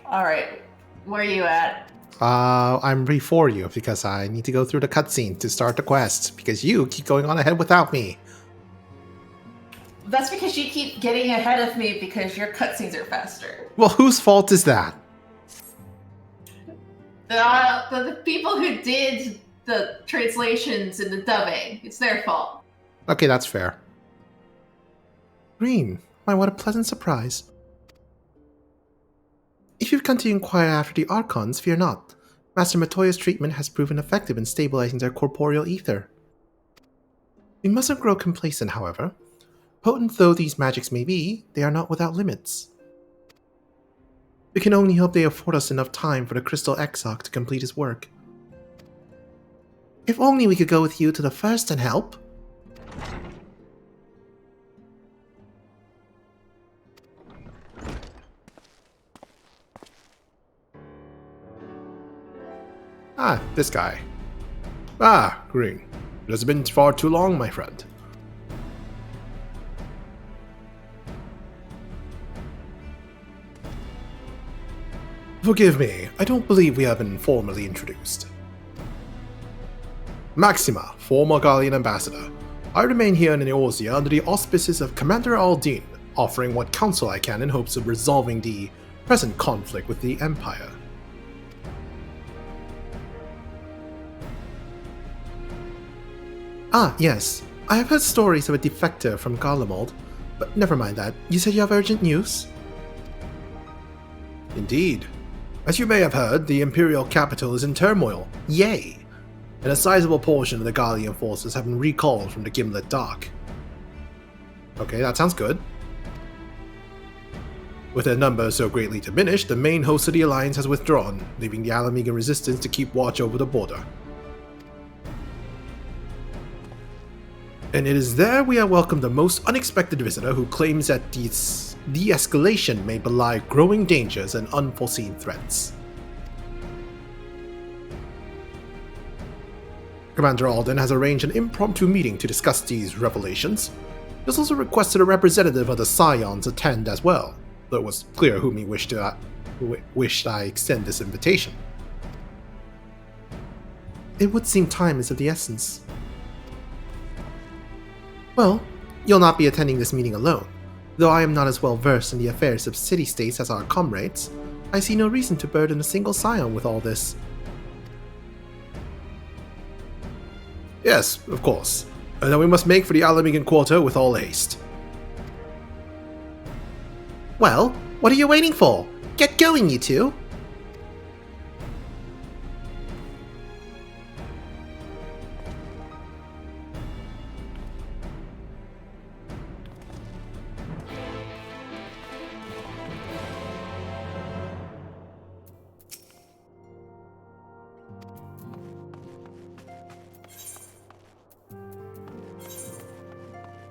Alright, where are you at? I'm before you because I need to go through the cutscene to start the quest because you keep going on ahead without me. That's because you keep getting ahead of me because your cutscenes are faster. Well, whose fault is that? The people who did the translations and the dubbing, it's their fault. Okay, that's fair. Green, why, what a pleasant surprise. If you've come to inquire after the Archons, fear not. Master Matoya's treatment has proven effective in stabilizing their corporeal ether. We mustn't grow complacent, however. Potent though these magics may be, they are not without limits. We can only hope they afford us enough time for the Crystal Exarch to complete his work. If only we could go with you to the first and help. Ah, this guy. Ah, Green. It has been far too long, my friend. Forgive me, I don't believe we have been formally introduced. Maxima, former Gallian ambassador. I remain here in Eorzea under the auspices of Commander Aldin, offering what counsel I can in hopes of resolving the present conflict with the Empire. Ah, yes. I have heard stories of a defector from Garlemald, but never mind that. You said you have urgent news? Indeed. As you may have heard, the Imperial capital is in turmoil. Yay! And a sizable portion of the Gallian forces have been recalled from the Gimlet Dock. Okay, that sounds good. With their numbers so greatly diminished, the main host of the Alliance has withdrawn, leaving the Alamegan resistance to keep watch over the border. And it is there we have welcomed the most unexpected visitor who claims that this de-escalation may belie growing dangers and unforeseen threats. Commander Alden has arranged an impromptu meeting to discuss these revelations. He has also requested a representative of the Scions attend as well, though it was clear whom he wished I extend this invitation. It would seem time is of the essence. Well, you'll not be attending this meeting alone. Though I am not as well versed in the affairs of city-states as our comrades, I see no reason to burden a single scion with all this. Yes, of course. And then we must make for the Alamegan Quarter with all haste. Well, what are you waiting for? Get going, you two!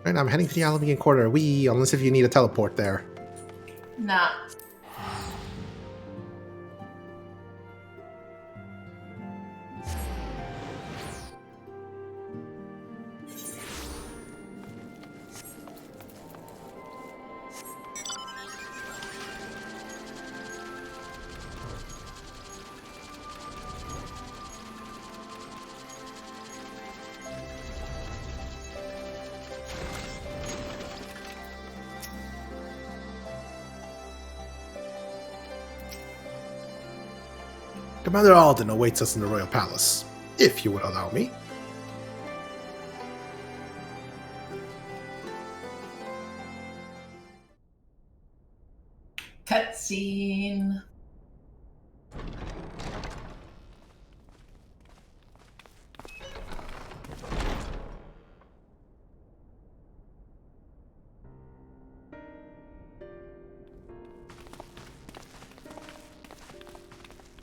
Right, I'm heading to the Alamegan Quarter. Unless if you need a teleport there. Nah. Commander Alden awaits us in the Royal Palace, if you would allow me. Cutscene.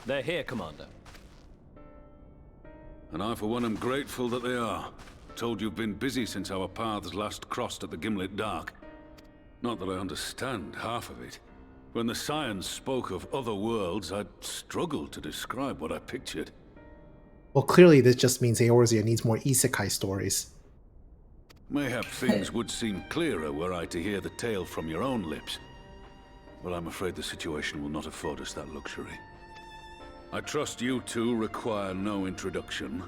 They're here, Commander. And I, for one, am grateful that they are. Told you've been busy since our paths last crossed at the Gimlet Dark. Not that I understand half of it. When the Scions spoke of other worlds, I struggled to describe what I pictured. Well, clearly this just means Eorzea needs more isekai stories. Mayhap things would seem clearer were I to hear the tale from your own lips. Well, I'm afraid the situation will not afford us that luxury. I trust you two require no introduction.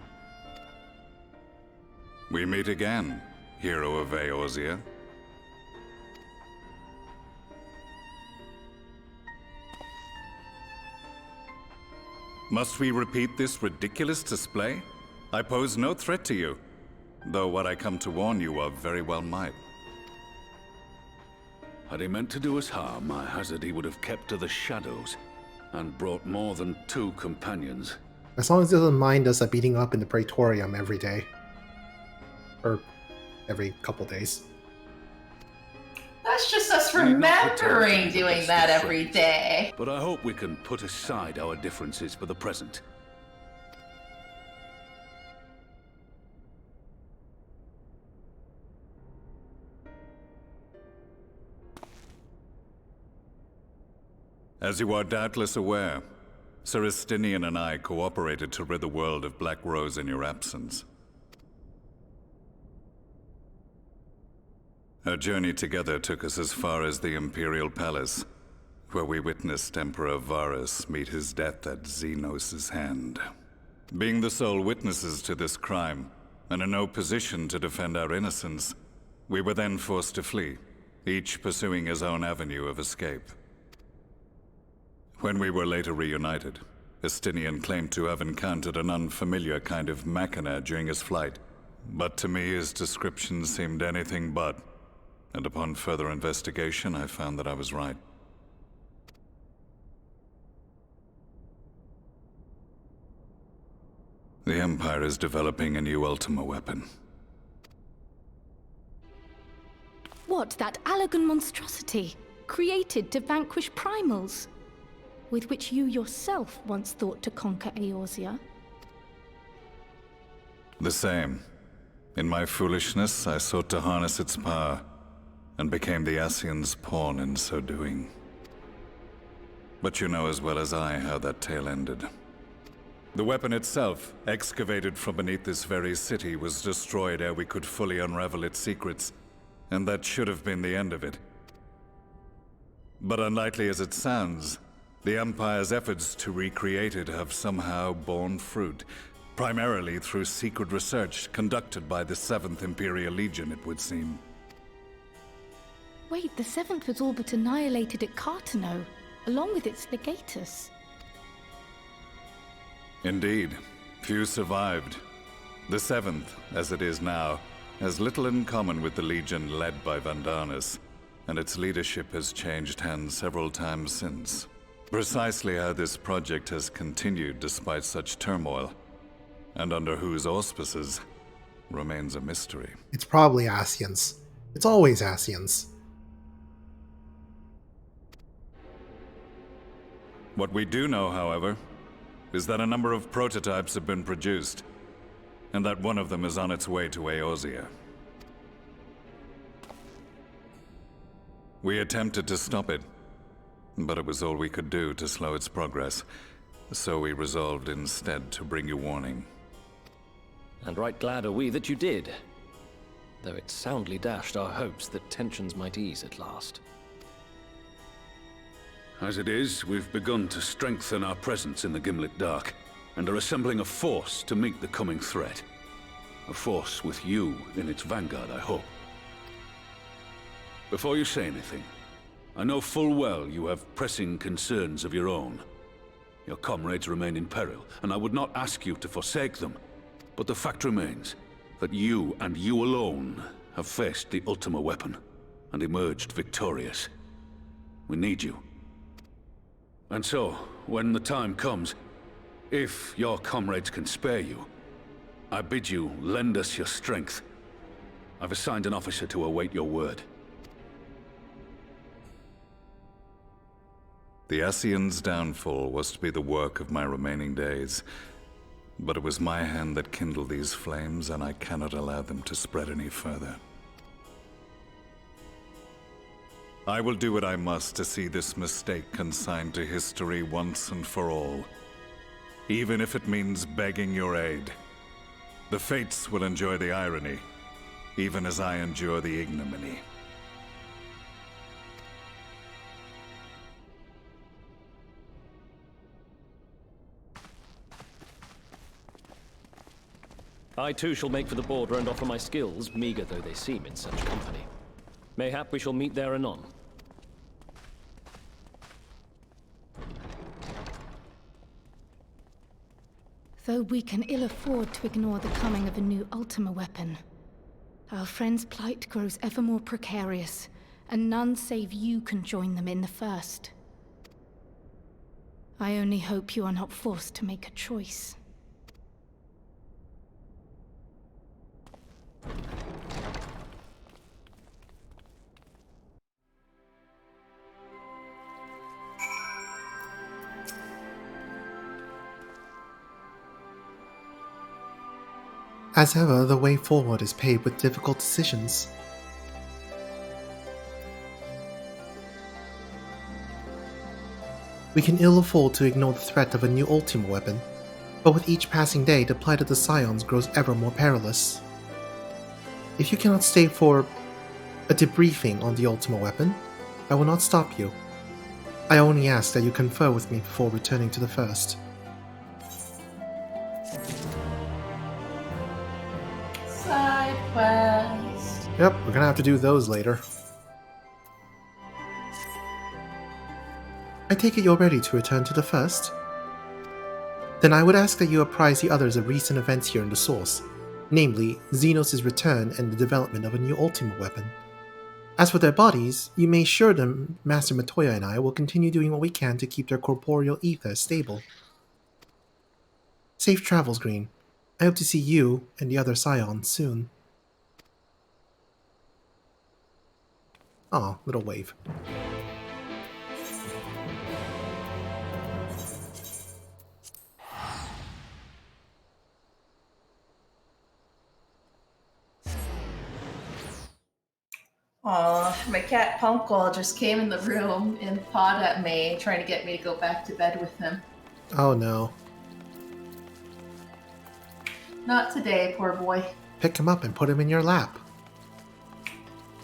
We meet again, hero of Eorzea. Must we repeat this ridiculous display? I pose no threat to you, though what I come to warn you of very well might. Had he meant to do us harm, I hazard he would have kept to the shadows, and brought more than 2 companions. As long as he doesn't mind us beating up in the Praetorium every day. Or every couple days. That's just us Need not pretend to be remembering the doing best that of every friends, day. But I hope we can put aside our differences for the present. As you are doubtless aware, Sir Estinian and I cooperated to rid the world of Black Rose in your absence. Our journey together took us as far as the Imperial Palace, where we witnessed Emperor Varus meet his death at Xenos' hand. Being the sole witnesses to this crime, and in no position to defend our innocence, we were then forced to flee, each pursuing his own avenue of escape. When we were later reunited, Estinian claimed to have encountered an unfamiliar kind of machina during his flight, but to me his description seemed anything but. And upon further investigation, I found that I was right. The Empire is developing a new Ultima weapon. What, that Allagan monstrosity, created to vanquish primals? With which you yourself once thought to conquer Eorzea? The same. In my foolishness, I sought to harness its power, and became the Ascian's pawn in so doing. But you know as well as I how that tale ended. The weapon itself, excavated from beneath this very city, was destroyed ere we could fully unravel its secrets, and that should have been the end of it. But unlikely as it sounds, the Empire's efforts to recreate it have somehow borne fruit, primarily through secret research conducted by the 7th Imperial Legion, it would seem. Wait, the 7th was all but annihilated at Cartano, along with its legatus. Indeed, few survived. The 7th, as it is now, has little in common with the Legion led by Vandarnus, and its leadership has changed hands several times since. Precisely how this project has continued despite such turmoil, and under whose auspices, remains a mystery. It's probably Ascians. It's always Ascians. What we do know, however, is that a number of prototypes have been produced, and that one of them is on its way to Eorzea. We attempted to stop it, but it was all we could do to slow its progress, so we resolved instead to bring you warning. And right glad are we that you did, though it soundly dashed our hopes that tensions might ease at last. As it is, we've begun to strengthen our presence in the Gimlet Dark, and are assembling a force to meet the coming threat. A force with you in its vanguard, I hope. Before you say anything, I know full well you have pressing concerns of your own. Your comrades remain in peril, and I would not ask you to forsake them. But the fact remains that you, and you alone, have faced the Ultima weapon, and emerged victorious. We need you. And so, when the time comes, if your comrades can spare you, I bid you lend us your strength. I've assigned an officer to await your word. The Ascian's downfall was to be the work of my remaining days, but it was my hand that kindled these flames, and I cannot allow them to spread any further. I will do what I must to see this mistake consigned to history once and for all, even if it means begging your aid. The Fates will enjoy the irony, even as I endure the ignominy. I too shall make for the border and offer my skills, meager though they seem in such company. Mayhap we shall meet there anon. Though we can ill afford to ignore the coming of a new Ultima weapon, our friend's plight grows ever more precarious, and none save you can join them in the first. I only hope you are not forced to make a choice. As ever, the way forward is paved with difficult decisions. We can ill afford to ignore the threat of a new Ultima weapon, but with each passing day the plight of the Scions grows ever more perilous. If you cannot stay for a debriefing on the Ultima weapon, I will not stop you. I only ask that you confer with me before returning to the First. Side quest. Yep, we're gonna have to do those later. I take it you're ready to return to the First? Then I would ask that you apprise the others of recent events here in the Source, namely, Xenos' return and the development of a new Ultima weapon. As for their bodies, you may assure them Master Matoya and I will continue doing what we can to keep their corporeal ether stable. Safe travels, Green. I hope to see you and the other Scions soon. Aw, little wave. Aw, my cat Punkle just came in the room and pawed at me, trying to get me to go back to bed with him. Oh no. Not today, poor boy. Pick him up and put him in your lap.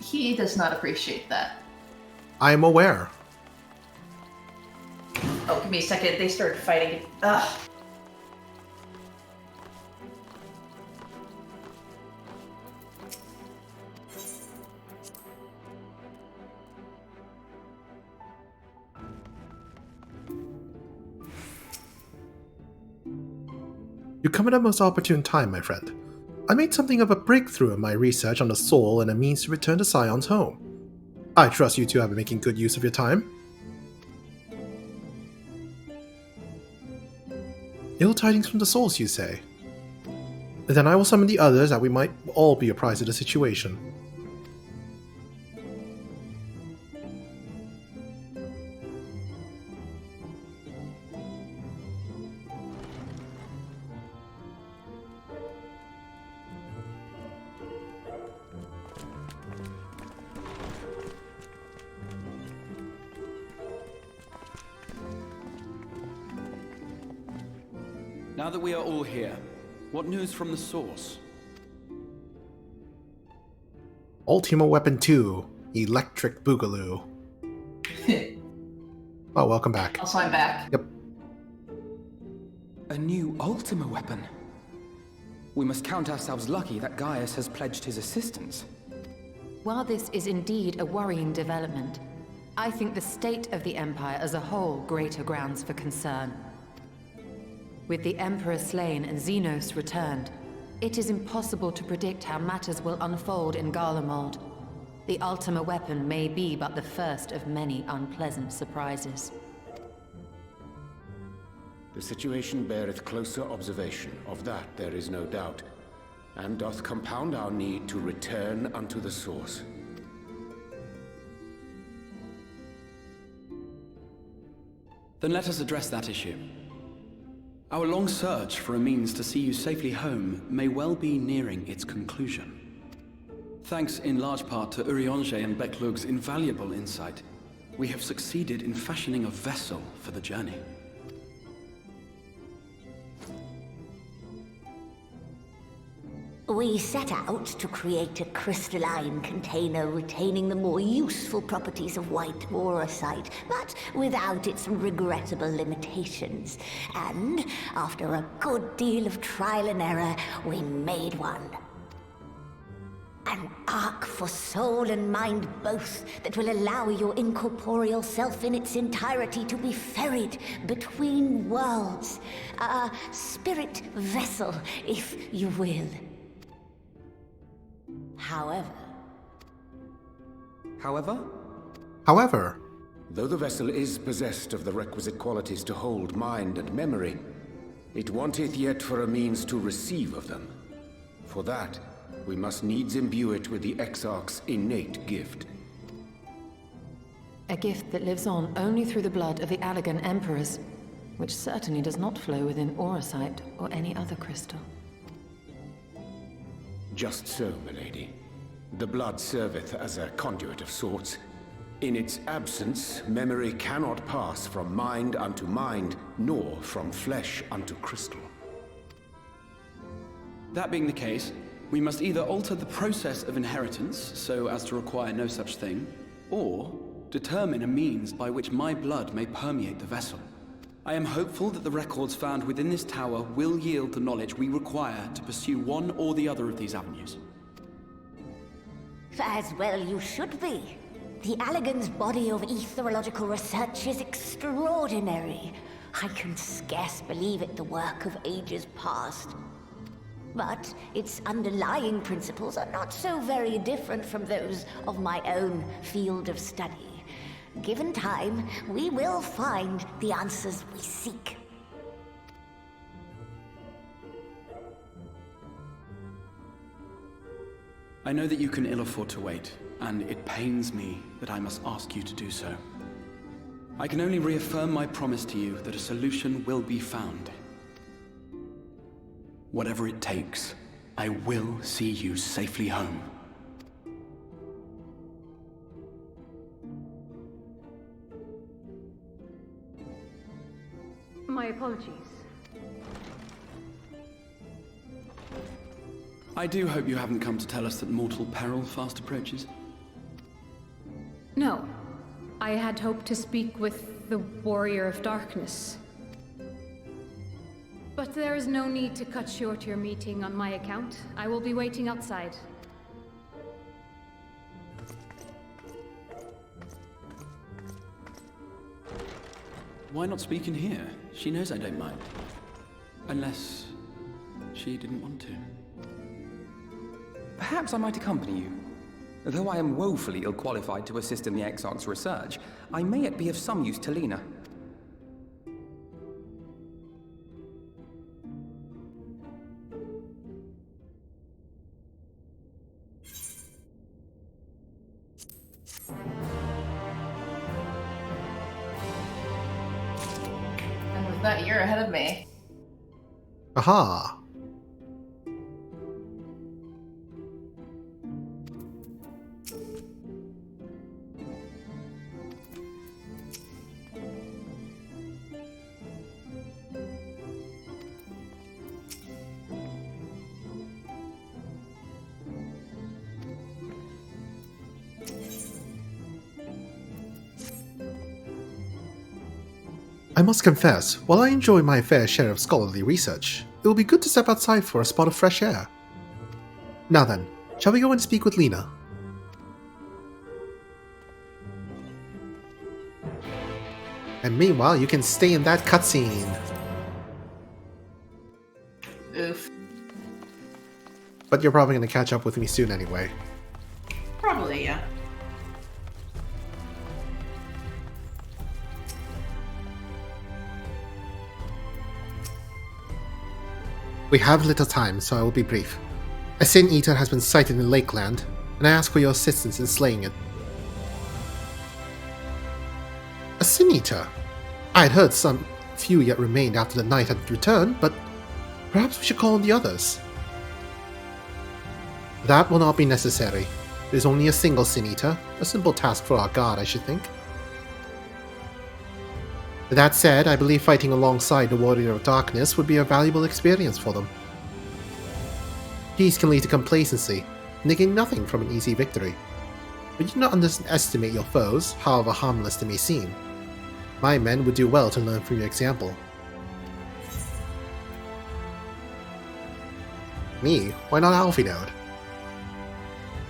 He does not appreciate that. I am aware. Oh, give me a second. They started fighting. Ugh. You come at a most opportune time, my friend. I made something of a breakthrough in my research on the soul and a means to return to Scion's home. I trust you two have been making good use of your time. Ill tidings from the souls, you say? Then I will summon the others that we might all be apprised of the situation. Now that we are all here, what news from the source? Ultima Weapon 2, Electric Boogaloo. Oh, welcome back. Also, I'm back. Yep. A new Ultima weapon? We must count ourselves lucky that Gaius has pledged his assistance. While this is indeed a worrying development, I think the state of the Empire as a whole greater grounds for concern. With the Emperor slain and Xenos returned, it is impossible to predict how matters will unfold in Garlemald. The Ultima weapon may be but the first of many unpleasant surprises. The situation beareth closer observation, of that there is no doubt, and doth compound our need to return unto the source. Then let us address that issue. Our long search for a means to see you safely home may well be nearing its conclusion. Thanks in large part to Urianger and Beklug's invaluable insight, we have succeeded in fashioning a vessel for the journey. We set out to create a crystalline container retaining the more useful properties of white aurosite, but without its regrettable limitations. And after a good deal of trial and error, we made one. An ark for soul and mind both that will allow your incorporeal self in its entirety to be ferried between worlds. A spirit vessel, if you will. However, though the vessel is possessed of the requisite qualities to hold mind and memory, it wanteth yet for a means to receive of them. For that, we must needs imbue it with the Exarch's innate gift. A gift that lives on only through the blood of the Allegan Emperors, which certainly does not flow within aurosite or any other crystal. Just so, milady. The blood serveth as a conduit of sorts. In its absence, memory cannot pass from mind unto mind, nor from flesh unto crystal. That being the case, we must either alter the process of inheritance so as to require no such thing, or determine a means by which my blood may permeate the vessel. I am hopeful that the records found within this tower will yield the knowledge we require to pursue one or the other of these avenues. As well you should be. The Allegan's body of etherological research is extraordinary. I can scarce believe it the work of ages past. But its underlying principles are not so very different from those of my own field of study. Given time, we will find the answers we seek. I know that you can ill afford to wait, and it pains me that I must ask you to do so. I can only reaffirm my promise to you that a solution will be found. Whatever it takes, I will see you safely home. My apologies. I do hope you haven't come to tell us that mortal peril fast approaches. No. I had hoped to speak with the Warrior of Darkness. But there is no need to cut short your meeting on my account. I will be waiting outside. Why not speak in here? She knows I don't mind. Unless she didn't want to. Perhaps I might accompany you. Though I am woefully ill-qualified to assist in the Exarch's research, I may yet be of some use to Lena. And with that, you're ahead of me. aha! I must confess, while I enjoy my fair share of scholarly research, it will be good to step outside for a spot of fresh air. Now then, shall we go and speak with Lena? And meanwhile, you can stay in that cutscene. Oof. But you're probably going to catch up with me soon anyway. Probably, yeah. We have little time, so I will be brief. A Sin Eater has been sighted in Lakeland, and I ask for your assistance in slaying it. A Sin Eater? I had heard some few yet remained after the knight had returned, but perhaps we should call on the others. That will not be necessary. It is only a single Sin Eater, a simple task for our god, I should think. That said, I believe fighting alongside the Warrior of Darkness would be a valuable experience for them. Peace can lead to complacency, and they gain nothing from an easy victory. But you do not underestimate your foes, however harmless they may seem. My men would do well to learn from your example. Me? Why not Alphinaud?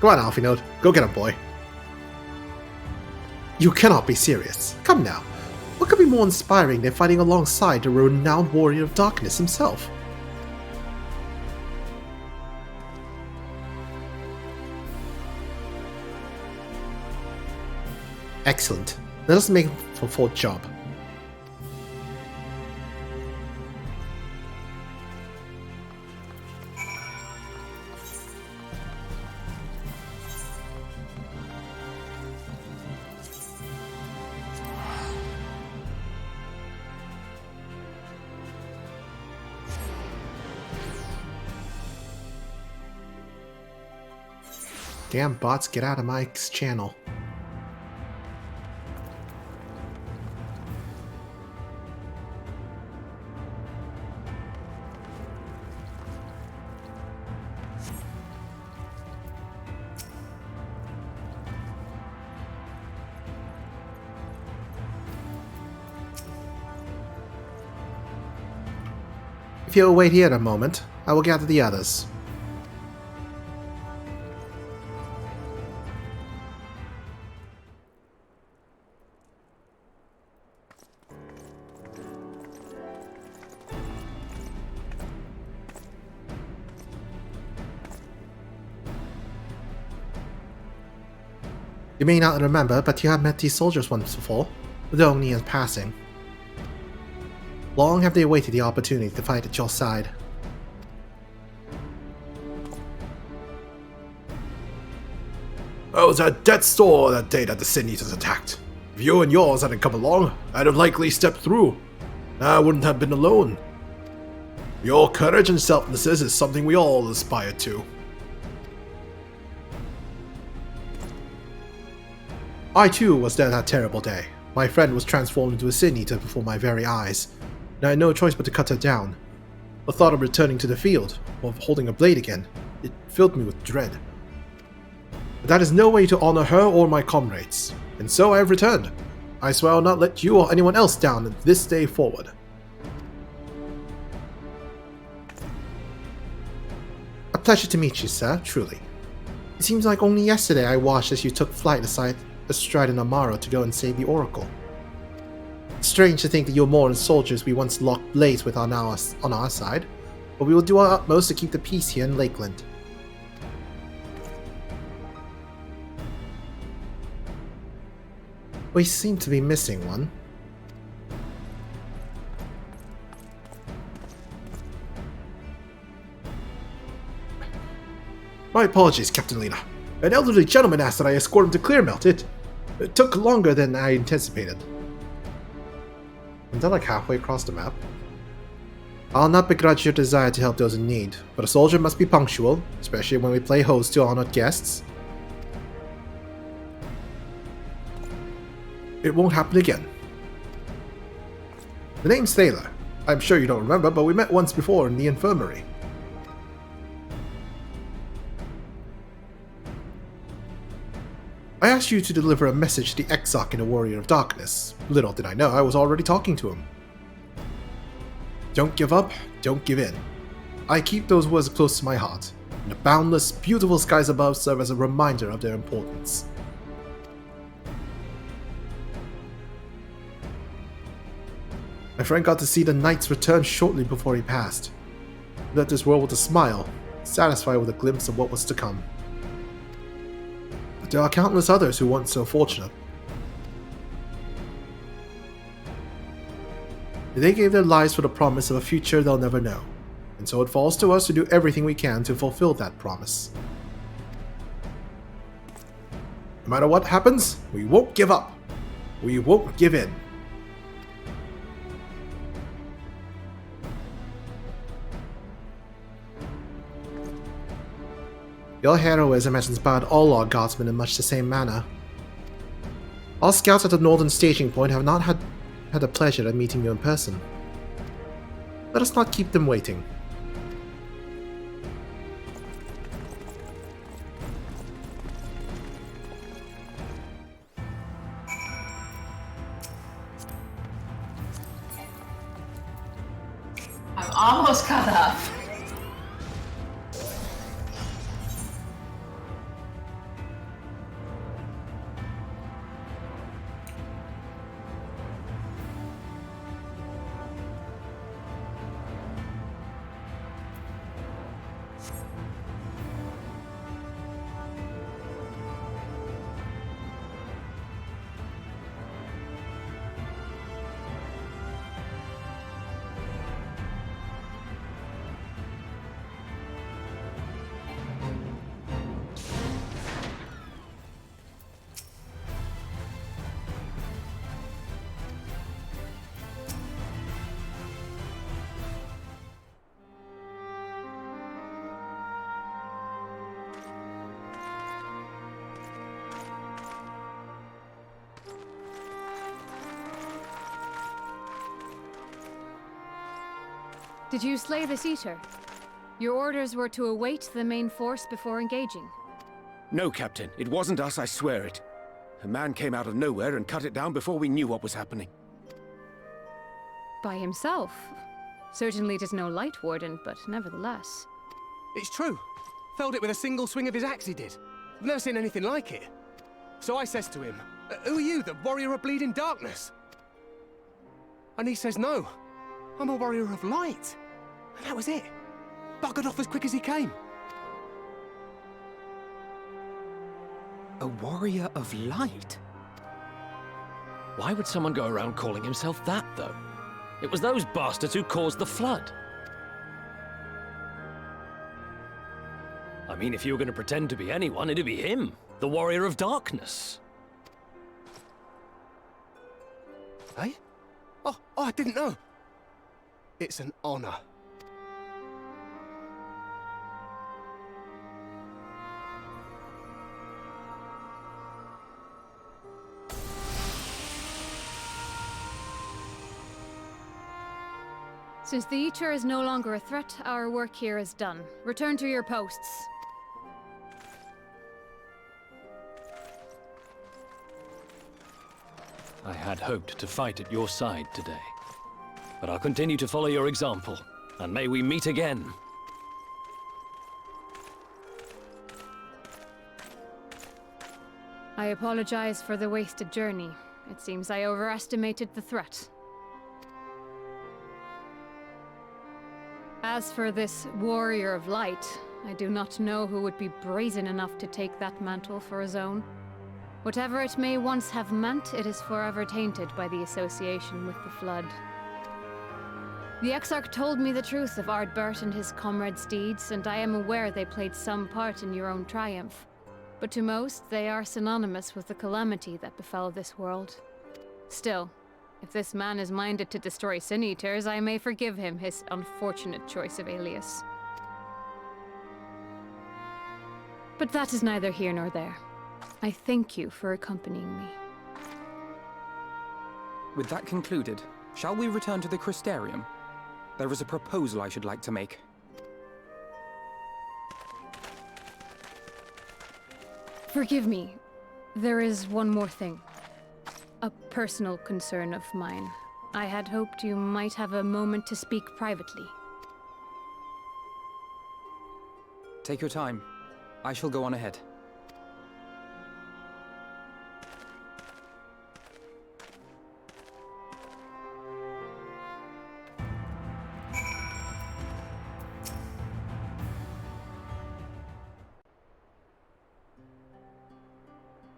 Come on, Alphinaud. Go get him, boy. You cannot be serious. Come now. What could be more inspiring than fighting alongside the renowned warrior of darkness himself? Excellent. Let us make for full job. Damn bots, get out of my channel. If you'll wait here a moment, I will gather the others. You may not remember, but you have met these soldiers once before, though only in passing. Long have they awaited the opportunity to fight at your side. I was at death's door that day that the Sin Eaters attacked. If you and yours hadn't come along, I'd have likely stepped through. I wouldn't have been alone. Your courage and selflessness is something we all aspire to. I too was there that terrible day. My friend was transformed into a Sin Eater before my very eyes, and I had no choice but to cut her down. The thought of returning to the field, or of holding a blade again, it filled me with dread. But that is no way to honor her or my comrades, and so I have returned. I swear I will not let you or anyone else down this day forward. A pleasure to meet you, sir, truly. It seems like only yesterday I watched as you took flight astride an Amaro to go and save the Oracle. It's strange to think that your Moran soldiers we once locked blades with on our side, but we will do our utmost to keep the peace here in Lakeland. We seem to be missing one. My apologies, Captain Lena. An elderly gentleman asked that I escort him to Clearmelt. It took longer than I anticipated. Isn't that like halfway across the map? I'll not begrudge your desire to help those in need, but a soldier must be punctual, especially when we play host to honored guests. It won't happen again. The name's Thaler. I'm sure you don't remember, but we met once before in the infirmary. I asked you to deliver a message to the XIV and the Warrior of Darkness. Little did I know I was already talking to him. Don't give up, don't give in. I keep those words close to my heart, and the boundless, beautiful skies above serve as a reminder of their importance. My friend got to see the Knight's return shortly before he passed. He left this world with a smile, satisfied with a glimpse of what was to come. But there are countless others who weren't so fortunate. They gave their lives for the promise of a future they'll never know, and so it falls to us to do everything we can to fulfill that promise. No matter what happens, we won't give up. We won't give in. Your heroism has inspired all our guardsmen in much the same manner. Our scouts at the northern staging point have not had the pleasure of meeting you in person. Let us not keep them waiting. Almost caught up. Did you slay this eater? Your orders were to await the main force before engaging. No, Captain. It wasn't us, I swear it. A man came out of nowhere and cut it down before we knew what was happening. By himself? Certainly it is no light warden, but nevertheless. It's true. Felled it with a single swing of his axe he did. I've never seen anything like it. So I says to him, "Who are you, the warrior of bleeding darkness?" And he says, "No, I'm a warrior of light." And that was it. Buggered off as quick as he came. A warrior of light? Why would someone go around calling himself that, though? It was those bastards who caused the flood. I mean, if you were going to pretend to be anyone, it'd be him, the warrior of darkness. Eh? Oh, I didn't know. It's an honor. Since the Eater is no longer a threat, our work here is done. Return to your posts. I had hoped to fight at your side today. But I'll continue to follow your example, and may we meet again. I apologize for the wasted journey. It seems I overestimated the threat. As for this warrior of light, I do not know who would be brazen enough to take that mantle for his own. Whatever it may once have meant, it is forever tainted by the association with the Flood. The Exarch told me the truth of Ardbert and his comrades' deeds, and I am aware they played some part in your own triumph. But to most, they are synonymous with the calamity that befell this world. Still, if this man is minded to destroy Sin Eaters, I may forgive him his unfortunate choice of alias. But that is neither here nor there. I thank you for accompanying me. With that concluded, shall we return to the Crystarium? There is a proposal I should like to make. Forgive me. There is one more thing. A personal concern of mine. I had hoped you might have a moment to speak privately. Take your time. I shall go on ahead.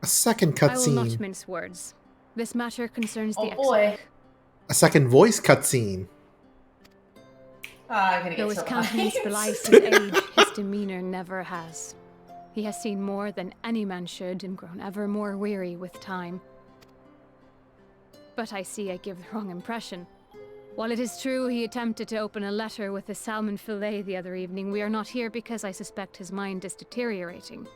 A second I will not cutscene. mince words. This matter concerns the Oh boy. Exarch. A second voice cutscene. I'm gonna Though get his so countenance hyped. belies his age, his demeanor never has. He has seen more than any man should and grown ever more weary with time. But I see I give the wrong impression. While it is true he attempted to open a letter with a salmon fillet the other evening, we are not here because I suspect his mind is deteriorating.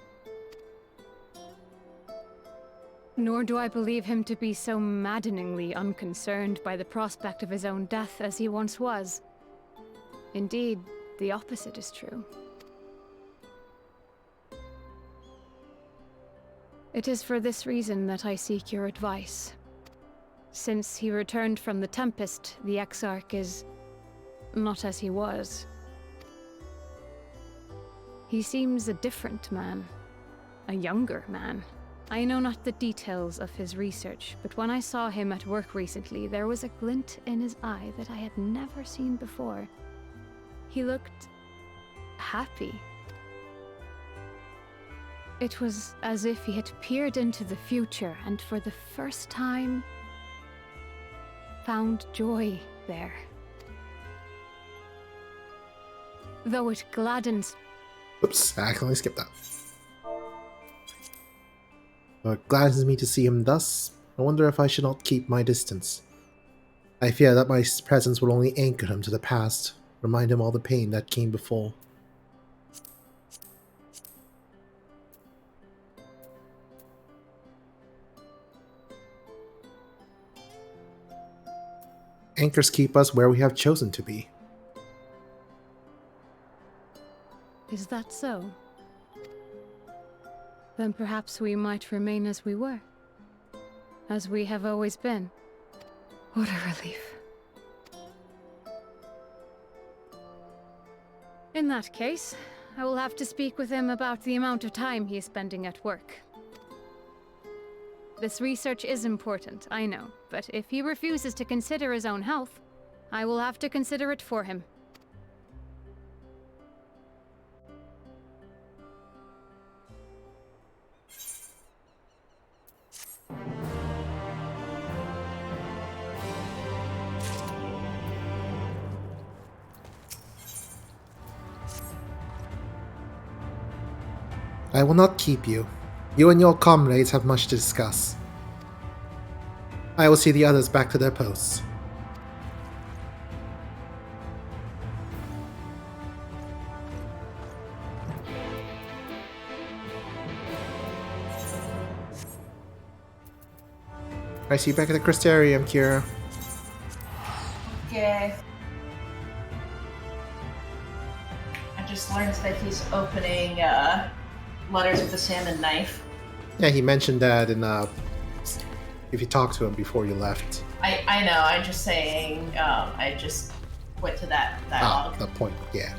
Nor do I believe him to be so maddeningly unconcerned by the prospect of his own death as he once was. Indeed, the opposite is true. It is for this reason that I seek your advice. Since he returned from the Tempest, the Exarch is not as he was. He seems a different man. A younger man. I know not the details of his research, but when I saw him at work recently, there was a glint in his eye that I had never seen before. He looked happy. It was as if he had peered into the future and for the first time found joy there. Though it gladdens... Oops, I accidentally skipped that. It gladdens me to see him thus. I wonder if I should not keep my distance. I fear that my presence will only anchor him to the past, remind him all the pain that came before. Anchors keep us where we have chosen to be. Is that so? Then perhaps we might remain as we were. As we have always been. What a relief. In that case, I will have to speak with him about the amount of time he is spending at work. This research is important, I know, but if he refuses to consider his own health, I will have to consider it for him. I will not keep you. You and your comrades have much to discuss. I will see the others back to their posts. I see you back at the Crystarium, Kira. Okay. I just learned that he's opening letters with a salmon knife. Yeah, he mentioned that in if you talked to him before you left. I know, I'm just saying, I just went to that dialogue. The point, yeah.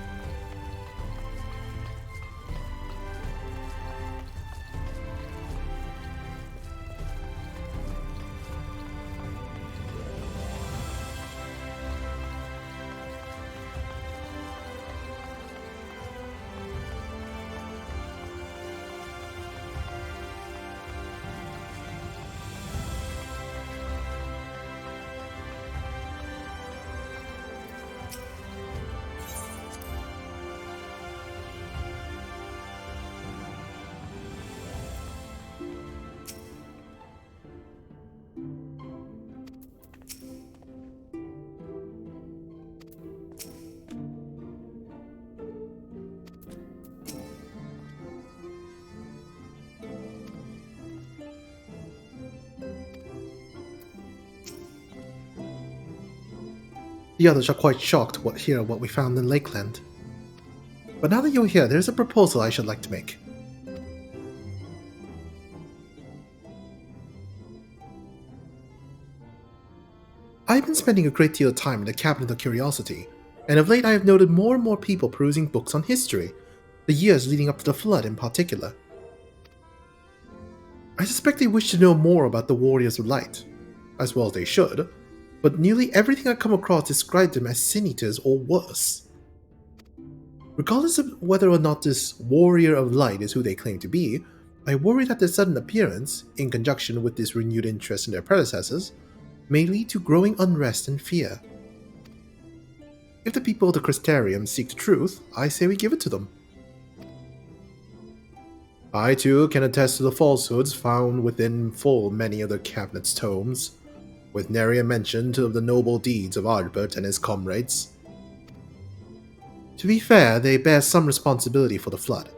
The others are quite shocked to hear what we found in Lakeland. But now that you're here, there's a proposal I should like to make. I've been spending a great deal of time in the Cabinet of Curiosity, and of late I have noted more and more people perusing books on history, the years leading up to the Flood in particular. I suspect they wish to know more about the Warriors of Light, as well as they should, but nearly everything I come across described them as sin eaters or worse. Regardless of whether or not this Warrior of Light is who they claim to be, I worry that their sudden appearance, in conjunction with this renewed interest in their predecessors, may lead to growing unrest and fear. If the people of the Crystarium seek the truth, I say we give it to them. I too can attest to the falsehoods found within full many of the Cabinet's tomes, with nary a mention of the noble deeds of Albert and his comrades. To be fair, they bear some responsibility for the Flood.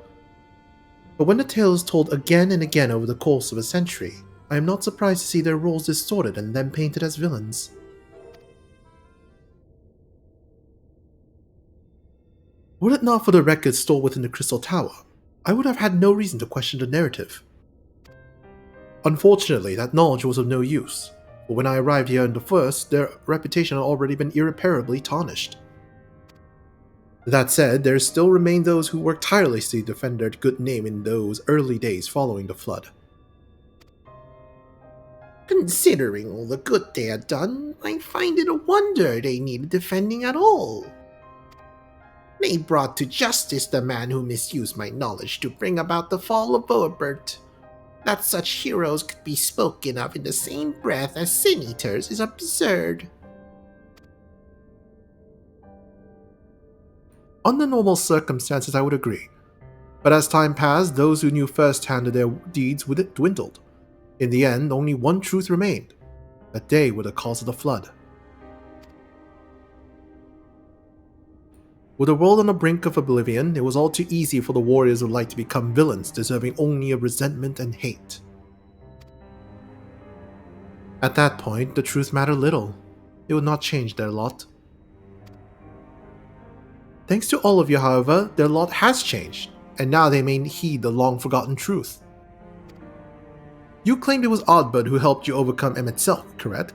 But when the tale is told again and again over the course of a century, I am not surprised to see their roles distorted and then painted as villains. Were it not for the records stored within the Crystal Tower, I would have had no reason to question the narrative. Unfortunately, that knowledge was of no use, but when I arrived here in the first, their reputation had already been irreparably tarnished. That said, there still remain those who worked tirelessly to defend their good name in those early days following the flood. Considering all the good they had done, I find it a wonder they needed defending at all. They brought to justice the man who misused my knowledge to bring about the fall of Boabert. That such heroes could be spoken of in the same breath as sin-eaters is absurd. Under normal circumstances, I would agree. But as time passed, those who knew firsthand of their deeds dwindled. In the end, only one truth remained, that they were the cause of the flood. With the world on the brink of oblivion, it was all too easy for the warriors of light to become villains deserving only of resentment and hate. At that point, the truth mattered little. It would not change their lot. Thanks to all of you, however, their lot has changed, and now they may heed the long-forgotten truth. You claimed it was Oddbird who helped you overcome M itself, correct?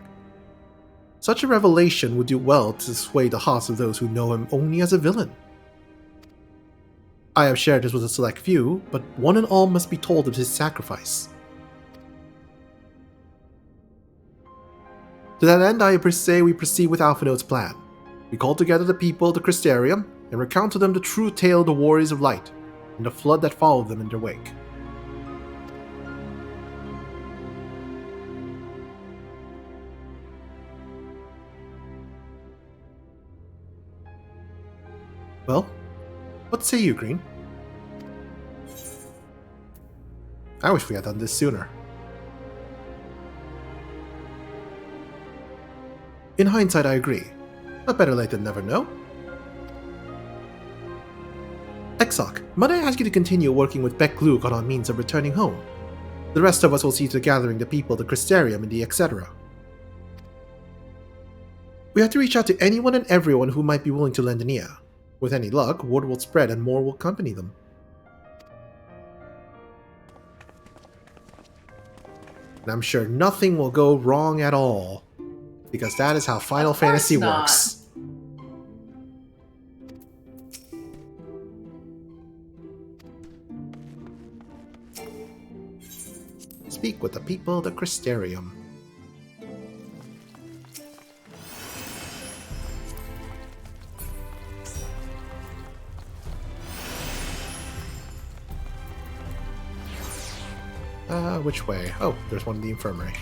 Such a revelation would do well to sway the hearts of those who know him only as a villain. I have shared this with a select few, but one and all must be told of his sacrifice. To that end, I say we proceed with Alphinaud's plan. We call together the people of the Crystarium and recount to them the true tale of the Warriors of Light and the flood that followed them in their wake. Well, what say you, Green? I wish we had done this sooner. In hindsight, I agree. But better late than never, no? Exoc, might I ask you to continue working with Beck Luke on our means of returning home? The rest of us will see to gathering the people of the Crystarium and the etc. We have to reach out to anyone and everyone who might be willing to lend an ear. With any luck, word will spread and more will accompany them. And I'm sure nothing will go wrong at all. Because that is how Final Fantasy works. Speak with the people of the Crystarium. Which way? Oh, there's one in the infirmary.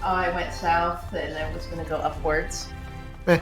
Oh, I went south and I was going to go upwards. Eh.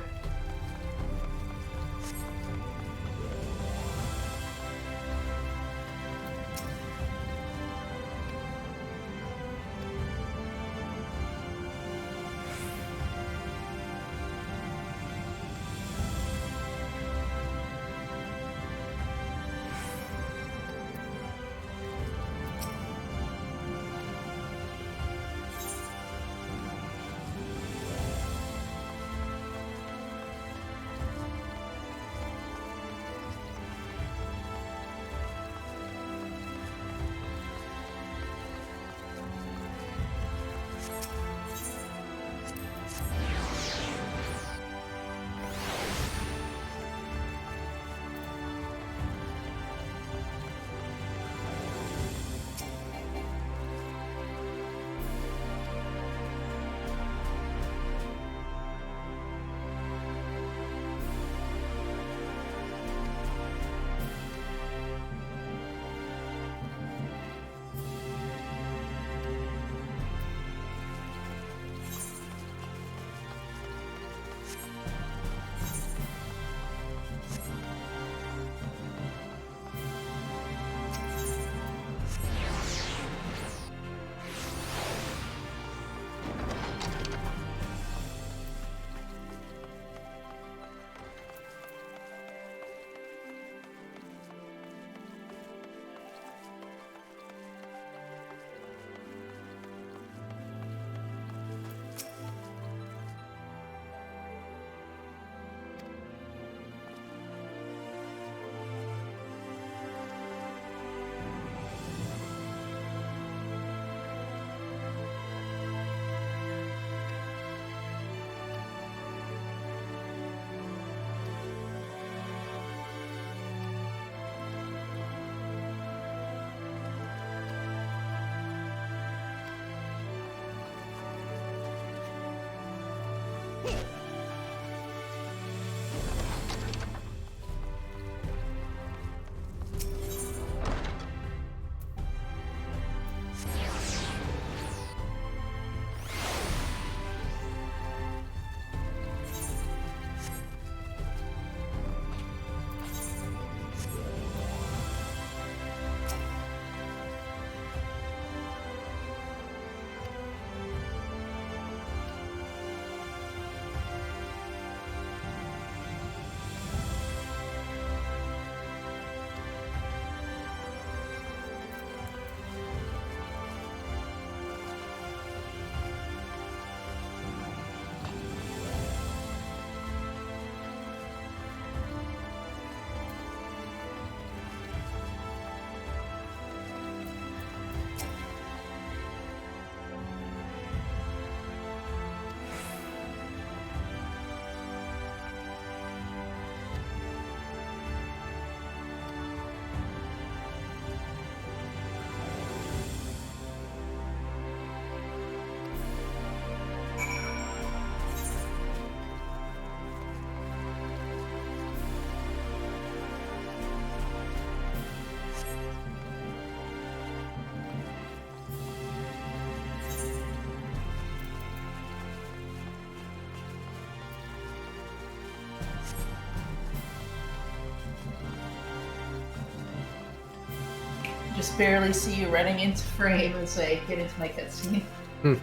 Just barely see you running into frame and say, get into my cutscene. Hmm.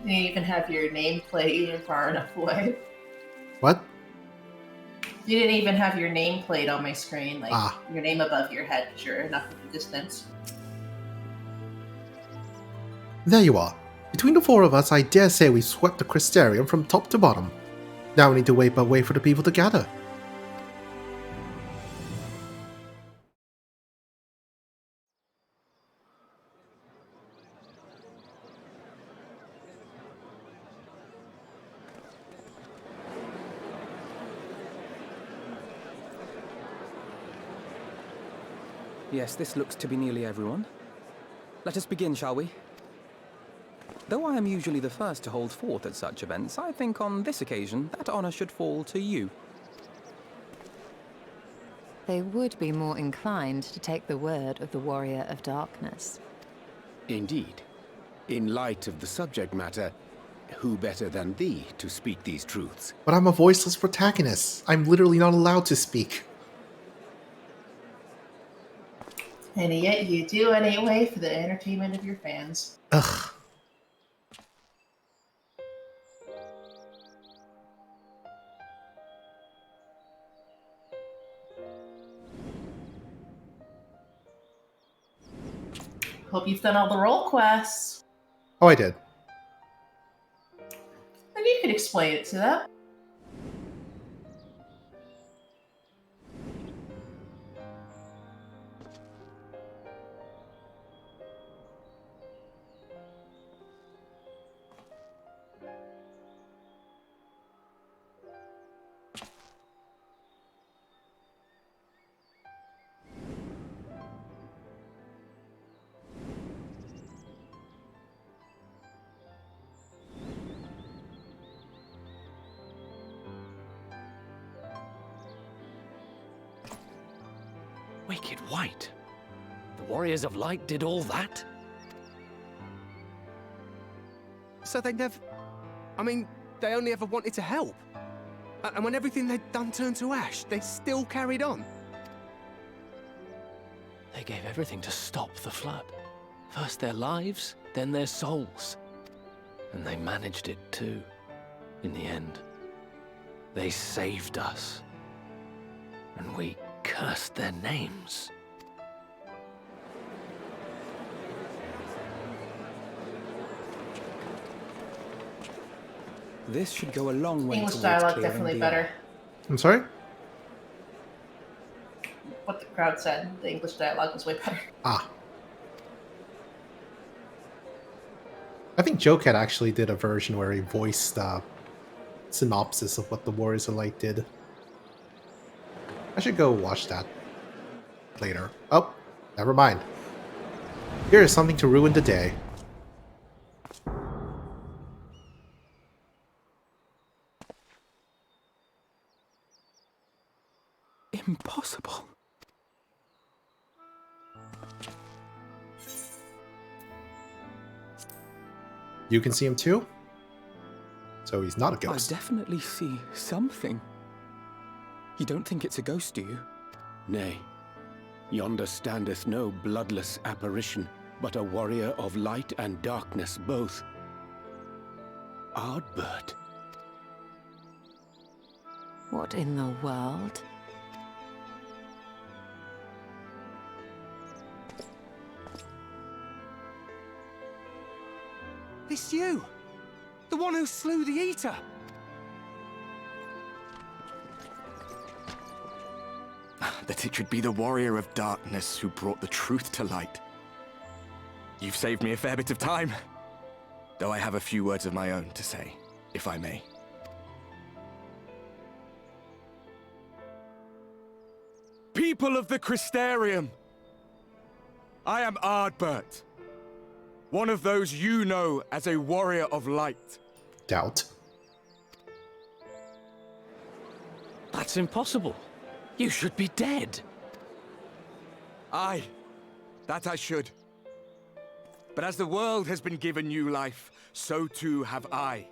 You even have your nameplate even far enough away. What? You didn't even have your nameplate on my screen, like Ah. your name above your head, because you're enough of a distance. There you are. Between the four of us, I dare say we swept the Crystarium from top to bottom. Now we need to wait for the people to gather. Yes, this looks to be nearly everyone. Let us begin, shall we? Though I am usually the first to hold forth at such events, I think on this occasion that honor should fall to you. They would be more inclined to take the word of the Warrior of Darkness. Indeed. In light of the subject matter, who better than thee to speak these truths? But I'm a voiceless protagonist. I'm literally not allowed to speak. And yet you do anyway for the entertainment of your fans. Ugh. Hope you've done all the role quests. Oh, I did. And you could explain it to them. Wicked White. The Warriors of Light did all that? So they never... I mean, they only ever wanted to help. And when everything they'd done turned to ash, they still carried on. They gave everything to stop the flood. First their lives, then their souls. And they managed it too, in the end. They saved us. And we cursed their names. This should go a long way English towards dialogue clearing definitely the better. I'm sorry? What the crowd said, the English dialogue was way better. Ah. I think Joecat actually did a version where he voiced synopsis of what the Warriors of Light did. I should go watch that later. Oh, never mind. Here is something to ruin the day. You can see him too? So he's not a I ghost. definitely see something. You don't think it's a ghost, do you? Nay, yonder standeth no bloodless apparition, but a warrior of light and darkness both. Ardbert. What in the world? It's you! The one who slew the Eater! That it should be the warrior of darkness who brought the truth to light. You've saved me a fair bit of time, though I have a few words of my own to say, if I may. People of the Crystarium! I am Ardbert, one of those you know as a warrior of light. Doubt. That's impossible. You should be dead. Aye, that I should. But as the world has been given new life, so too have I.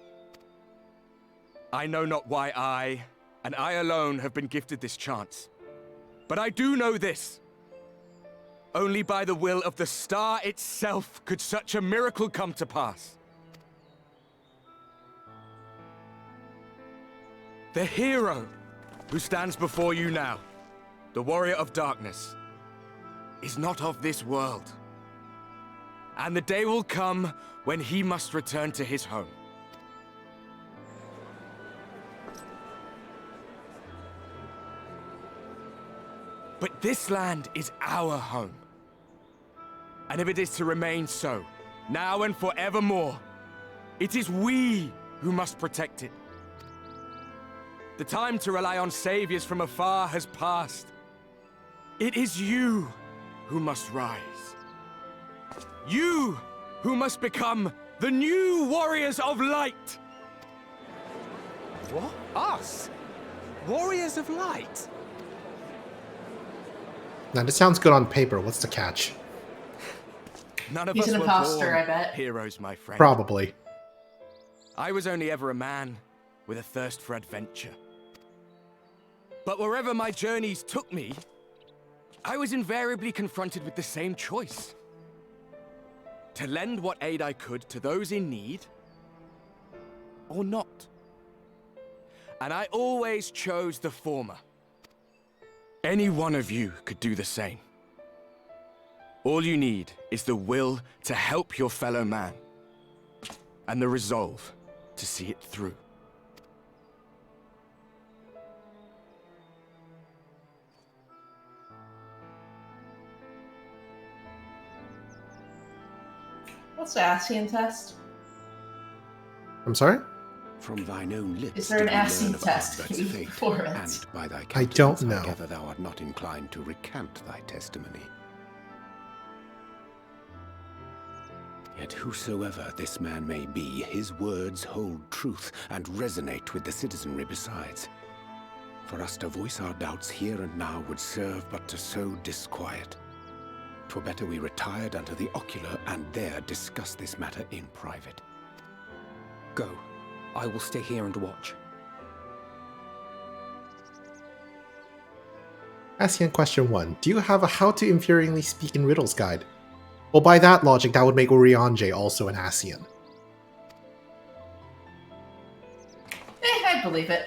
I know not why I, and I alone, have been gifted this chance. But I do know this. Only by the will of the star itself could such a miracle come to pass. The hero who stands before you now, the warrior of darkness, is not of this world. And the day will come when he must return to his home. But this land is our home. And if it is to remain so, now and forevermore, it is we who must protect it. The time to rely on saviors from afar has passed. It is you who must rise. You who must become the new warriors of light. What? Us? Warriors of Light? Now, this sounds good on paper. What's the catch? None of He's us an were imposter, born I bet. heroes, my friend. Probably. I was only ever a man with a thirst for adventure. But wherever my journeys took me, I was invariably confronted with the same choice. To lend what aid I could to those in need, or not. And I always chose the former. Any one of you could do the same. All you need is the will to help your fellow man, and the resolve to see it through. What's the ASEAN test? I'm sorry? From thine own lips Is there an did we learn ASEAN of test Ardbert's fate, for it? and by thy I don't countenance know. I gather thou art not inclined to recant thy testimony. Yet whosoever this man may be, his words hold truth and resonate with the citizenry besides. For us to voice our doubts here and now would serve but to sow disquiet. 'Twere better we retired unto the ocular and there discuss this matter in private. Go. I will stay here and watch. ASEAN question 1. Do you have a how to infuriatingly speak in riddles guide? Well, by that logic, that would make Urianger also an ASEAN. I believe it.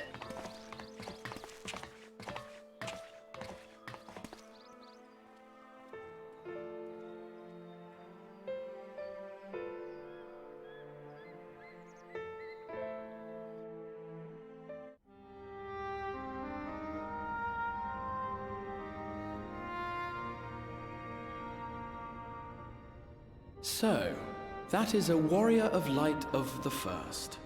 So, that is a warrior of light of the first.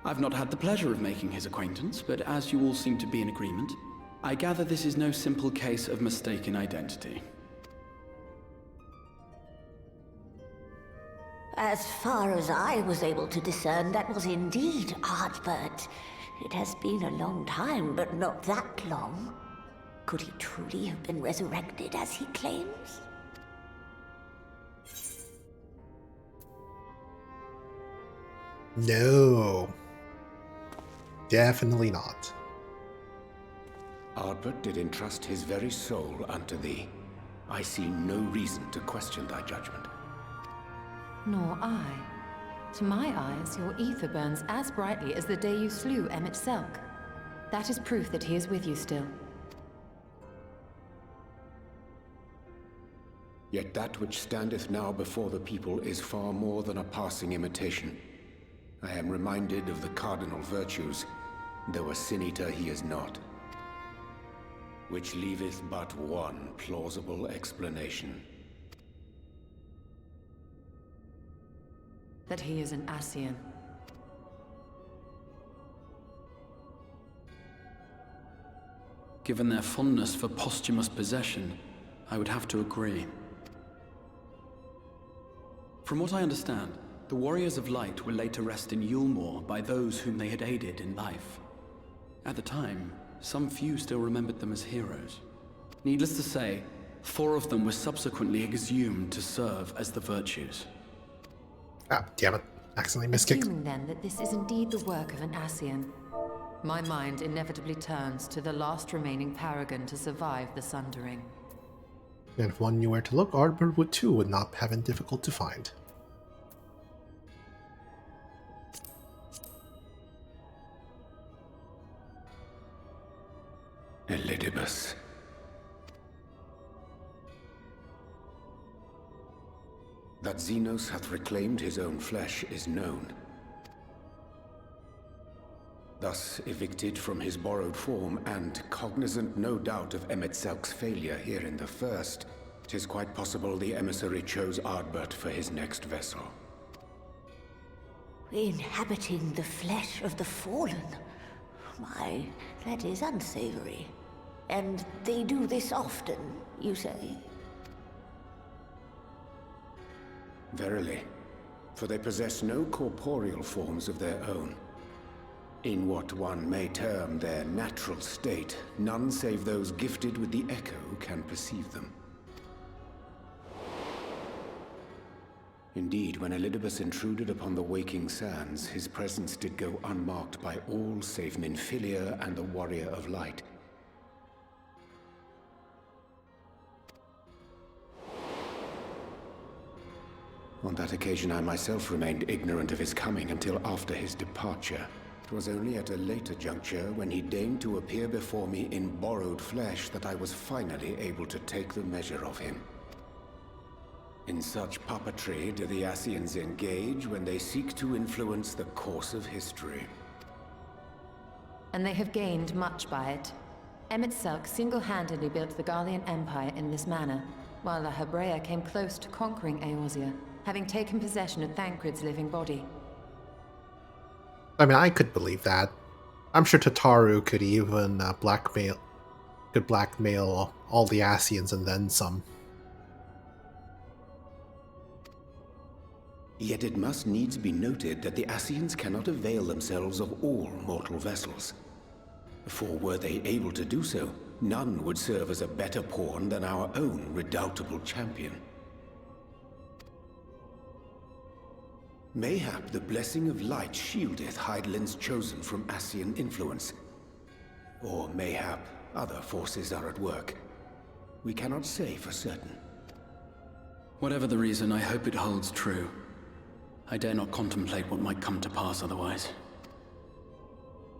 I've not had the pleasure of making his acquaintance, but as you all seem to be in agreement, I gather this is no simple case of mistaken identity. As far as I was able to discern, that was indeed Ardbert. It has been a long time, but not that long. Could he truly have been resurrected as he claims? No. Definitely not. Ardbert did entrust his very soul unto thee. I see no reason to question thy judgment. Nor I. To my eyes, your ether burns as brightly as the day you slew Emmett Selk. That is proof that he is with you still. Yet that which standeth now before the people is far more than a passing imitation. I am reminded of the cardinal virtues, though a sin-eater he is not. Which leaveth but one plausible explanation. That he is an Ascian. Given their fondness for posthumous possession, I would have to agree. From what I understand, the Warriors of Light were laid to rest in Yulmore by those whom they had aided in life. At the time, some few still remembered them as heroes. Needless to say, 4 of them were subsequently exhumed to serve as the virtues. Ah, damn it. Accidentally miskicked. Assuming then that this is indeed the work of an Ascian, my mind inevitably turns to the last remaining paragon to survive the Sundering. And if one knew where to look, Ardbert would not have been difficult to find. Elidibus. That Xenos hath reclaimed his own flesh is known. Thus evicted from his borrowed form, and cognizant no doubt of Emmett Selk's failure here in the first, 'tis quite possible the emissary chose Ardbert for his next vessel. Inhabiting the flesh of the fallen? My, that is unsavory. And they do this often, you say? Verily, for they possess no corporeal forms of their own. In what one may term their natural state, none save those gifted with the echo can perceive them. Indeed, when Elidibus intruded upon the waking sands, his presence did go unmarked by all save Minfilia and the Warrior of Light. On that occasion, I myself remained ignorant of his coming until after his departure. It was only at a later juncture, when he deigned to appear before me in borrowed flesh, that I was finally able to take the measure of him. In such puppetry do the Ascians engage when they seek to influence the course of history. And they have gained much by it. Emmett Selk single-handedly built the Garlean Empire in this manner, while La Hebrea came close to conquering Eorzea, having taken possession of Thancred's living body. I mean, I could believe that. I'm sure Tataru could even blackmail all the Ascians and then some. Yet it must needs be noted that the Ascians cannot avail themselves of all mortal vessels. For were they able to do so, none would serve as a better pawn than our own redoubtable champion. Mayhap the blessing of light shieldeth Hydaelyn's chosen from Ascian influence. Or mayhap other forces are at work. We cannot say for certain. Whatever the reason, I hope it holds true. I dare not contemplate what might come to pass otherwise.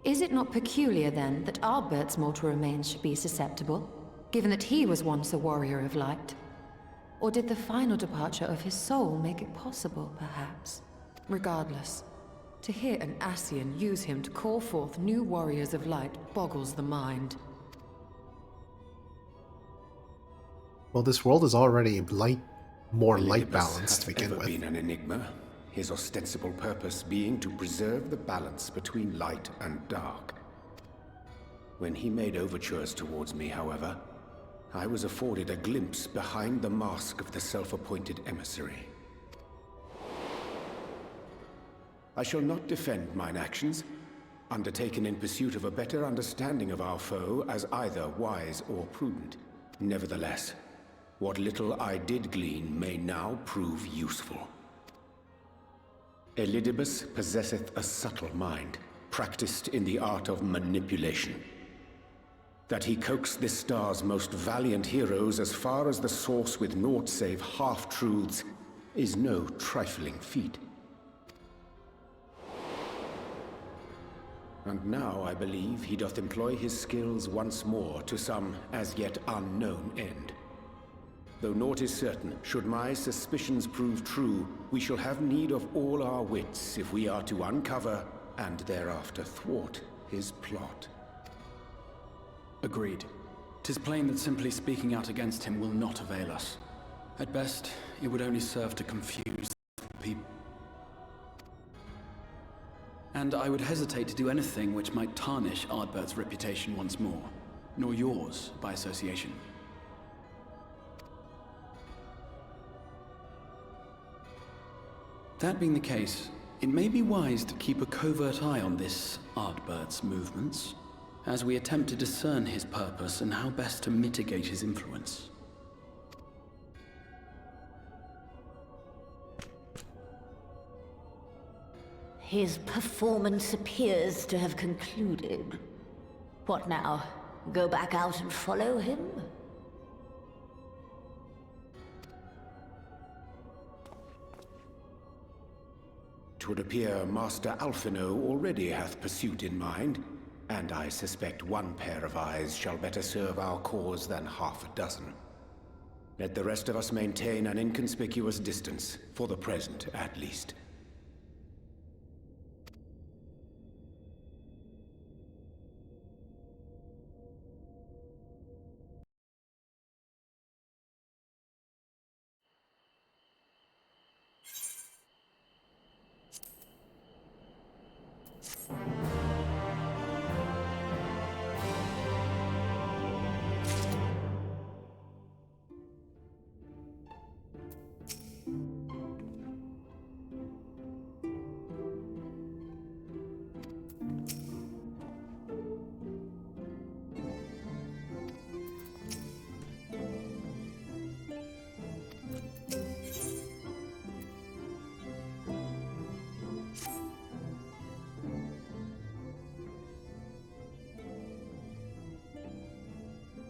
Is it not peculiar, then, that Ardbert's mortal remains should be susceptible, given that he was once a warrior of light? Or did the final departure of his soul make it possible, perhaps? Regardless, to hear an Ascian use him to call forth new warriors of light boggles the mind. Well, this world is already more light balanced to begin ever with. been an enigma, his ostensible purpose being to preserve the balance between light and dark. When he made overtures towards me, however, I was afforded a glimpse behind the mask of the self-appointed emissary. I shall not defend mine actions, undertaken in pursuit of a better understanding of our foe, as either wise or prudent. Nevertheless, what little I did glean may now prove useful. Elidibus possesseth a subtle mind, practiced in the art of manipulation. That he coaxed this star's most valiant heroes as far as the source with naught save half-truths is no trifling feat. And now I believe he doth employ his skills once more to some as yet unknown end. Though naught is certain, should my suspicions prove true, we shall have need of all our wits if we are to uncover and thereafter thwart his plot. Agreed. 'Tis plain that simply speaking out against him will not avail us. At best, it would only serve to confuse people. And I would hesitate to do anything which might tarnish Ardbert's reputation once more, nor yours by association. That being the case, it may be wise to keep a covert eye on this Ardbert's movements, as we attempt to discern his purpose and how best to mitigate his influence. His performance appears to have concluded. What now? Go back out and follow him? Twould appear Master Alphino already hath pursuit in mind, and I suspect one pair of eyes shall better serve our cause than half a dozen. Let the rest of us maintain an inconspicuous distance, for the present at least.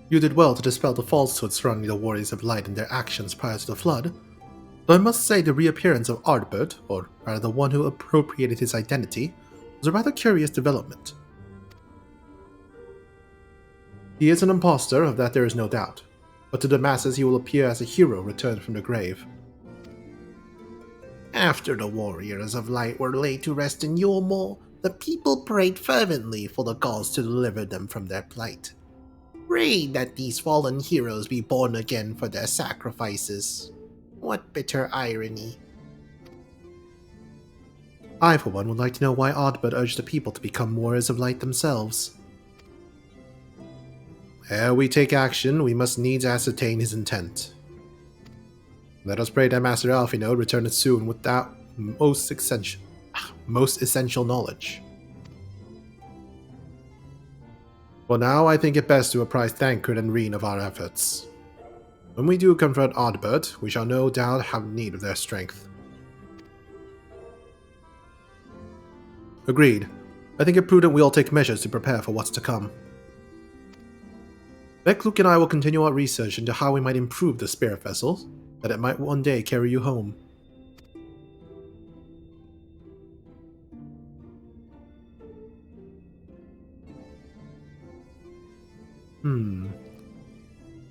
You did well to dispel the falsehood surrounding the Warriors of Light and their actions prior to the Flood, though I must say the reappearance of Ardbert, or rather the one who appropriated his identity, was a rather curious development. He is an impostor, of that there is no doubt, but to the masses he will appear as a hero returned from the grave. After the Warriors of Light were laid to rest in Yulmore, the people prayed fervently for the gods to deliver them from their plight. Prayed that these fallen heroes be born again for their sacrifices. What bitter irony. I, for one, would like to know why Ardbert urged the people to become Warriors of Light themselves. Ere we take action, we must needs ascertain his intent. Let us pray that Master Alphino returneth soon with that most essential knowledge. For now, I think it best to apprise Thancred and Reen of our efforts. When we do confront Ardbert, we shall no doubt have need of their strength. Agreed. I think it prudent we all take measures to prepare for what's to come. Luke and I will continue our research into how we might improve the spirit vessel, that it might one day carry you home.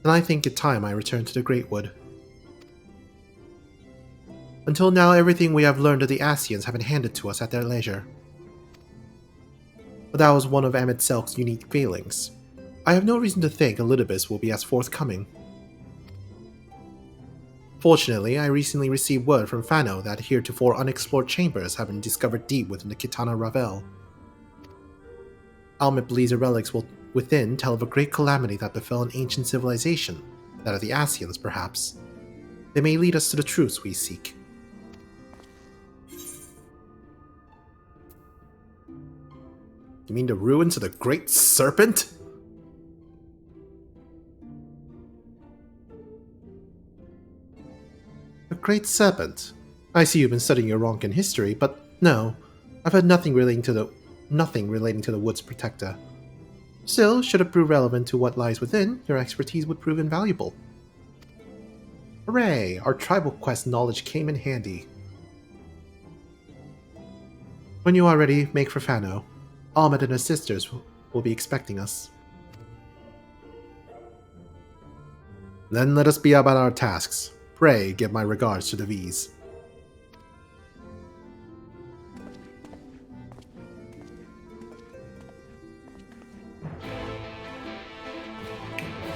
Then I think it time I return to the Greatwood. Until now, everything we have learned of the Ascians have been handed to us at their leisure. But that was one of Amit Selk's unique failings. I have no reason to think Elidibus will be as forthcoming. Fortunately, I recently received word from Fano that heretofore unexplored chambers have been discovered deep within the Kitana Ravel. Almit believes the relics will within tell of a great calamity that befell an ancient civilization, that of the Ascians perhaps. They may lead us to the truths we seek. You mean the ruins of the Great Serpent? The Great Serpent? I see you've been studying your Ronkan history, but No, I've heard nothing relating to the Wood's Protector. Still, should it prove relevant to what lies within, your expertise would prove invaluable. Hooray! Our tribal quest knowledge came in handy. When you are ready, make for Fano. Ahmed and his sisters will be expecting us. Then let us be about our tasks. Pray give my regards to the V's.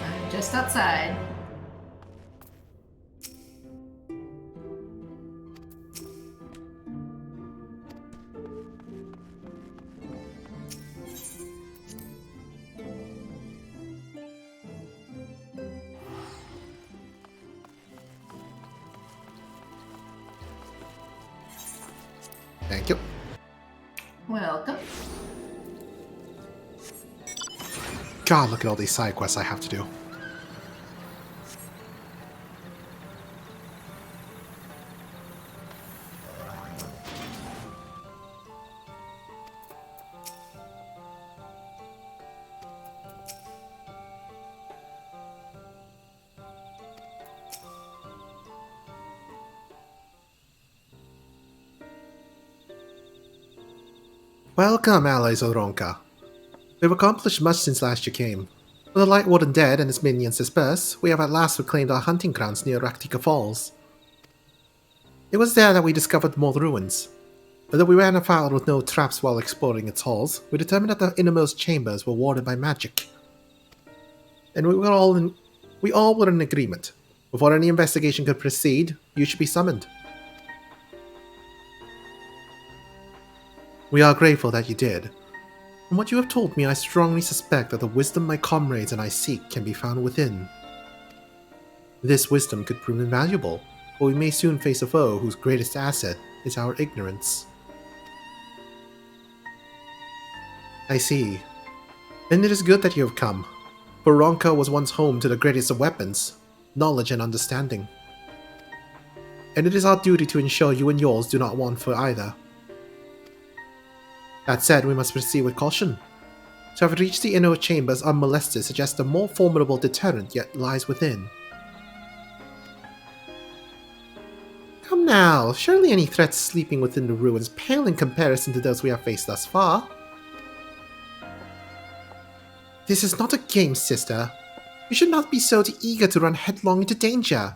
I'm just outside. Thank you. Welcome. God, look at all these side quests I have to do. Welcome, allies of Ronka. We've accomplished much since last you came. With the Light Warden dead and his minions dispersed, we have at last reclaimed our hunting grounds near Raktika Falls. It was there that we discovered more ruins. Although we ran afoul with no traps while exploring its halls, we determined that the innermost chambers were warded by magic. And we all were in agreement. Before any investigation could proceed, you should be summoned. We are grateful that you did. From what you have told me, I strongly suspect that the wisdom my comrades and I seek can be found within. This wisdom could prove invaluable, but we may soon face a foe whose greatest asset is our ignorance. I see. And it is good that you have come, for Ronka was once home to the greatest of weapons, knowledge and understanding. And it is our duty to ensure you and yours do not want for either. That said, we must proceed with caution. To have reached the inner chambers unmolested suggests a more formidable deterrent yet lies within. Come now, surely any threats sleeping within the ruins pale in comparison to those we have faced thus far. This is not a game, sister. You should not be so eager to run headlong into danger.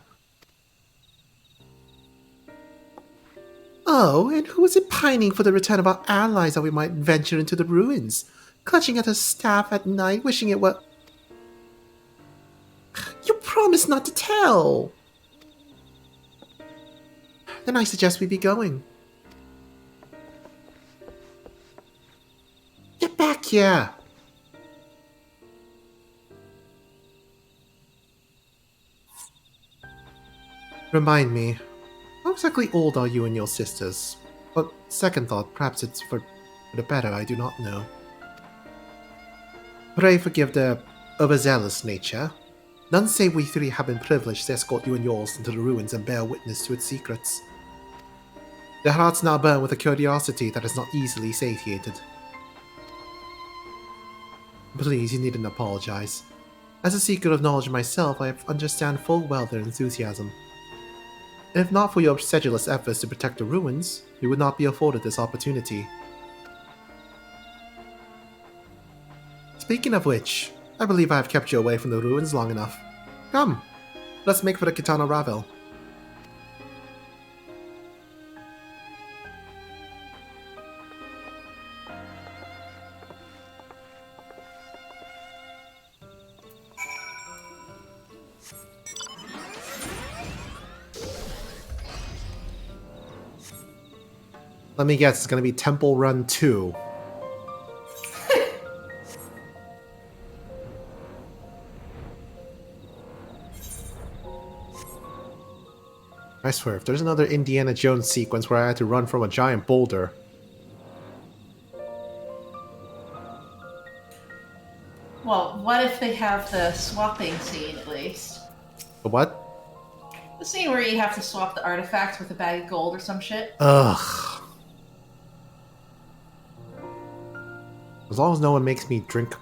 Oh, and who is it pining for the return of our allies that we might venture into the ruins, clutching at her staff at night, wishing it were... You promised not to tell! Then I suggest we be going. Get back here! Remind me, how exactly old are you and your sisters? But second thought, perhaps it's for the better, I do not know. Pray forgive the overzealous nature. None save we three have been privileged to escort you and yours into the ruins and bear witness to its secrets. Their hearts now burn with a curiosity that is not easily satiated. Please, you needn't apologize. As a seeker of knowledge myself, I understand full well their enthusiasm. And if not for your sedulous efforts to protect the ruins, we would not be afforded this opportunity. Speaking of which, I believe I have kept you away from the ruins long enough. Come, let's make for the Kitana Ravel. Let me guess, it's going to be Temple Run 2. I swear, if there's another Indiana Jones sequence where I had to run from a giant boulder... Well, what if they have the swapping scene at least? The what? The scene where you have to swap the artifacts with a bag of gold or some shit? Ugh. As long as no one makes me drink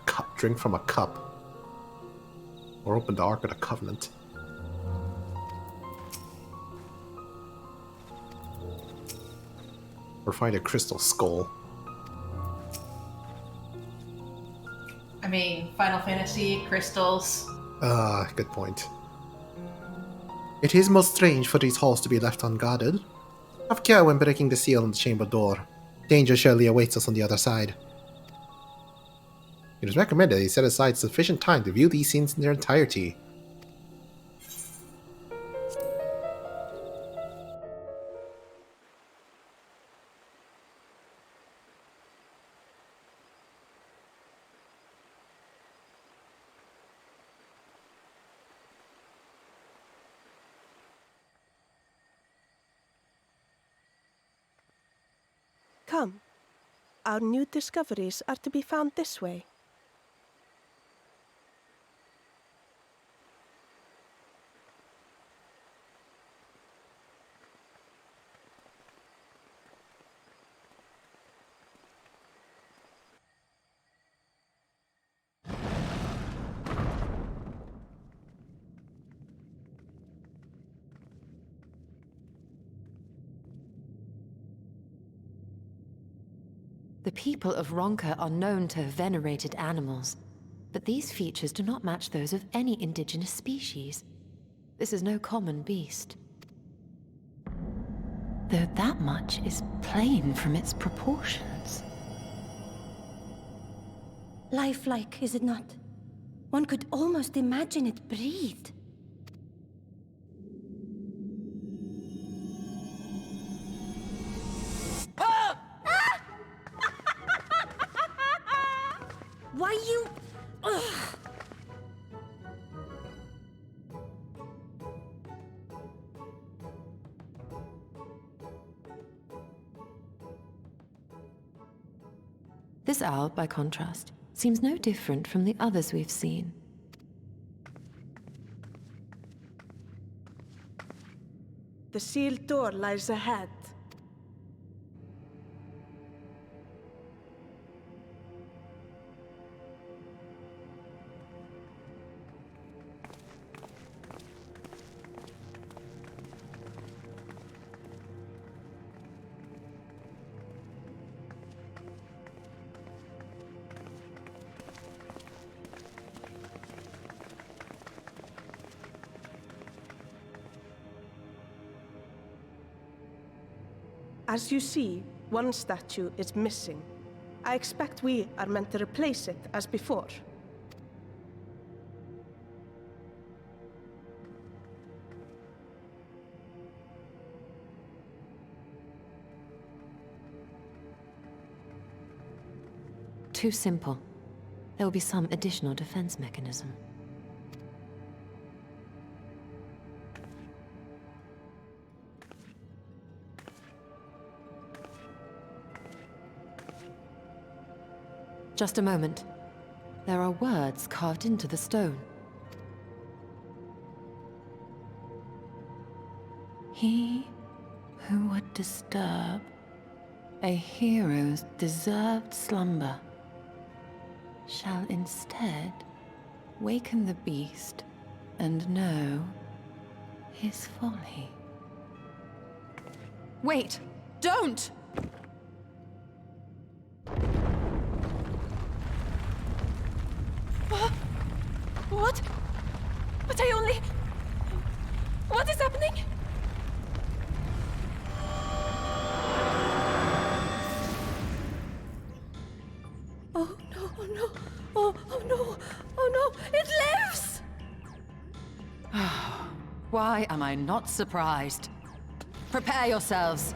from a cup. Or open the Ark of the Covenant. Or find a crystal skull. I mean, Final Fantasy, crystals. Good point. It is most strange for these halls to be left unguarded. Have care when breaking the seal on the chamber door. Danger surely awaits us on the other side. It is recommended that you set aside sufficient time to view these scenes in their entirety. Come. Our new discoveries are to be found this way. The people of Ronka are known to have venerated animals, but these features do not match those of any indigenous species. This is no common beast. Though that much is plain from its proportions. Lifelike, is it not? One could almost imagine it breathed. Why you... Ugh. This owl, by contrast, seems no different from the others we've seen. The sealed door lies ahead. As you see, one statue is missing. I expect we are meant to replace it as before. Too simple. There will be some additional defense mechanism. Just a moment. There are words carved into the stone. He who would disturb a hero's deserved slumber shall instead waken the beast and know his folly. Wait! Don't! What? But I only... What is happening? Oh no, oh no, oh no, oh no, it lives! Why am I not surprised? Prepare yourselves.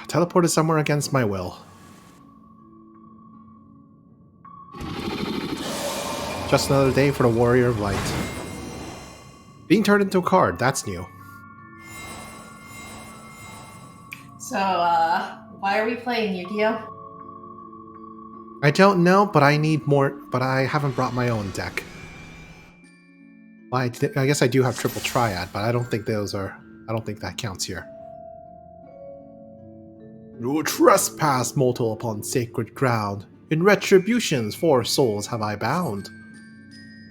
Teleported somewhere against my will. Just another day for the Warrior of Light. Being turned into a card, that's new. So, why are we playing Yu-Gi-Oh? I don't know, but I need more. But I haven't brought my own deck. Well, I guess I do have Triple Triad, but I don't think those are. I don't think that counts here. You trespass, mortal, upon sacred ground. In retributions, 4 souls have I bound.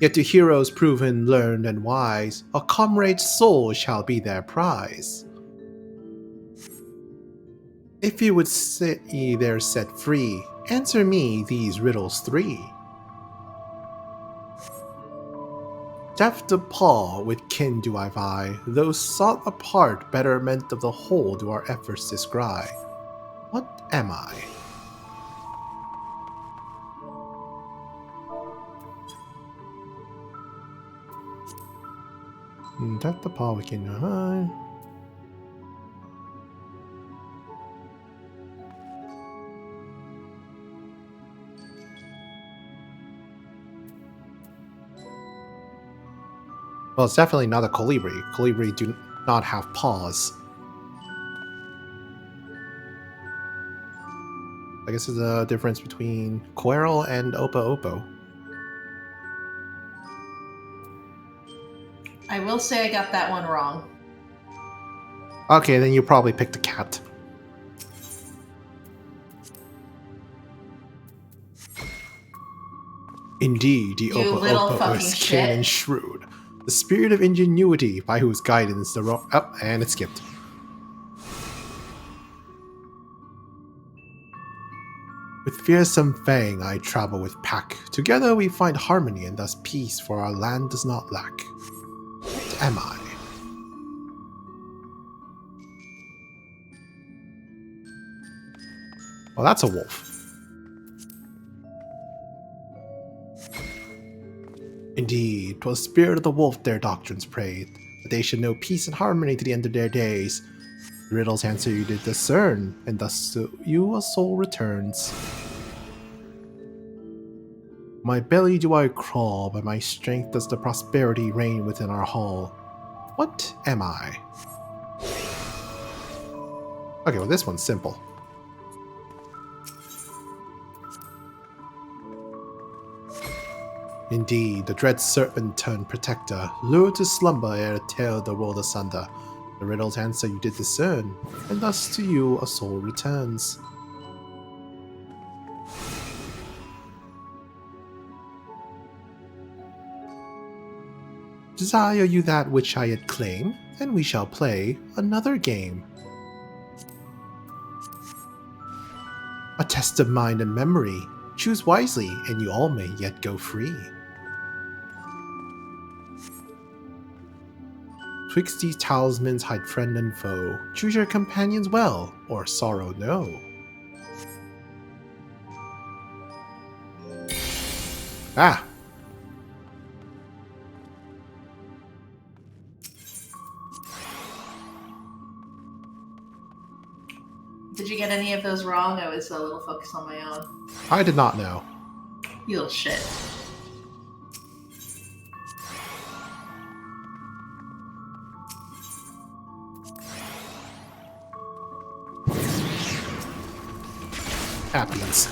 Yet to heroes proven, learned, and wise, a comrade's soul shall be their prize. If you would sit ye there set free, answer me these riddles 3. Deaf to paw, with kin do I vie, those sought apart, betterment of the whole do our efforts descry. What am I? Deaf to paw, with kin do I vie. Well, it's definitely not a Colibri. Colibri do not have paws. I guess there's a difference between Querl and Opo Opo. I will say I got that one wrong. Okay, then you probably picked a cat. Indeed, the Opo Opo is keen and shrewd. The spirit of ingenuity, by whose guidance the and it skipped. With fearsome fang I travel with pack. Together we find harmony and thus peace, for our land does not lack. What am I? Well, that's a wolf. Indeed, 'twas spirit of the wolf their doctrines prayed, that they should know peace and harmony to the end of their days. The riddles answer you did discern, and thus to you a soul returns. My belly do I crawl, by my strength does the prosperity reign within our hall. What am I? Okay, well this one's simple. Indeed, the dread serpent turned protector, lured to slumber ere tear the world asunder. The riddle's answer you did discern, and thus to you a soul returns. Desire you that which I had claimed, then we shall play another game. A test of mind and memory. Choose wisely, and you all may yet go free. Twixt these talismans hide friend and foe. Choose your companions well, or sorrow no. Ah! Did you get any of those wrong? I was a little focused on my own. I did not know. You little shit. Happens.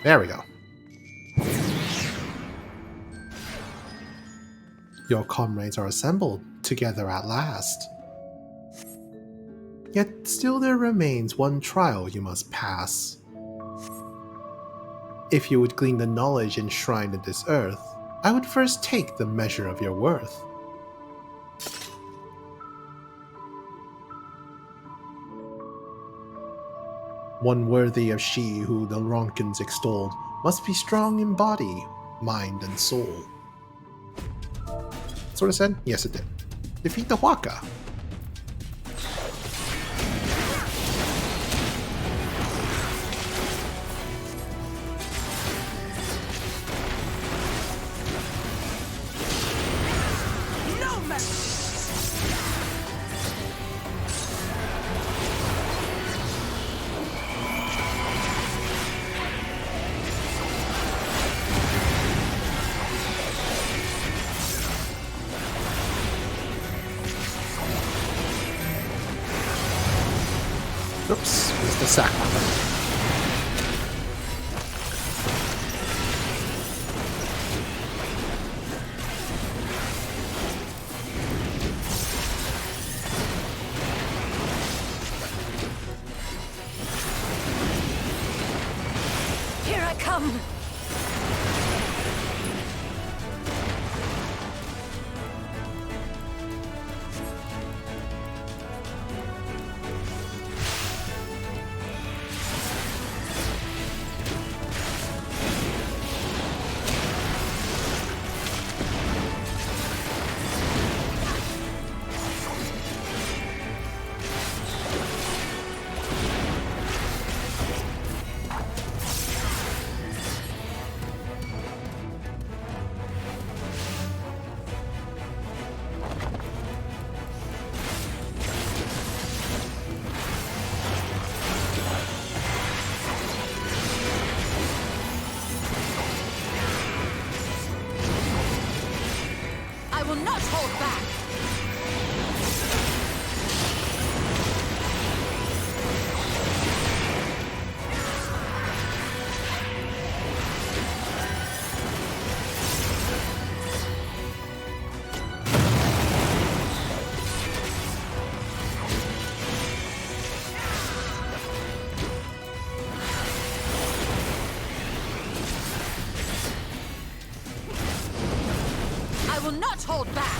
There we go. Your comrades are assembled together at last. Yet still there remains one trial you must pass. If you would glean the knowledge enshrined in this earth, I would first take the measure of your worth. One worthy of she who the Ronkins extolled must be strong in body, mind, and soul. Sort of said? Yes, it did. Defeat the Waka. No mercy! Oops, missed the sack button. Here I come! I will not hold back! I will not hold back!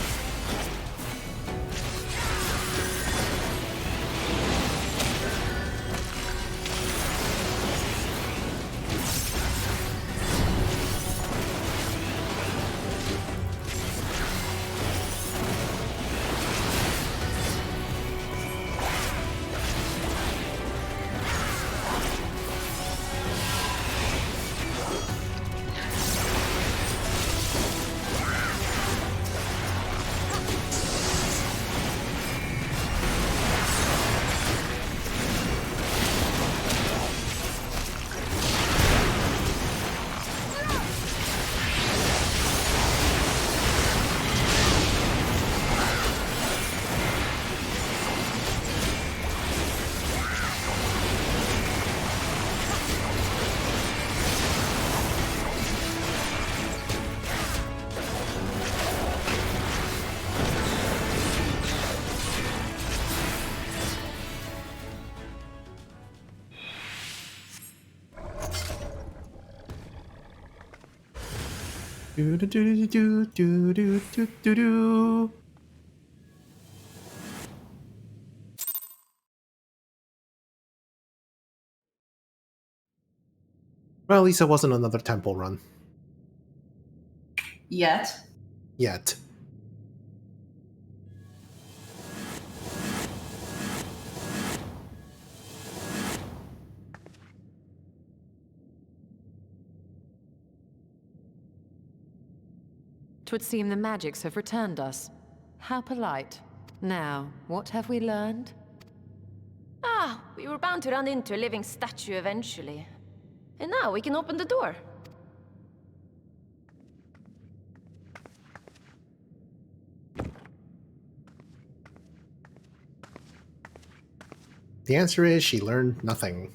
Do do do do do do do do do. Well, at least it wasn't another temple run. Yet. Yet. Twould seem the magics have returned us. How polite. Now, what have we learned? Ah, we were bound to run into a living statue eventually. And now we can open the door. The answer is she learned nothing.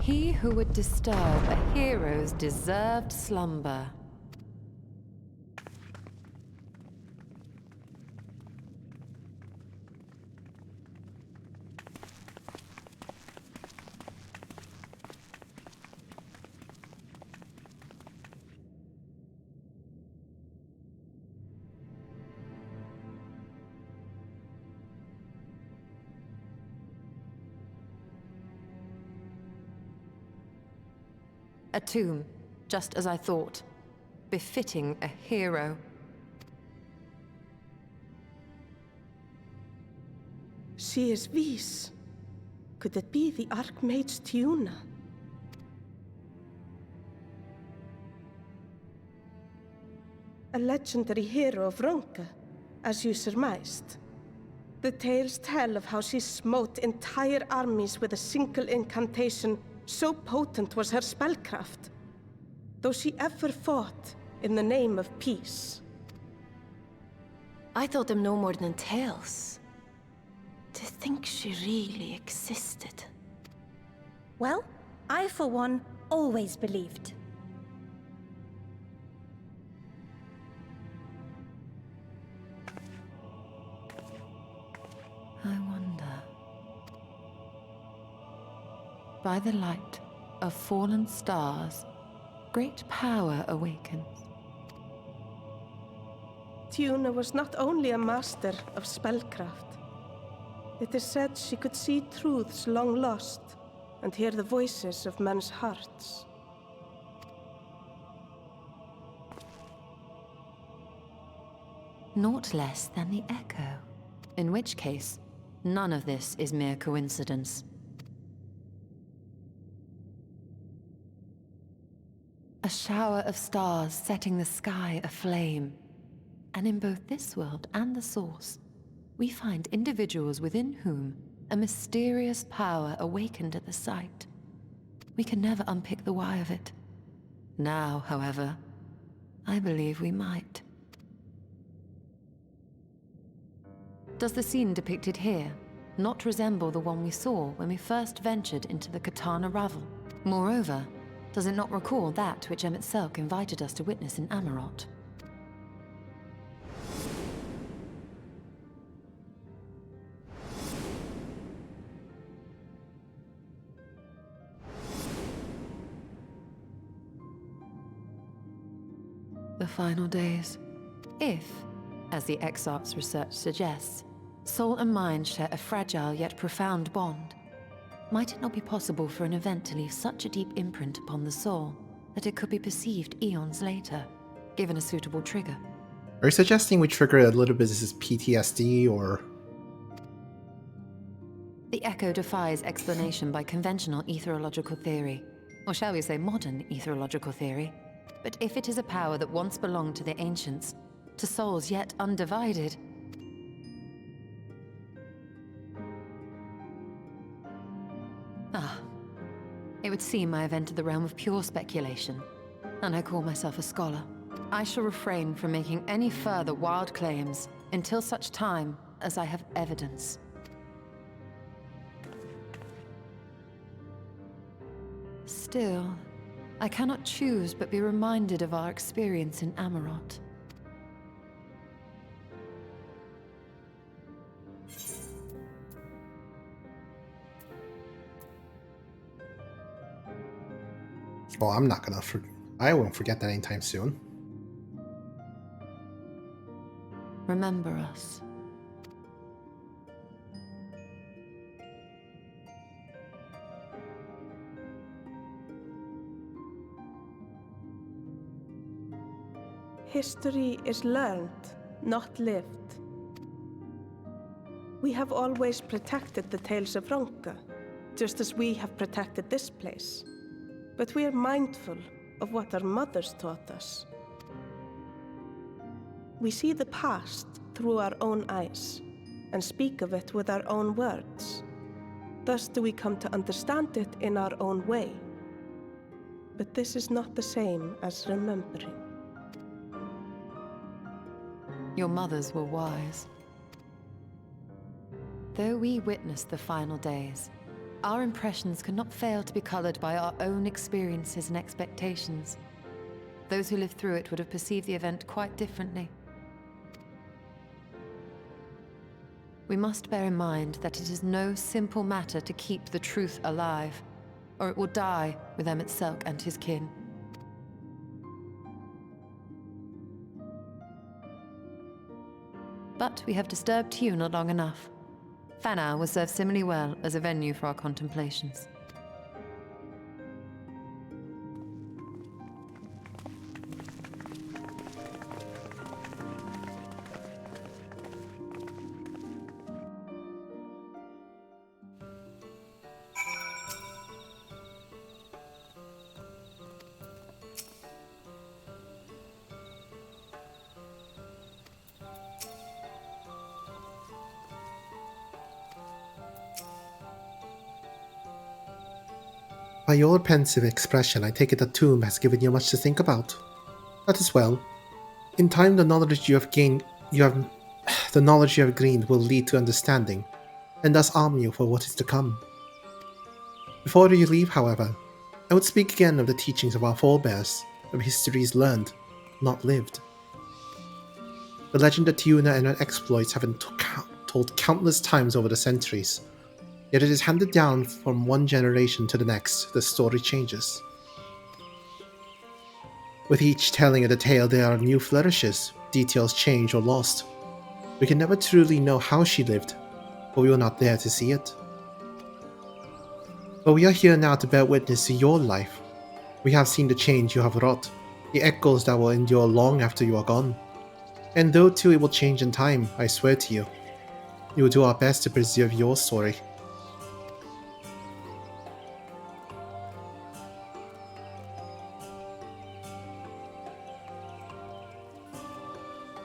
He who would disturb a hero's deserved slumber. A tomb, just as I thought. Befitting a hero. She is Vis. Could it be the Archmage Tiuna? A legendary hero of Ronka, as you surmised. The tales tell of how she smote entire armies with a single incantation, So potent was her spellcraft, though she ever fought in the name of peace. I thought them no more than tales. To think she really existed. Well, I, for one, always believed. I wonder. By the light of fallen stars, great power awakens. Tuna was not only a master of spellcraft. It is said she could see truths long lost and hear the voices of men's hearts. Naught less than the echo. In which case, none of this is mere coincidence. A shower of stars setting the sky aflame. And in both this world and the Source, we find individuals within whom a mysterious power awakened at the sight. We can never unpick the why of it. Now, however, I believe we might. Does the scene depicted here not resemble the one we saw when we first ventured into the Katana Ravel? Moreover, does it not recall that which Emmett Selk invited us to witness in Amarot? The final days. If, as the XIV's research suggests, soul and mind share a fragile yet profound bond, might it not be possible for an event to leave such a deep imprint upon the soul that it could be perceived eons later, given a suitable trigger? Are you suggesting we trigger a little bit of this PTSD, or...? The echo defies explanation by conventional etherological theory, or shall we say modern etherological theory. But if it is a power that once belonged to the ancients, to souls yet undivided... It would seem I have entered the realm of pure speculation, and I call myself a scholar. I shall refrain from making any further wild claims until such time as I have evidence. Still, I cannot choose but be reminded of our experience in Amarot. Well, I'm not gonna I won't forget that anytime soon. Remember us. History is learned, not lived. We have always protected the tales of Ronka, just as we have protected this place. But we are mindful of what our mothers taught us. We see the past through our own eyes, and speak of it with our own words. Thus do we come to understand it in our own way. But this is not the same as remembering. Your mothers were wise. Though we witnessed the final days, our impressions cannot fail to be colored by our own experiences and expectations. Those who lived through it would have perceived the event quite differently. We must bear in mind that it is no simple matter to keep the truth alive, or it will die with Emmett Selk and his kin. But we have disturbed Tuna long enough. Fanau will serve similarly well as a venue for our contemplations. By your pensive expression, I take it the tomb has given you much to think about. That is well. In time, the knowledge you have gained will lead to understanding, and thus arm you for what is to come. Before you leave, however, I would speak again of the teachings of our forebears, of histories learned, not lived. The legend of Tiuna and her exploits have been told countless times over the centuries, yet it is handed down from one generation to the next. The story changes. With each telling of the tale, there are new flourishes, details change or lost. We can never truly know how she lived, for we were not there to see it. But we are here now to bear witness to your life. We have seen the change you have wrought, the echoes that will endure long after you are gone. And though too it will change in time, I swear to you, we will do our best to preserve your story.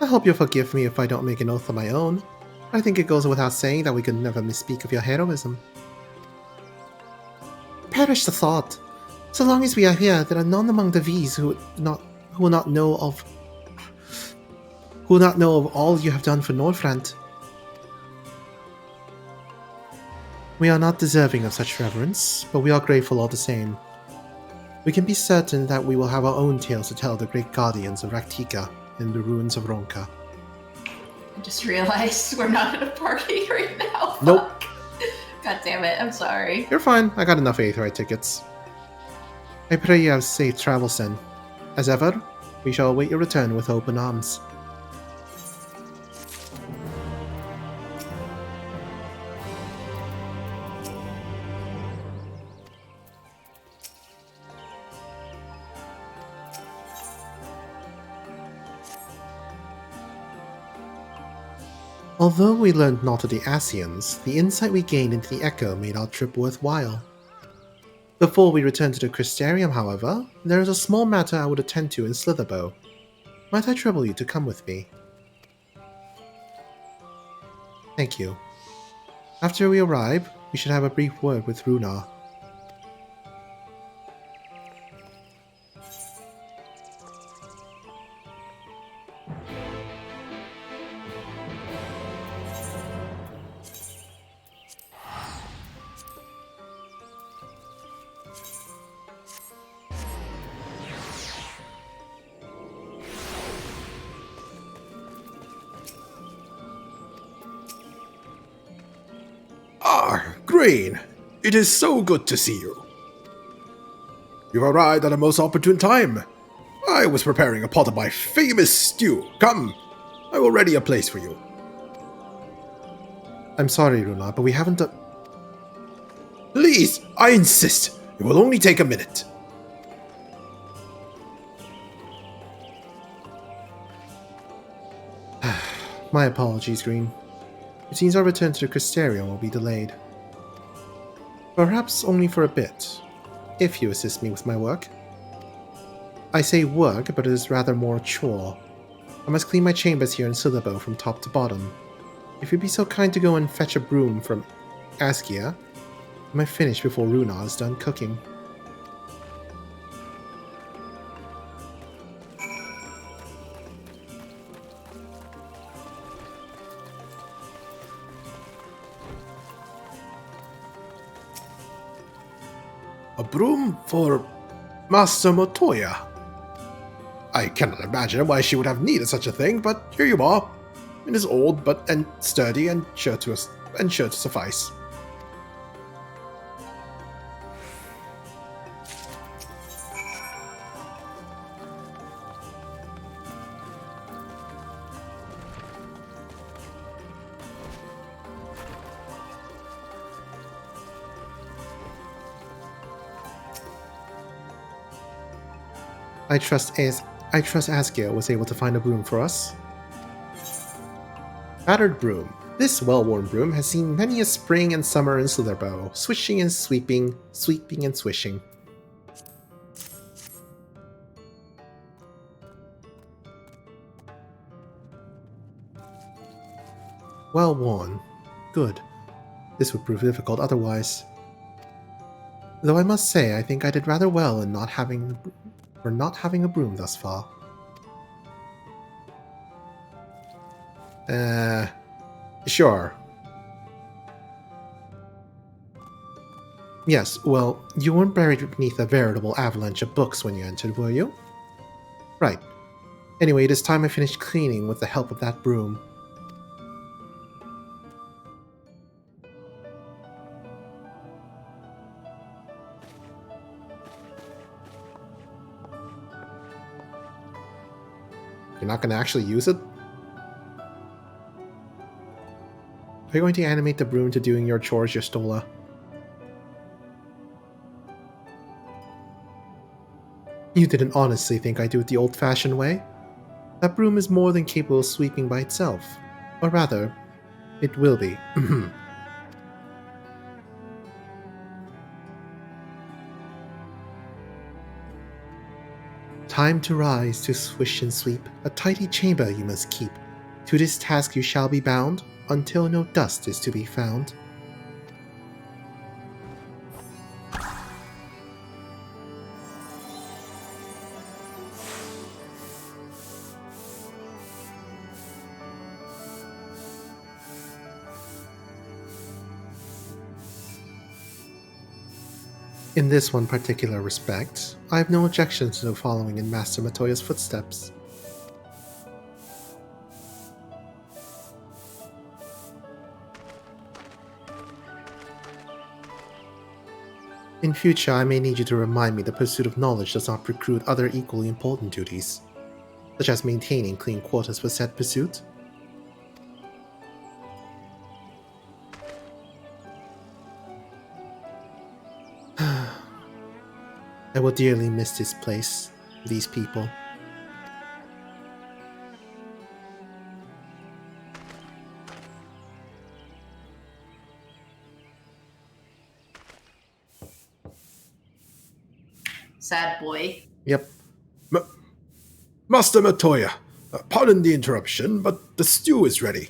I hope you'll forgive me if I don't make an oath of my own. I think it goes without saying that we could never misspeak of your heroism. Perish the thought! So long as we are here, there are none among the V's who will not know of all you have done for Northrend. We are not deserving of such reverence, but we are grateful all the same. We can be certain that we will have our own tales to tell the great guardians of Raktika and the ruins of Ronka. I just realized we're not at a party right now. Nope. God damn it, I'm sorry. You're fine, I got enough Aetheryte tickets. I pray you have safe travels then. As ever, we shall await your return with open arms. Although we learned not of the Asians, the insight we gained into the Echo made our trip worthwhile. Before we return to the Crystarium, however, there is a small matter I would attend to in Slitherbow. Might I trouble you to come with me? Thank you. After we arrive, we should have a brief word with Runar. Green, it is so good to see you. You've arrived at a most opportune time. I was preparing a pot of my famous stew. Come, I will ready a place for you. I'm sorry, Runar, but we haven't done... Please, I insist. It will only take a minute. My apologies, Green. It seems our return to the Crystarium will be delayed. Perhaps only for a bit, if you assist me with my work. I say work, but it is rather more a chore. I must clean my chambers here in Slitherbow from top to bottom. If you'd be so kind to go and fetch a broom from Askia, I might finish before Runar is done cooking. A broom for Master Motoya. I cannot imagine why she would have needed such a thing, but here you are. It is old, and sturdy, and sure to suffice. I trust Asgia was able to find a broom for us. Battered broom. This well-worn broom has seen many a spring and summer in Slitherbow, swishing and sweeping, sweeping and swishing. Well worn. Good. This would prove difficult otherwise. Though I must say, I think I did rather well in not having a broom thus far. Sure. Yes, well, you weren't buried beneath a veritable avalanche of books when you entered, were you? Right. Anyway, it is time I finished cleaning with the help of that broom. You're not going to actually use it? Are you going to animate the broom to doing your chores, Yestola? You didn't honestly think I do it the old-fashioned way? That broom is more than capable of sweeping by itself. Or rather, it will be. Time to rise, to swish and sweep. A tidy chamber you must keep. To this task you shall be bound, until no dust is to be found. In this one particular respect, I have no objections to following in Master Matoya's footsteps. In future, I may need you to remind me the pursuit of knowledge does not preclude other equally important duties, such as maintaining clean quarters for said pursuit. I will dearly miss this place, these people. Sad boy. Yep. Master Matoya, pardon the interruption, but the stew is ready.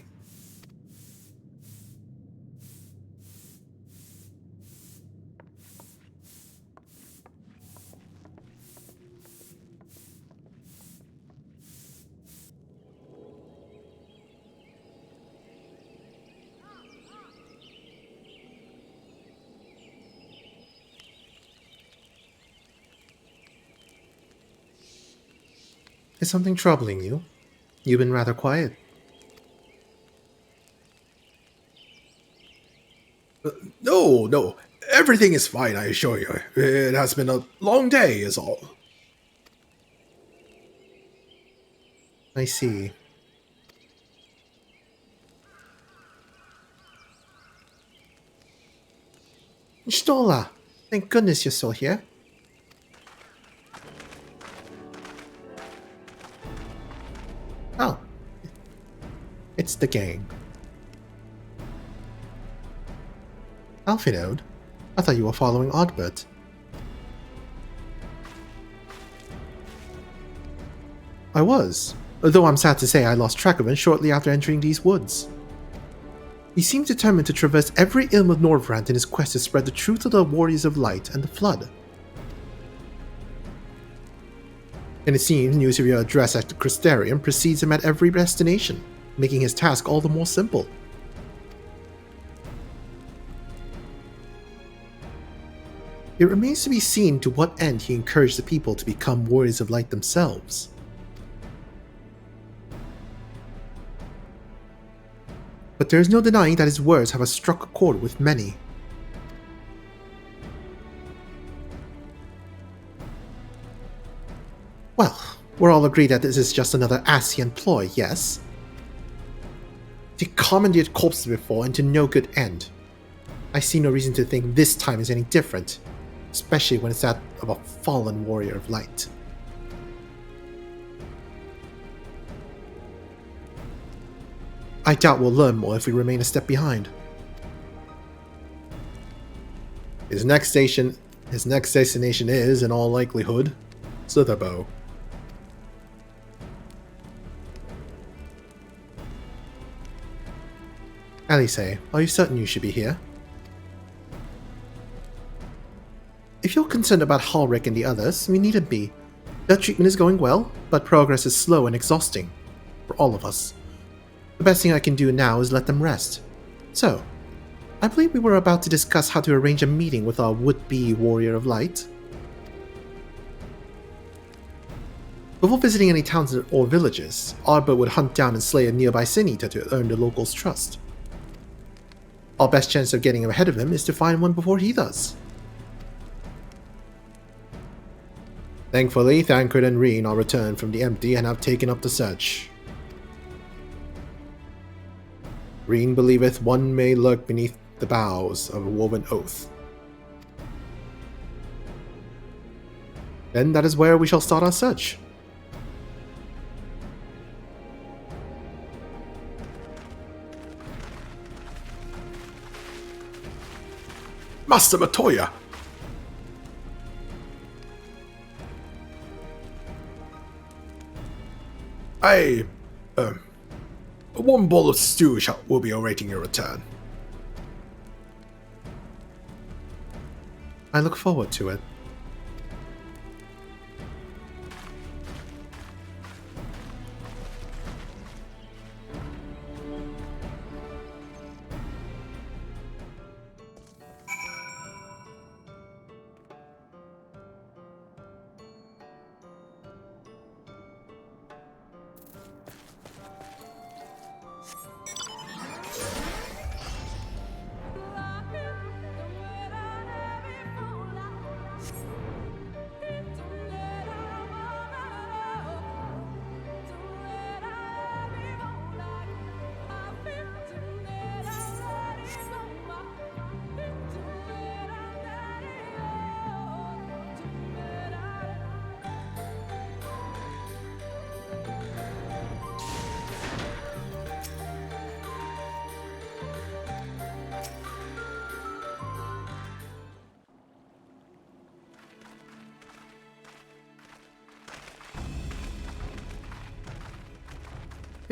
Is something troubling you? You've been rather quiet. No. Everything is fine, I assure you. It has been a long day, is all. I see. Stola! Thank goodness you're still here. Oh. It's the gang. Alphinode? I thought you were following Oddbert. I was, though I'm sad to say I lost track of him shortly after entering these woods. He seemed determined to traverse every ilm of Norvrand in his quest to spread the truth of the Warriors of Light and the Flood. And it seems news of your address at the Crystarium precedes him at every destination, making his task all the more simple. It remains to be seen to what end he encouraged the people to become Warriors of Light themselves. But there is no denying that his words have struck a chord with many. Well, we're all agreed that this is just another Asian ploy, yes? He commandeered corpses before and to no good end. I see no reason to think this time is any different, especially when it's that of a fallen Warrior of Light. I doubt we'll learn more if we remain a step behind. His next destination is, in all likelihood, Slitherbow. Alice, are you certain you should be here? if you're concerned about Halric and the others, we needn't be. Their treatment is going well, but progress is slow and exhausting. For all of us. The best thing I can do now is let them rest. So, I believe we were about to discuss how to arrange a meeting with our would-be Warrior of Light. Before visiting any towns or villages, Arbor would hunt down and slay a nearby Sin Eater to earn the locals' trust. Our best chance of getting ahead of him is to find one before he does. Thankfully, Thancred and Reen are returned from the Empty and have taken up the search. Reen believeth one may lurk beneath the boughs of a woven oath. Then that is where we shall start our search. Master Matoya! One bowl of stew will be awaiting your return. I look forward to it.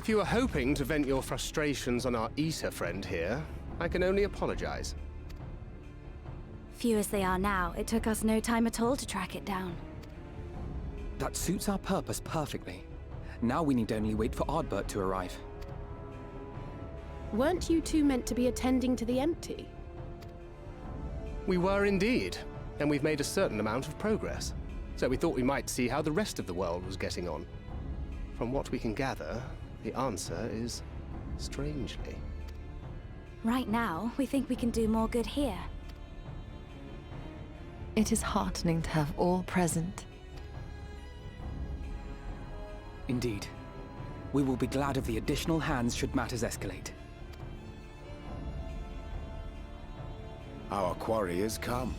If you were hoping to vent your frustrations on our Eater friend here, I can only apologize. Few as they are now, it took us no time at all to track it down. That suits our purpose perfectly. Now we need only wait for Ardbert to arrive. Weren't you two meant to be attending to the Empty? We were indeed, and we've made a certain amount of progress. So we thought we might see how the rest of the world was getting on. From what we can gather, the answer is strangely. Right now, we think we can do more good here. It is heartening to have all present. Indeed. We will be glad of the additional hands should matters escalate. Our quarry has come.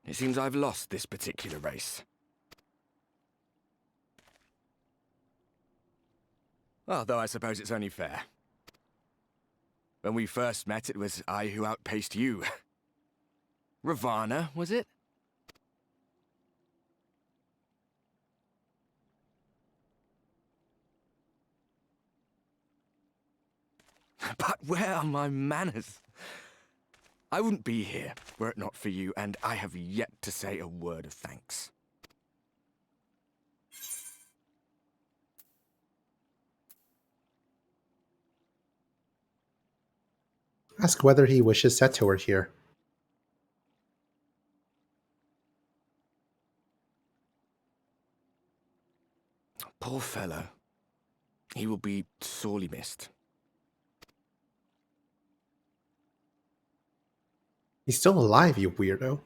It seems I've lost this particular race. Although I suppose it's only fair. When we first met, it was I who outpaced you. Ravana, was it? But where are my manners? I wouldn't be here were it not for you, and I have yet to say a word of thanks. Ask whether he wishes Seto were here. Poor fellow. He will be sorely missed. He's still alive, you weirdo.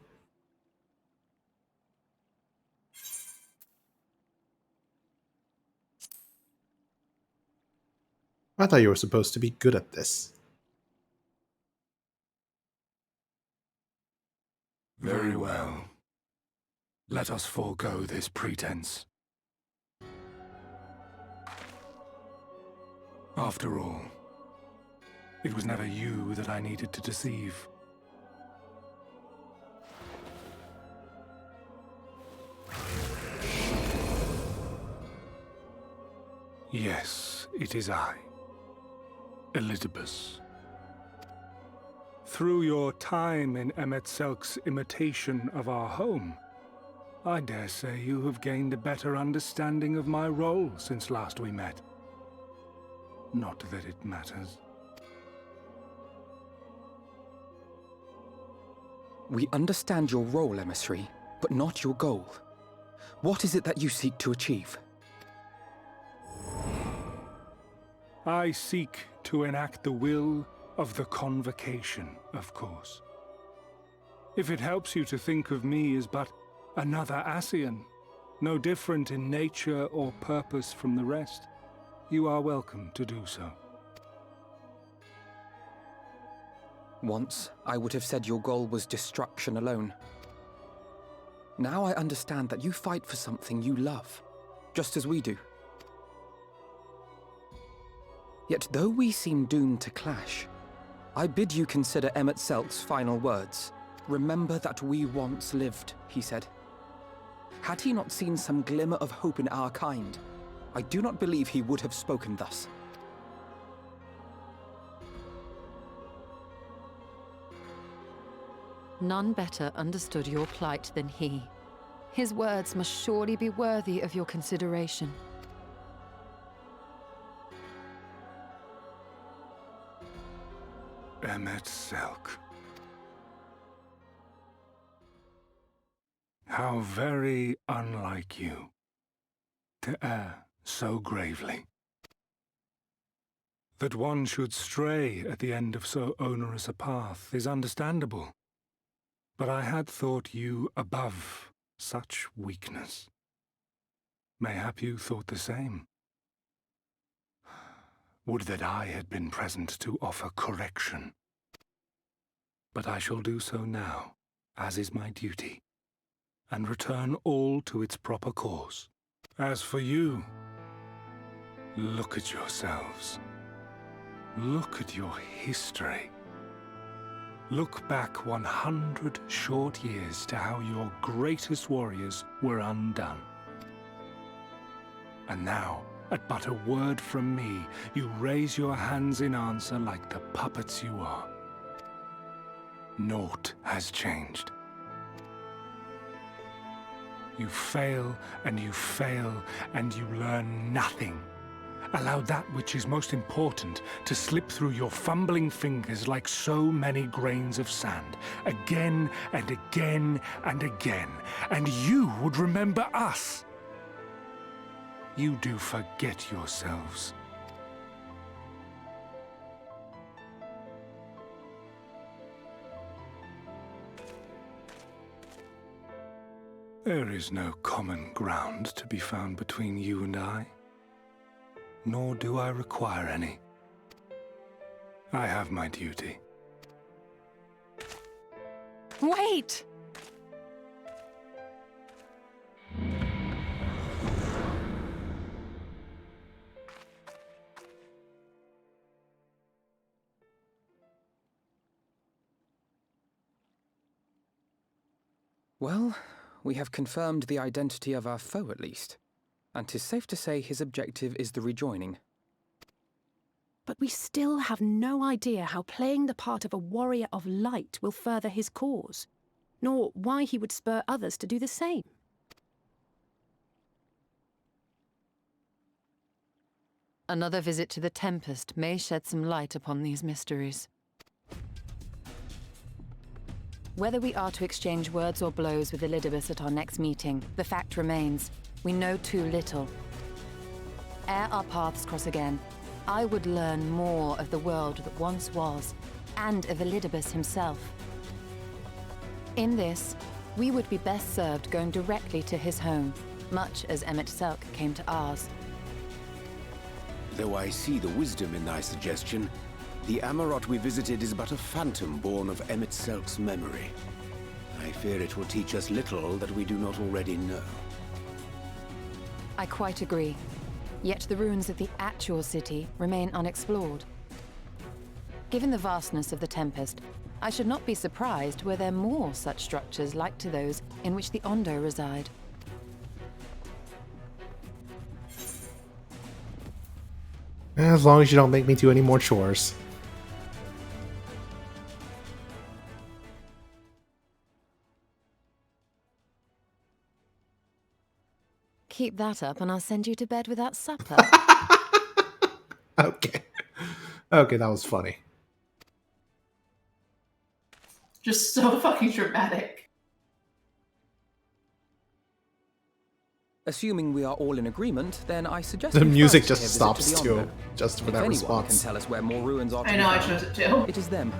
I thought you were supposed to be good at this. Very well. Let us forego this pretense. After all, it was never you that I needed to deceive. Yes, it is I, Elizabeth. Through your time in Emet-Selk's imitation of our home, I dare say you have gained a better understanding of my role since last we met. Not that it matters. We understand your role, emissary, but not your goal. What is it that you seek to achieve? I seek to enact the will of the Convocation, of course. If it helps you to think of me as but another Ascian, no different in nature or purpose from the rest, you are welcome to do so. Once, I would have said your goal was destruction alone. Now I understand that you fight for something you love, just as we do. Yet though we seem doomed to clash, I bid you consider Emet-Selk's final words. Remember that we once lived, he said. Had he not seen some glimmer of hope in our kind, I do not believe he would have spoken thus. None better understood your plight than he. His words must surely be worthy of your consideration. Emet-Selk. How very unlike you to err so gravely. That one should stray at the end of so onerous a path is understandable, but I had thought you above such weakness. Mayhap you thought the same. Would that I had been present to offer correction. But I shall do so now, as is my duty, and return all to its proper course. As for you, look at yourselves. Look at your history. Look back 100 short years to how your greatest warriors were undone. And now, at but a word from me, you raise your hands in answer like the puppets you are. Naught has changed. You fail, and you fail, and you learn nothing. Allow that which is most important to slip through your fumbling fingers like so many grains of sand, again and again and again, and you would remember us. You do forget yourselves. There is no common ground to be found between you and I, nor do I require any. I have my duty. Wait! Well, we have confirmed the identity of our foe at least, and 'tis safe to say his objective is the rejoining. But we still have no idea how playing the part of a warrior of light will further his cause, nor why he would spur others to do the same. Another visit to the Tempest may shed some light upon these mysteries. Whether we are to exchange words or blows with Elidibus at our next meeting, the fact remains, we know too little. Ere our paths cross again, I would learn more of the world that once was, and of Elidibus himself. In this, we would be best served going directly to his home, much as Emet-Selk came to ours. Though I see the wisdom in thy suggestion, the Amarot we visited is but a phantom born of Emet-Selk's memory. I fear it will teach us little that we do not already know. I quite agree. Yet the ruins of the actual city remain unexplored. Given the vastness of the Tempest, I should not be surprised were there more such structures like to those in which the Ondo reside. As long as you don't make me do any more chores. Keep that up and I'll send you to bed without supper. Okay. Okay, that was funny. Just so fucking dramatic. Assuming we are all in agreement, then I suggest The we music first just pay a visit stops to the too, Ondo. just for If that anyone response. can tell us where more ruins are to I be know, I found, chose it too. it is them.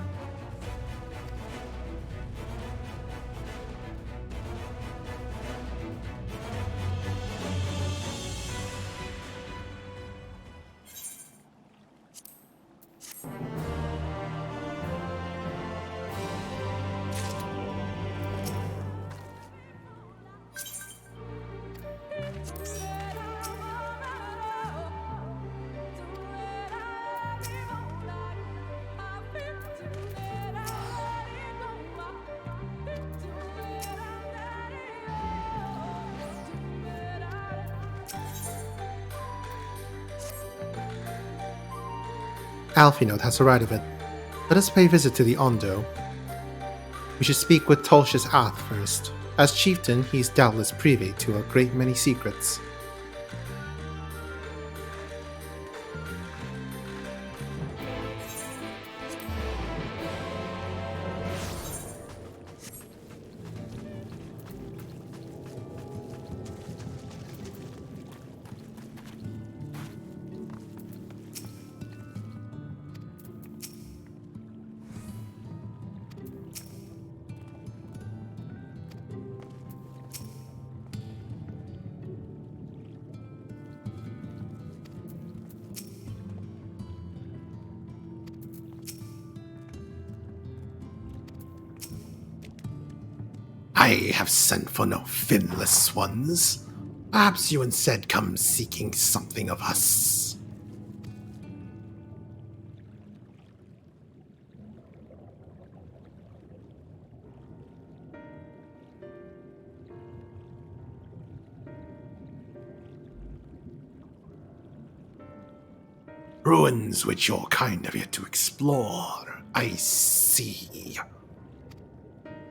Alphinaud has arrived of it. Let us pay a visit to the Ondo. We should speak with Tolsh's Ath first. As chieftain, he is doubtless privy to a great many secrets. I have sent for no finless ones. Perhaps you instead come seeking something of us. Ruins which your kind have yet to explore, I see.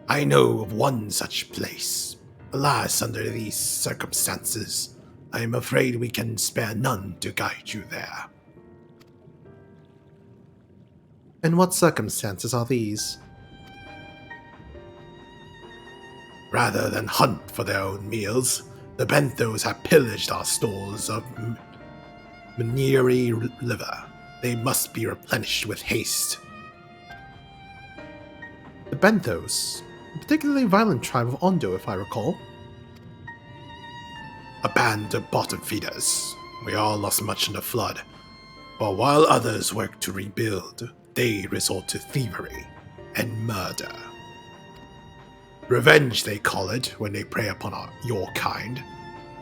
I know of one such place. Alas, under these circumstances, I am afraid we can spare none to guide you there. And what circumstances are these? Rather than hunt for their own meals, the Benthos have pillaged our stores of Maniri liver. They must be replenished with haste. The Benthos, a particularly violent tribe of Ondo, if I recall. A band of bottom feeders. We all lost much in the flood. But while others work to rebuild, they resort to thievery and murder. Revenge, they call it, when they prey upon your kind.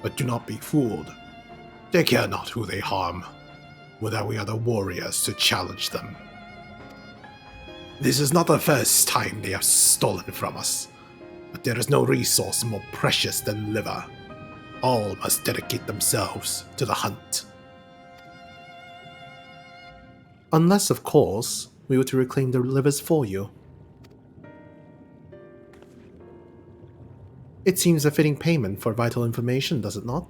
But do not be fooled. They care not who they harm, whether we are the warriors to challenge them. This is not the first time they have stolen from us, but there is no resource more precious than liver. All must dedicate themselves to the hunt. Unless, of course, we were to reclaim the livers for you. It seems a fitting payment for vital information, does it not?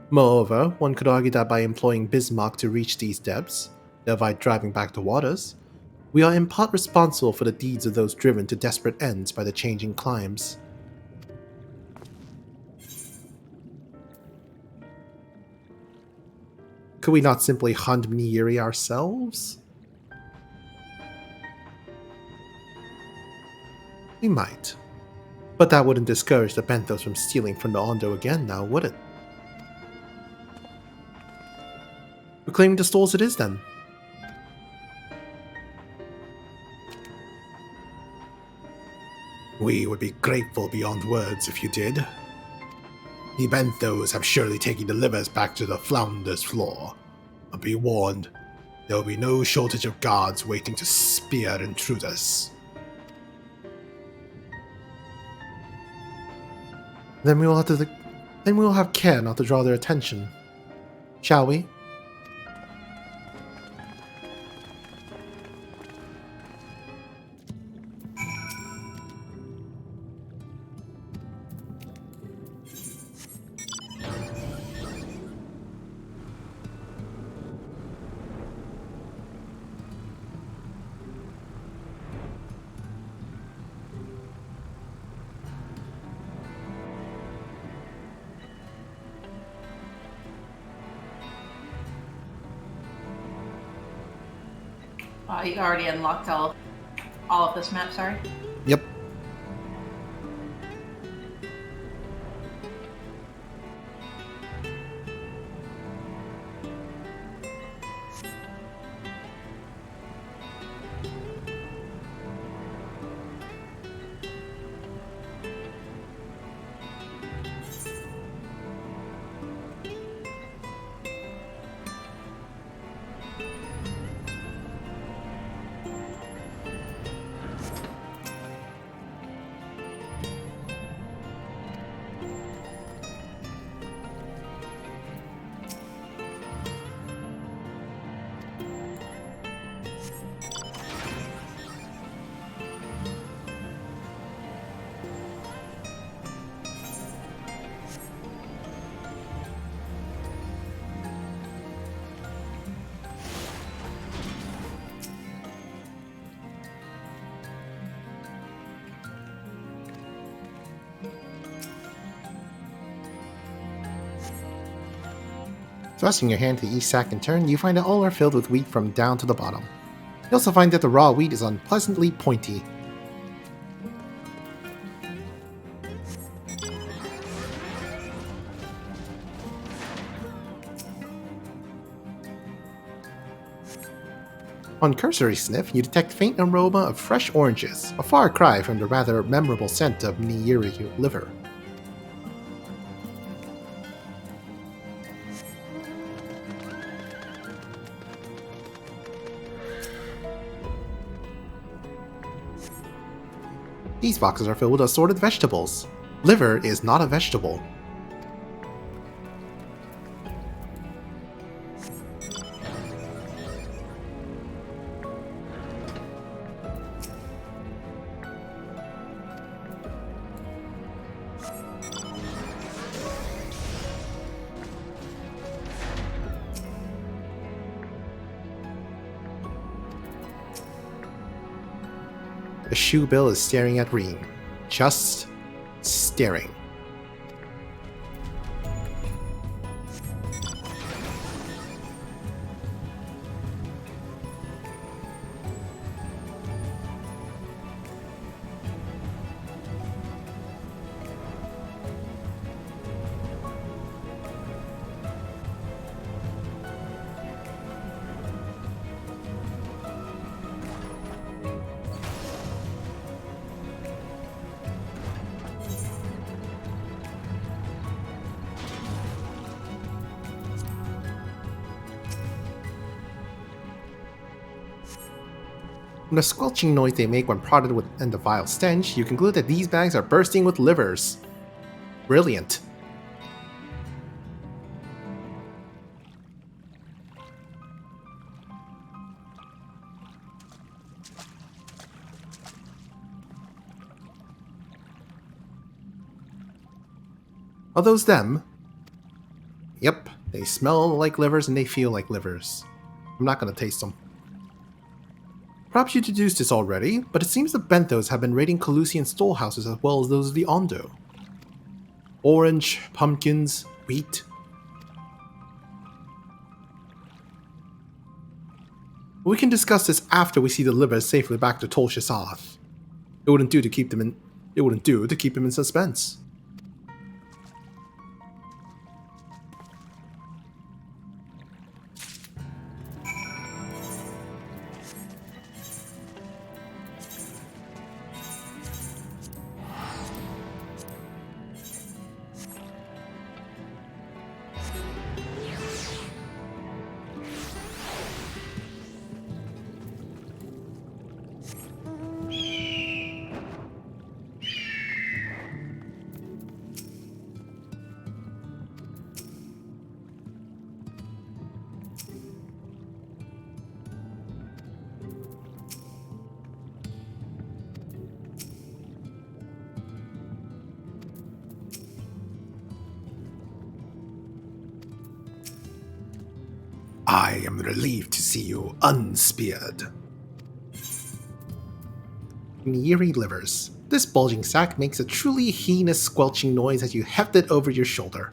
Moreover, one could argue that by employing Bismarck to reach these depths, thereby driving back the waters, we are in part responsible for the deeds of those driven to desperate ends by the changing climes. Could we not simply hunt Mniiri ourselves? We might. But that wouldn't discourage the Benthos from stealing from the Ondo again now, would it? Reclaiming the stores it is then. We would be grateful beyond words if you did. The Benthos have surely taken the livers back to the Flounder's floor. But be warned, there will be no shortage of guards waiting to spear intruders. Then we will have care not to draw their attention. Shall we? You already unlocked all of this map, sorry? Yep. Thrusting your hand to each sack in turn, you find that all are filled with wheat from down to the bottom. You also find that the raw wheat is unpleasantly pointy. On cursory sniff, you detect faint aroma of fresh oranges, a far cry from the rather memorable scent of Niyiri liver. These boxes are filled with assorted vegetables. Liver is not a vegetable. The shoe bill is staring at Reem. Just staring. From the squelching noise they make when prodded with and the vile stench, you conclude that these bags are bursting with livers. Brilliant. Are those them? Yep, they smell like livers and they feel like livers. I'm not gonna taste them. Perhaps you deduced this already, but it seems the Benthos have been raiding Colusian storehouses as well as those of the Ondo. Orange, pumpkins, wheat. We can discuss this after we see the livers safely back to Tol Shisath. It wouldn't do to keep him in suspense. I am relieved to see you unspeared. Niyiri livers. This bulging sack makes a truly heinous squelching noise as you heft it over your shoulder.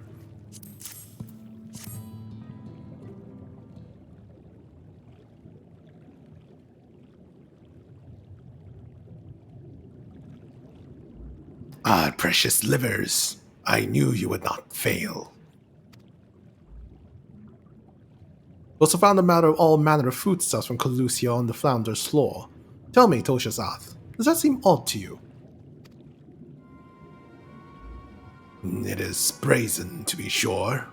Ah, precious livers. I knew you would not fail. We also found all manner of foodstuffs from Colusia on the Flounder's floor. Tell me, Toshazath, does that seem odd to you? It is brazen, to be sure.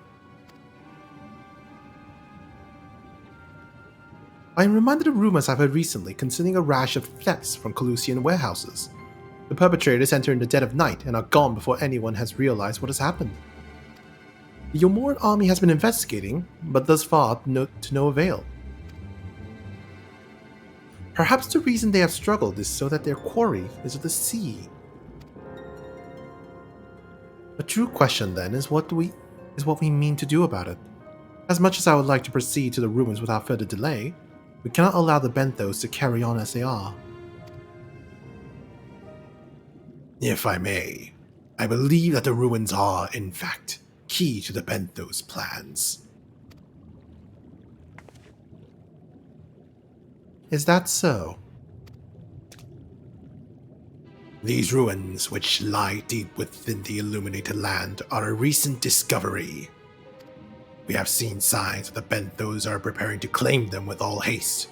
I am reminded of rumors I've heard recently concerning a rash of thefts from Colusian warehouses. The perpetrators enter in the dead of night and are gone before anyone has realized what has happened. The Yomoran army has been investigating, but thus far to no avail. Perhaps the reason they have struggled is so that their quarry is of the sea. The true question then is what we mean to do about it. As much as I would like to proceed to the ruins without further delay, we cannot allow the Benthos to carry on as they are. If I may, I believe that the ruins are, in fact, key to the Benthos' plans. Is that so? These ruins, which lie deep within the illuminated land, are a recent discovery. We have seen signs that the Benthos are preparing to claim them with all haste.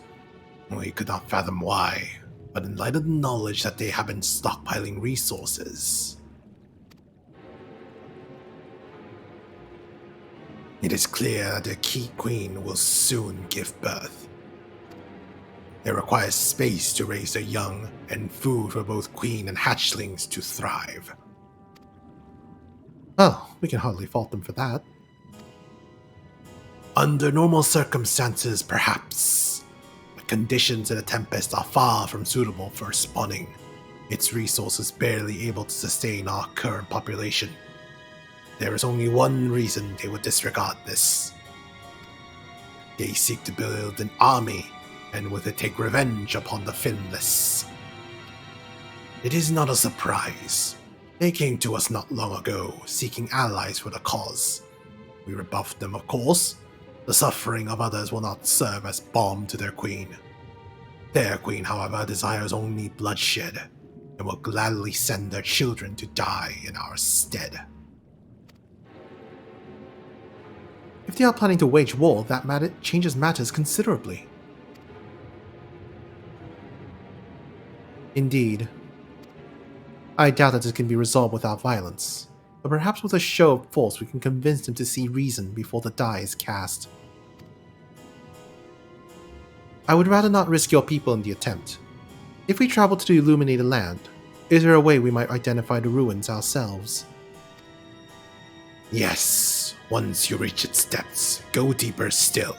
We could not fathom why, but in light of the knowledge that they have been stockpiling resources, it is clear that the Key Queen will soon give birth. It requires space to raise their young and food for both queen and hatchlings to thrive. Well, we can hardly fault them for that. Under normal circumstances, perhaps, but conditions in the Tempest are far from suitable for spawning, its resources barely able to sustain our current population. There is only one reason they would disregard this. They seek to build an army, and with it take revenge upon the Finless. It is not a surprise. They came to us not long ago, seeking allies for the cause. We rebuffed them, of course. The suffering of others will not serve as balm to their queen. Their queen, however, desires only bloodshed, and will gladly send their children to die in our stead. If they are planning to wage war, that changes matters considerably. Indeed. I doubt that this can be resolved without violence, but perhaps with a show of force we can convince them to see reason before the die is cast. I would rather not risk your people in the attempt. If we travel to the illuminated land, is there a way we might identify the ruins ourselves? Yes, once you reach its depths, go deeper still.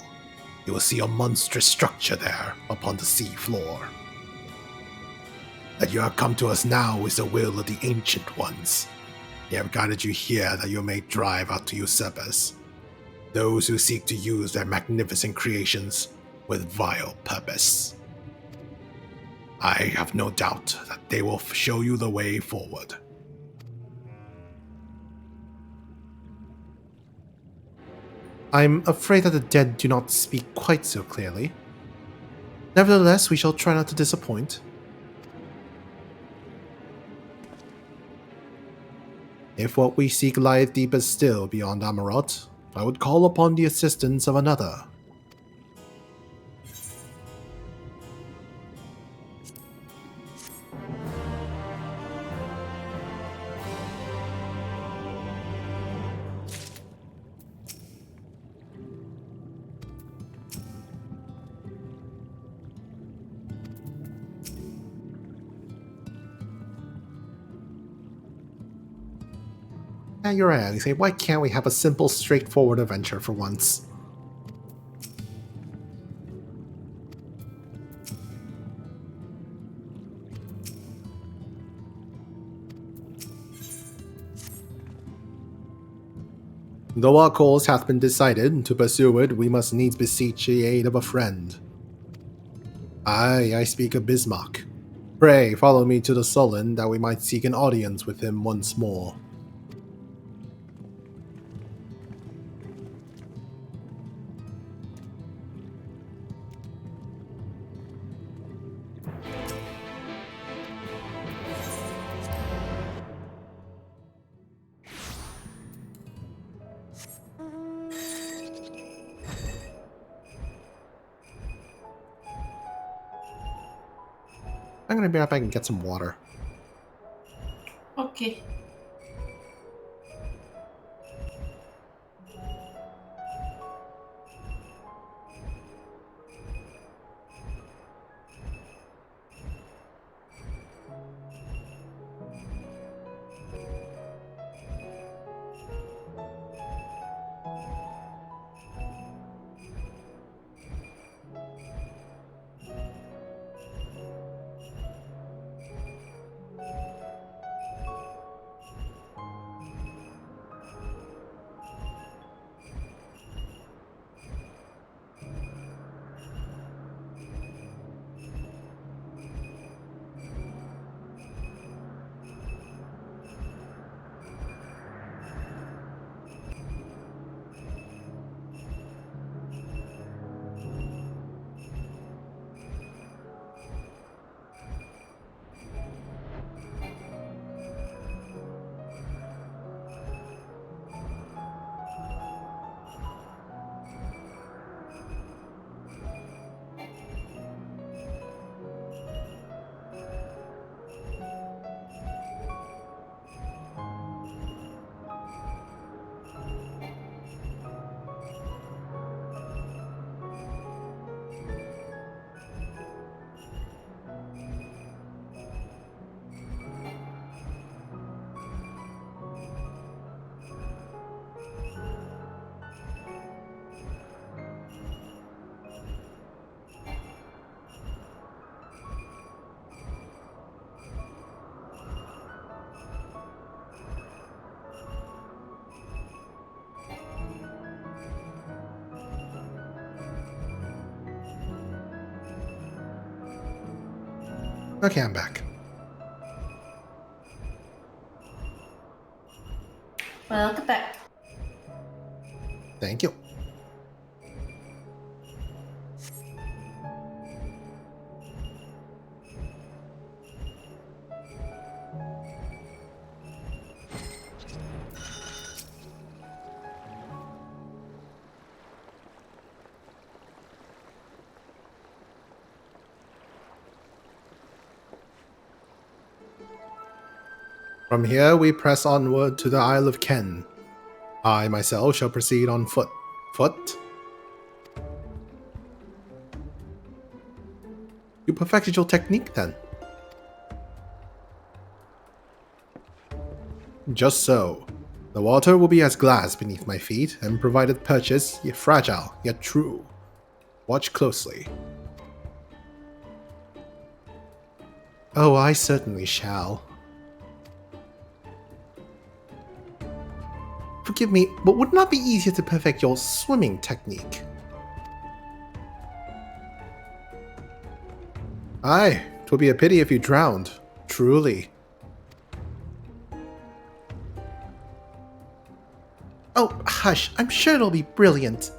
You will see a monstrous structure there upon the sea floor. That you have come to us now is the will of the Ancient Ones. They have guided you here that you may drive out the usurpers, those who seek to use their magnificent creations with vile purpose. I have no doubt that they will show you the way forward. I'm afraid that the dead do not speak quite so clearly. Nevertheless, we shall try not to disappoint. If what we seek lieth deeper still beyond Amarot, I would call upon the assistance of another. You're right, you say, why can't we have a simple, straightforward adventure for once? Though our cause hath been decided, to pursue it we must needs beseech the aid of a friend. Aye, I speak of Bismarck. Pray, follow me to the Sullen, that we might seek an audience with him once more. I'm gonna be right back and get some water. Okay. Okay, I'm back. Welcome back. Thank you. From here, we press onward to the Isle of Ken. I myself shall proceed on foot. Foot? You perfected your technique then? Just so. The water will be as glass beneath my feet, and provided purchase, yet fragile, yet true. Watch closely. Oh, I certainly shall. Forgive me, but would it not be easier to perfect your swimming technique? Aye, 'twould be a pity if you drowned. Truly. Oh, hush, I'm sure it'll be brilliant.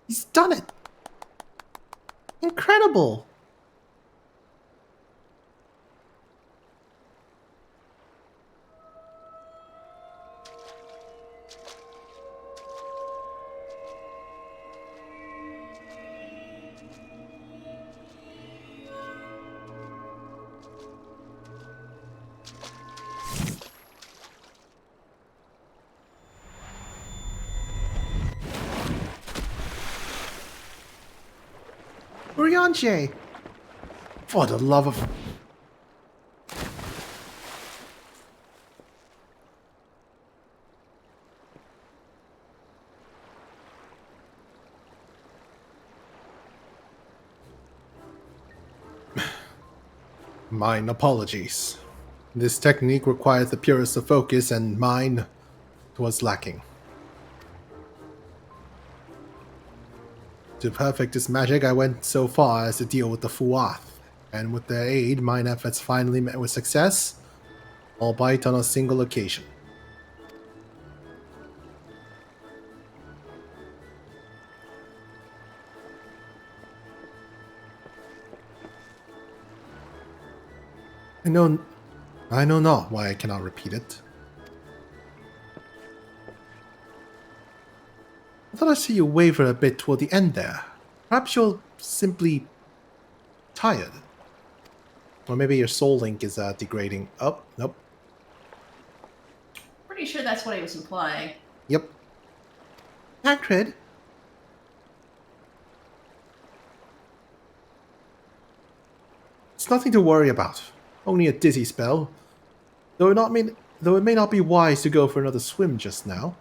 He's done it! Incredible! Urianger! For the love of... Mine apologies. This technique requires the purest of focus, and mine was lacking. To perfect this magic, I went so far as to deal with the Fuath, and with their aid, mine efforts finally met with success, albeit on a single occasion. I know not why I cannot repeat it. I thought I see you waver a bit toward the end there. Perhaps you're simply tired. Or maybe your soul link is degrading. Oh, nope. Pretty sure that's what he was implying. Yep. Tancred. It's nothing to worry about. Only a dizzy spell. Though it may not be wise to go for another swim just now.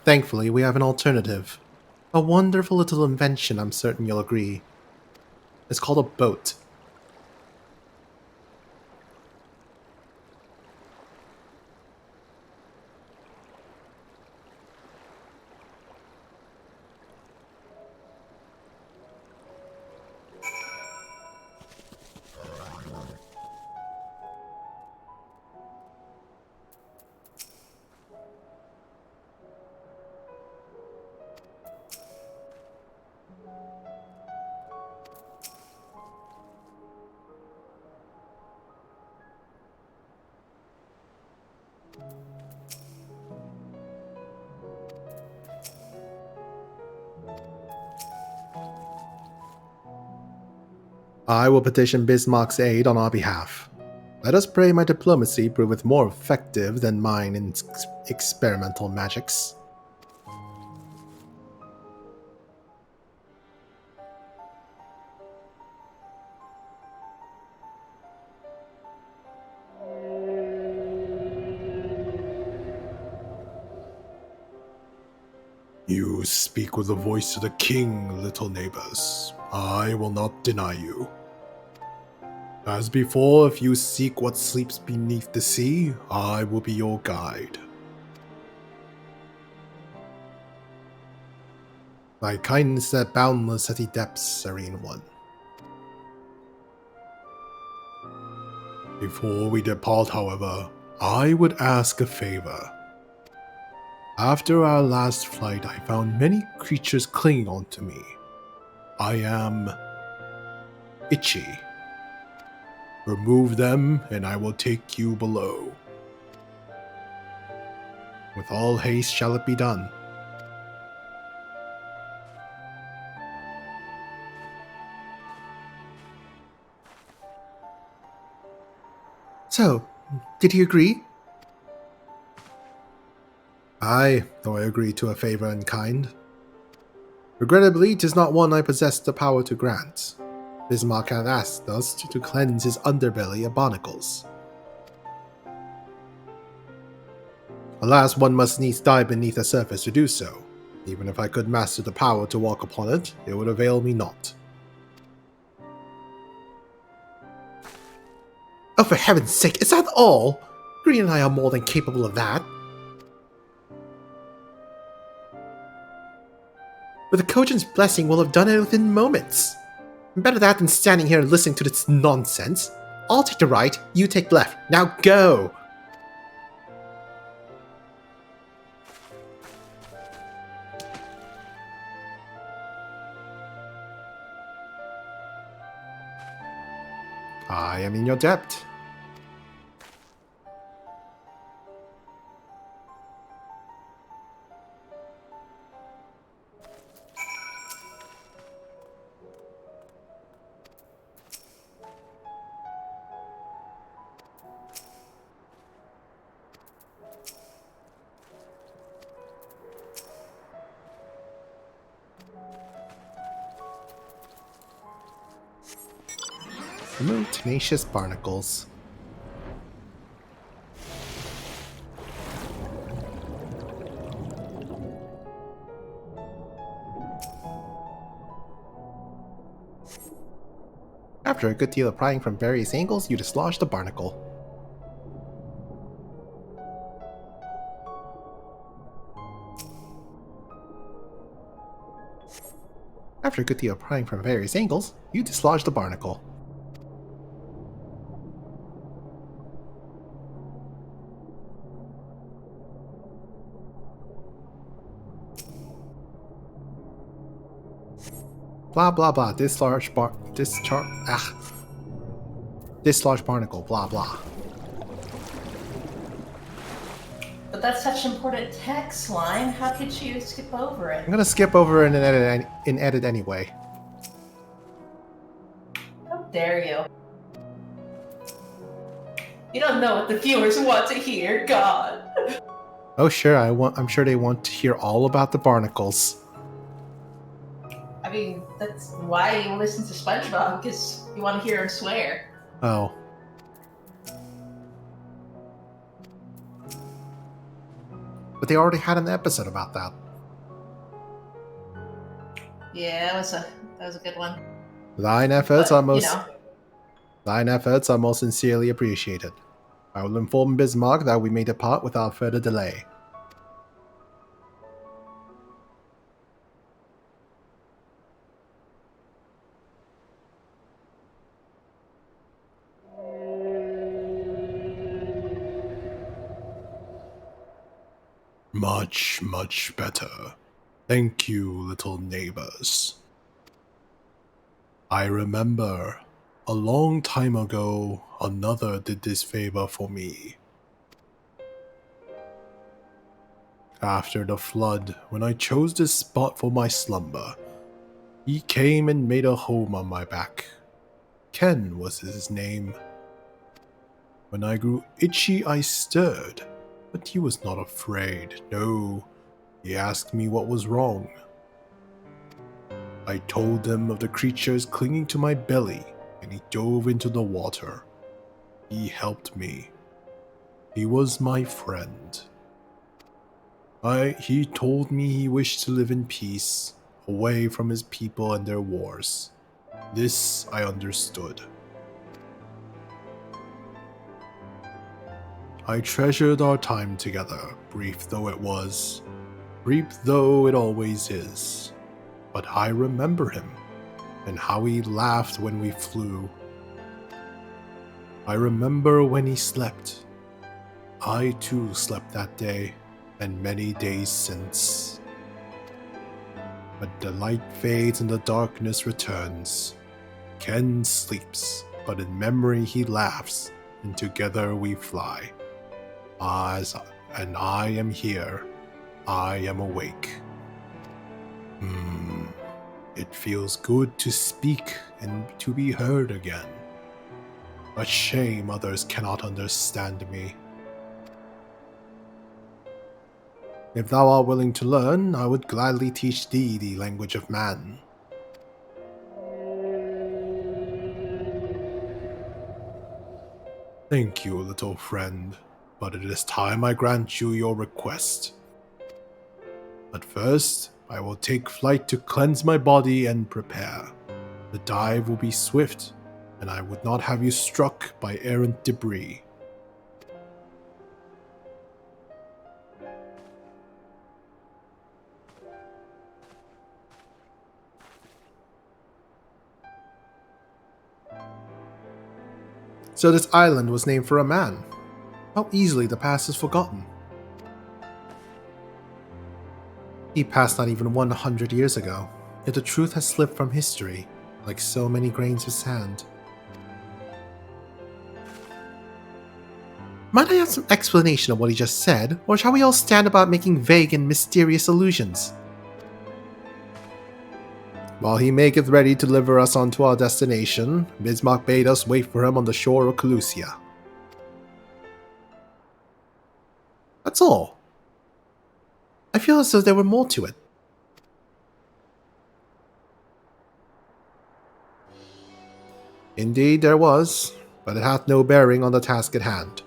Thankfully, we have an alternative. A wonderful little invention, I'm certain you'll agree. It's called a boat. I will petition Bismarck's aid on our behalf. Let us pray my diplomacy proveth more effective than mine in experimental magics. You speak with the voice of the king, little neighbors. I will not deny you. As before, if you seek what sleeps beneath the sea, I will be your guide. Thy kindness is boundless at the depths, Serene One. Before we depart, however, I would ask a favor. After our last flight, I found many creatures clinging onto me. I am itchy. Remove them, and I will take you below. With all haste shall it be done. So, did he agree? Aye, though I agree to a favor in kind. Regrettably, 'tis not one I possess the power to grant. Bismarck hath asked us to cleanse his underbelly of barnacles. Alas, one must needs dive beneath the surface to do so. Even if I could master the power to walk upon it, it would avail me not. Oh, for heaven's sake, is that all? Green and I are more than capable of that. With the Kojin's blessing, we'll have done it within moments. Better that than standing here and listening to this nonsense. I'll take the right, you take the left. Now go! I am in your debt. Remove tenacious barnacles. After a good deal of prying from various angles, you dislodge the barnacle. After a good deal of prying from various angles, you dislodge the barnacle. Blah blah blah. Discharge barnacle. Blah blah. But that's such important text line. How could you skip over it? I'm gonna skip over it and edit anyway. How dare you? You don't know what the viewers want to hear, God. Oh sure, I'm sure they want to hear all about the barnacles. I mean, that's why you listen to SpongeBob, because you want to hear him swear. Oh. But they already had an episode about that. Yeah, that was a good one. Thine efforts are most You know. Thine efforts are most sincerely appreciated. I will inform Bismarck that we may depart without further delay. Much, much better. Thank you, little neighbors. I remember, a long time ago, another did this favor for me. After the flood, when I chose this spot for my slumber, he came and made a home on my back. Ken was his name. When I grew itchy, I stirred, but he was not afraid. No, he asked me what was wrong. I told him of the creatures clinging to my belly, and he dove into the water. He helped me. He was my friend. He told me he wished to live in peace, away from his people and their wars. This I understood. I treasured our time together, brief though it was, brief though it always is. But I remember him, and how he laughed when we flew. I remember when he slept. I too slept that day, and many days since. But the light fades and the darkness returns. Ken sleeps, but in memory he laughs, and together we fly. And I am here. I am awake. It feels good to speak and to be heard again. But shame others cannot understand me. If thou art willing to learn, I would gladly teach thee the language of man. Thank you, little friend, but it is time I grant you your request. But first, I will take flight to cleanse my body and prepare. The dive will be swift, and I would not have you struck by errant debris. So this island was named for a man. How easily the past is forgotten. He passed not even 100 years ago, yet the truth has slipped from history, like so many grains of sand. Might I have some explanation of what he just said, or shall we all stand about making vague and mysterious allusions? While he maketh ready to deliver us unto our destination, Bismarck bade us wait for him on the shore of Calusia. That's all. I feel as though there were more to it. Indeed there was, but it hath no bearing on the task at hand.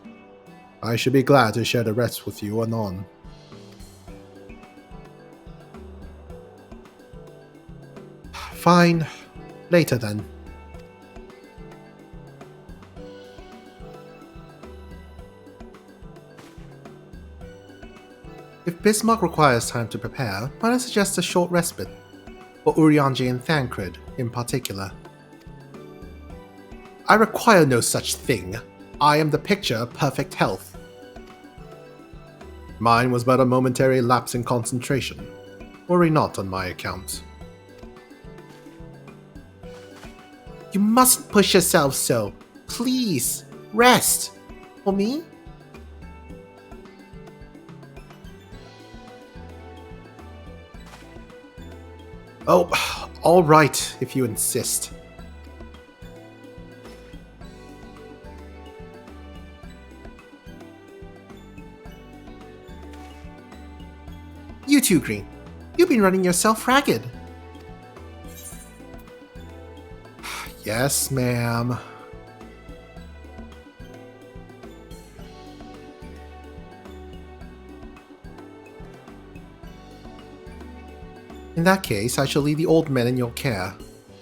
I should be glad to share the rest with you anon. Fine. Later then. If Bismarck requires time to prepare, might I suggest a short respite? For Urianger and Thancred, in particular. I require no such thing. I am the picture of perfect health. Mine was but a momentary lapse in concentration. Worry not on my account. You mustn't push yourself so. Please, rest. For me? Oh, all right, if you insist. You too, Green. You've been running yourself ragged. Yes, ma'am. In that case, I shall leave the old men in your care.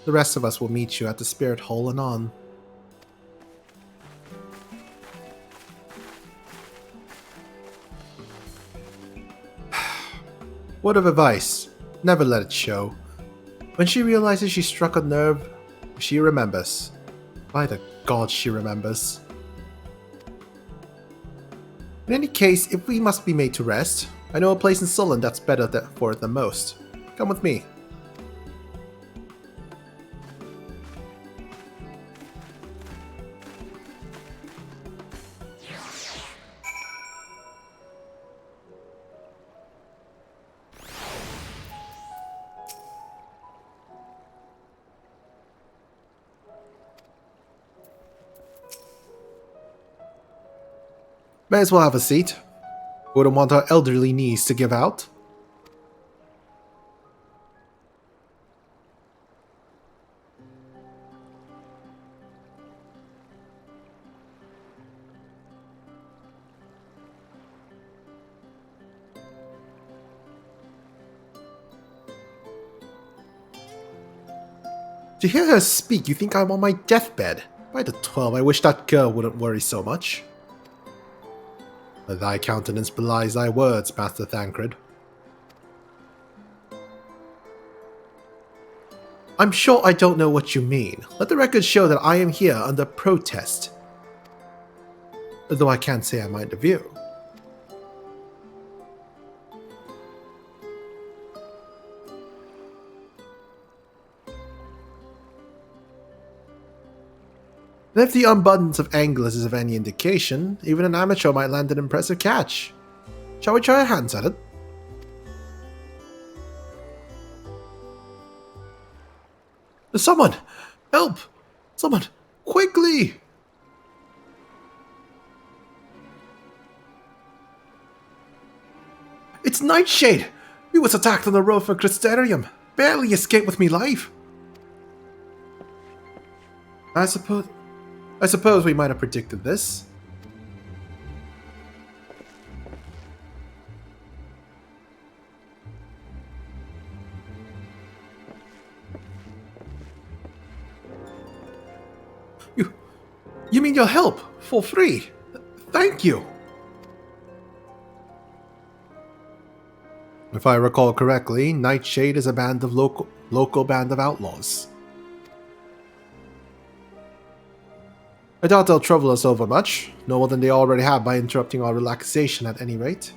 The rest of us will meet you at the Spirit Hall anon. Word of advice, never let it show. When she realizes she struck a nerve, she remembers. By the gods, she remembers. In any case, if we must be made to rest, I know a place in Sullen that's better for it than most. Come with me. May as well have a seat. Wouldn't want our elderly knees to give out. To hear her speak, you think I'm on my deathbed. By the 12, I wish that girl wouldn't worry so much. But thy countenance belies thy words, Master Thancred. I'm sure I don't know what you mean. Let the record show that I am here under protest. Though I can't say I mind the view. And if the abundance of anglers is of any indication, even an amateur might land an impressive catch. Shall we try our hands at it? Someone! Help! Someone! Quickly! It's Nightshade! We was attacked on the road for Crystarium. Barely escaped with me life. I suppose we might have predicted this. You mean you'll help? For free? Thank you! If I recall correctly, Nightshade is a band of local band of outlaws. I doubt they'll trouble us over much, no more than they already have by interrupting our relaxation at any rate.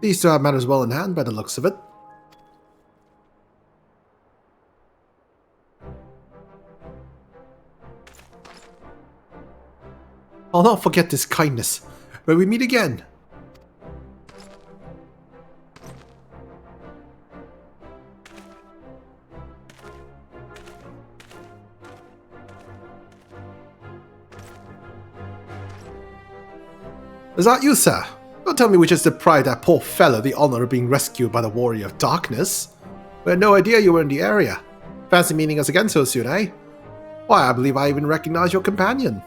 These two have matters well in hand by the looks of it. I'll not forget this kindness. When we meet again. Is that you, sir? Don't tell me we just deprived that poor fellow the honor of being rescued by the Warrior of Darkness. We had no idea you were in the area. Fancy meeting us again so soon, eh? Why, I believe I even recognize your companion.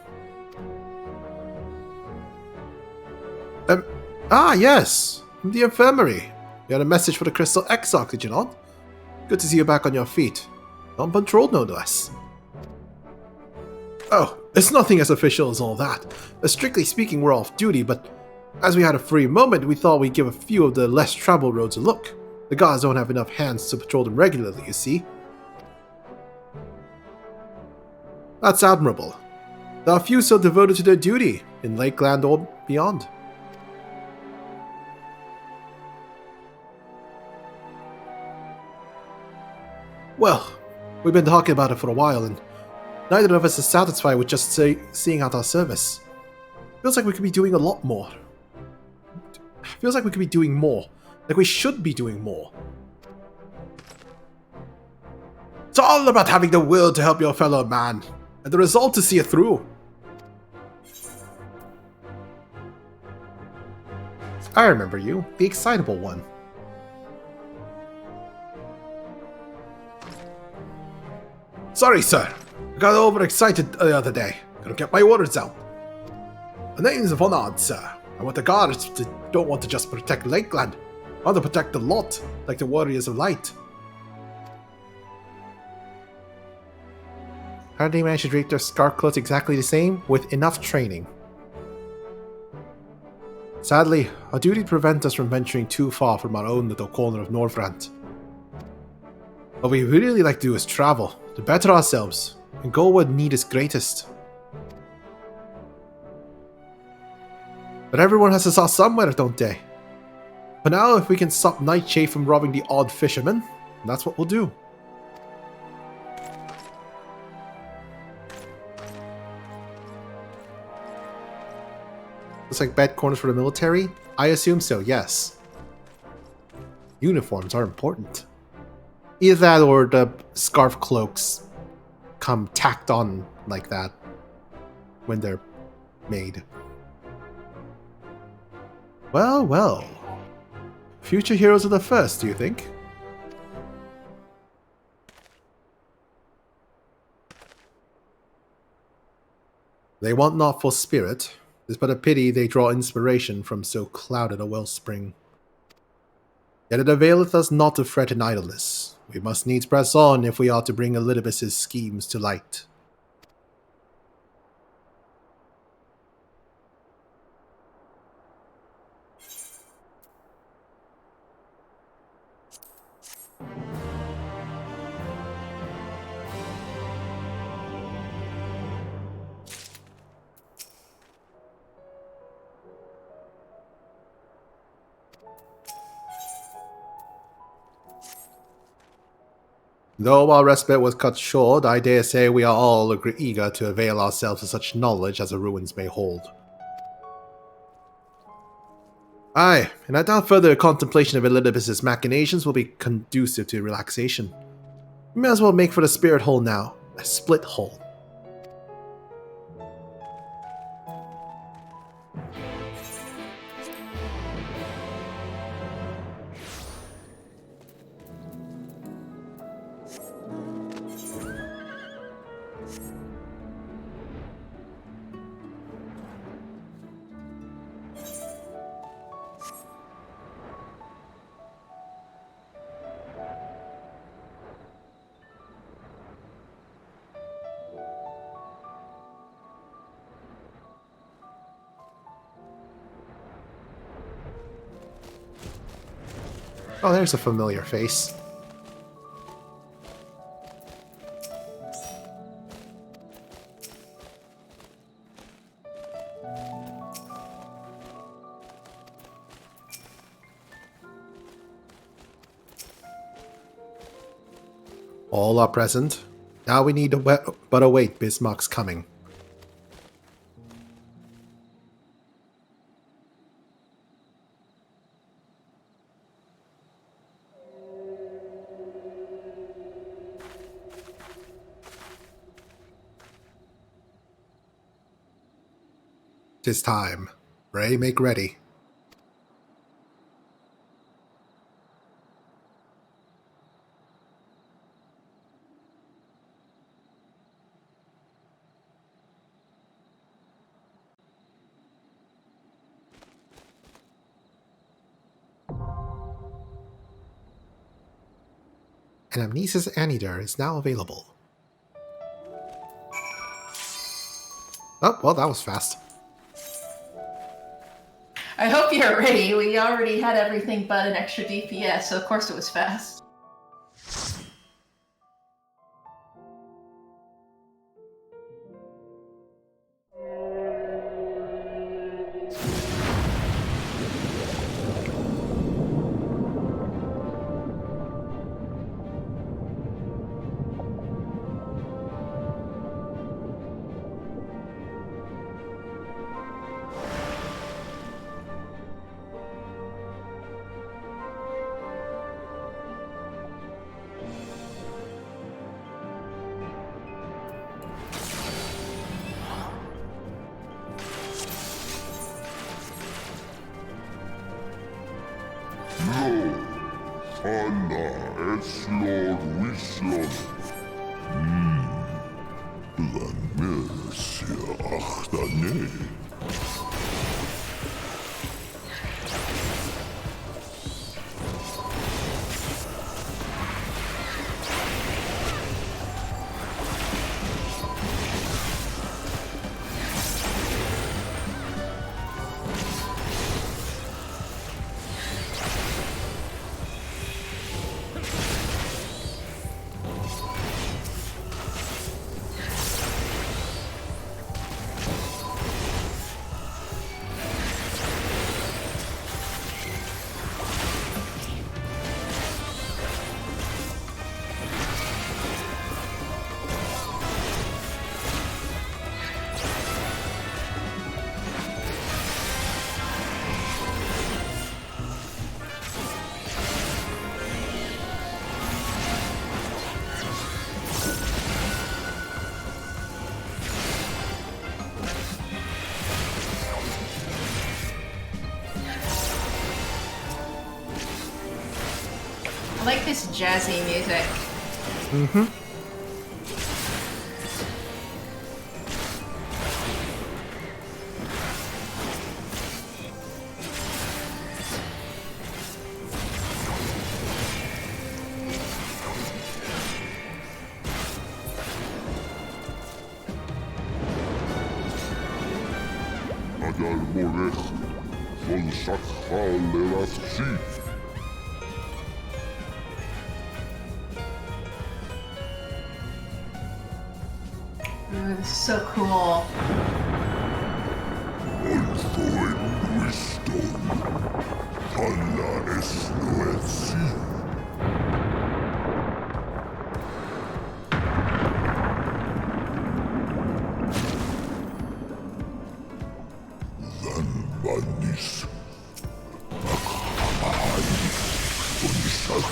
Yes! From the infirmary. You had a message for the Crystal Exarch, did you not? Good to see you back on your feet. On patrol, no less. Oh, it's nothing as official as all that. Strictly speaking, we're off duty, but as we had a free moment, we thought we'd give a few of the less traveled roads a look. The guards don't have enough hands to patrol them regularly, you see. That's admirable. There are few so devoted to their duty, in Lakeland or beyond. Well, we've been talking about it for a while, and neither of us is satisfied with just seeing out our service. Feels like we could be doing a lot more. Feels like we could be doing more. Like we should be doing more. It's all about having the will to help your fellow man, and the resolve to see it through. I remember you, the excitable one. Sorry, sir. I got overexcited the other day. Couldn't get my words out. The name's Vonard, sir. I want the guards don't want to just protect Lakeland. I want to protect the lot, like the Warriors of Light. How did they manage to drape their scarf clothes exactly the same? With enough training. Sadly, our duty prevents us from venturing too far from our own little corner of Northrant. What we really like to do is travel, to better ourselves, and go where need is greatest. But everyone has to start somewhere, don't they? For now, if we can stop Nightshade from robbing the odd fisherman, that's what we'll do. Looks like bed corners for the military? I assume so, yes. Uniforms are important. Either that or the scarf cloaks come tacked on like that when they're made. Well, well. Future heroes are the first, do you think? They want not for spirit. It's but a pity they draw inspiration from so clouded a wellspring. Yet it availeth us not to fret in idleness. We must needs press on if we are to bring Elidibus's schemes to light. Though our respite was cut short, I dare say we are all eager to avail ourselves of such knowledge as the ruins may hold. Aye, and I doubt further contemplation of Elidibus's machinations will be conducive to relaxation. We may as well make for the spirit hole now, a split hole. Oh, there's a familiar face. All are present. Now we need but await Bismarck's coming. "'Tis time. Ray, make ready." An Amnesis Antidote is now available. Oh, well, that was fast. I hope you're ready. We already had everything but an extra DPS, so of course it was fast. Alla eslor wislon. Glamersia achtane. I like this jazzy music. Mm-hmm. Adar morech, von Shachal Elafshi. Ooh, this is so cool. Olfoen wisdom. Alla esnoetsi. Vanis. Akhamahani. Unishak.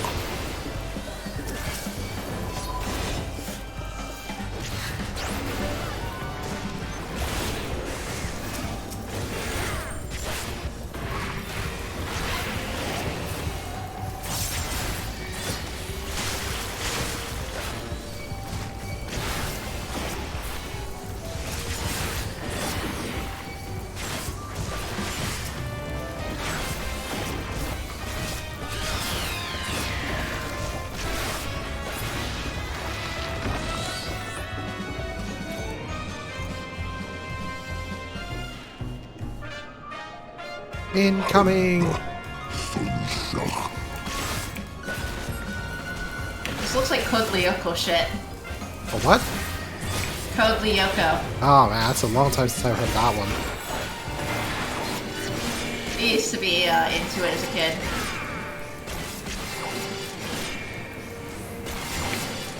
Incoming! This looks like Code Lyoko shit. A what? Code Lyoko. Oh man, that's a long time since I've heard that one. I used to be into it as a kid.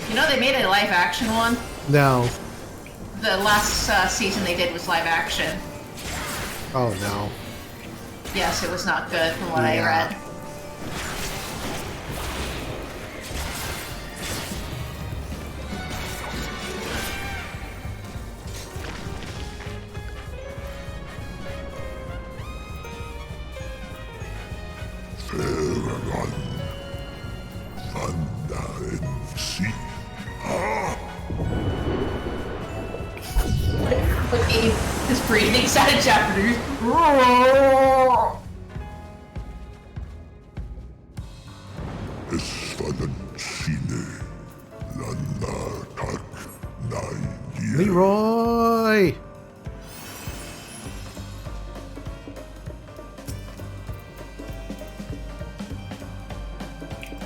You know they made a live action one? No. The last season they did was live action. Oh no. Yes, it was not good from what I read. Feragan. Vanda MC. Look at you. His breathing's out of Japanese. Esfanancine. Leroy!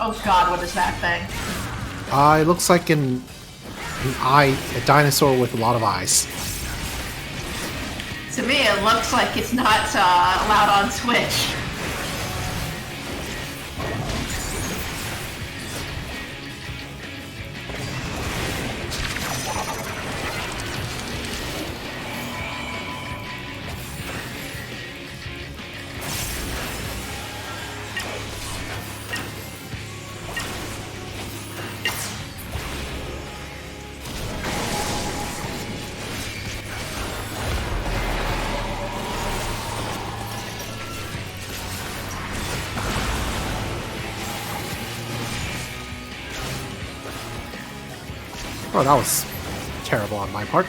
Oh god, what is that thing? It looks like a dinosaur with a lot of eyes. To me, it looks like it's not allowed on Switch. Oh, that was terrible on my part.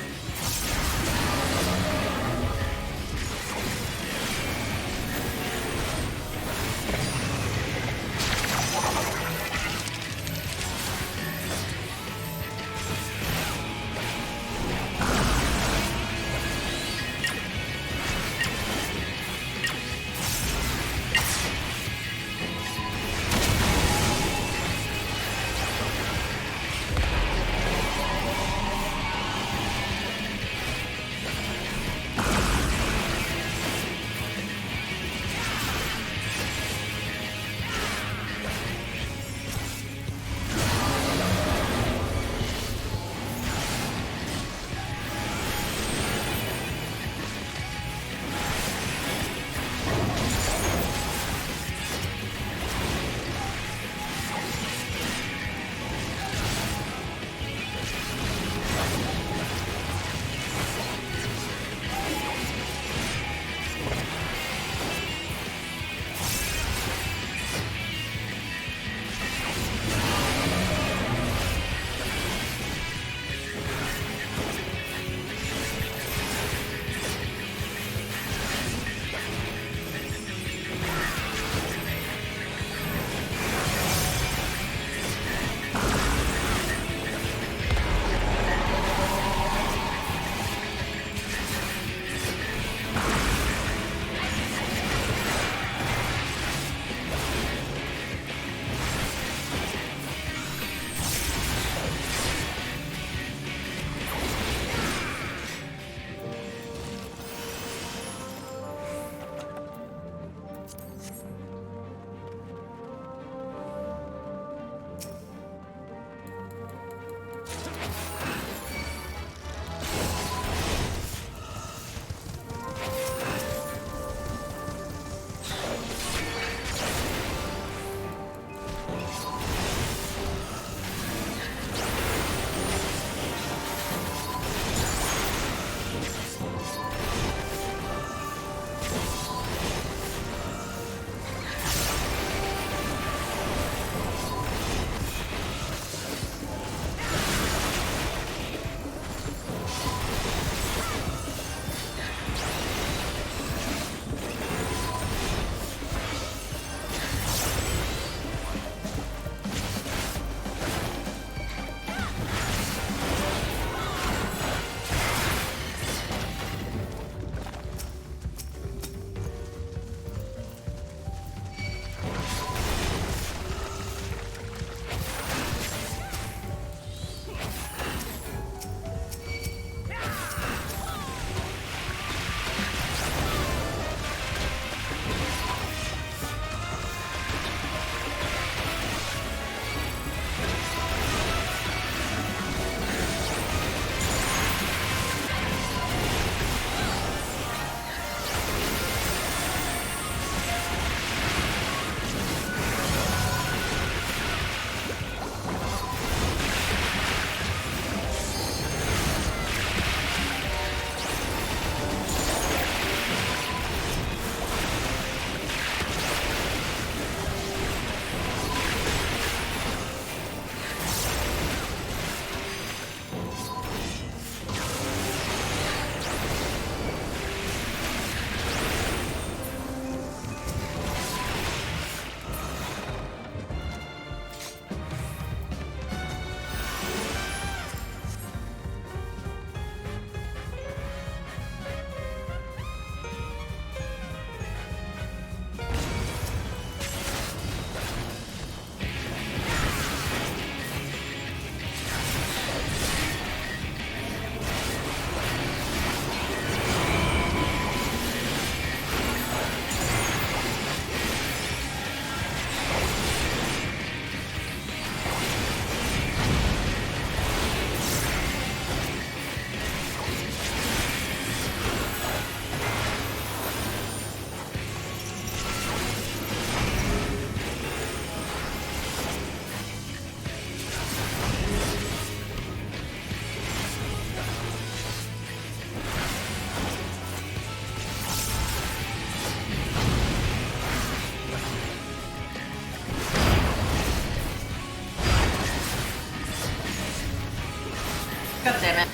God damn it.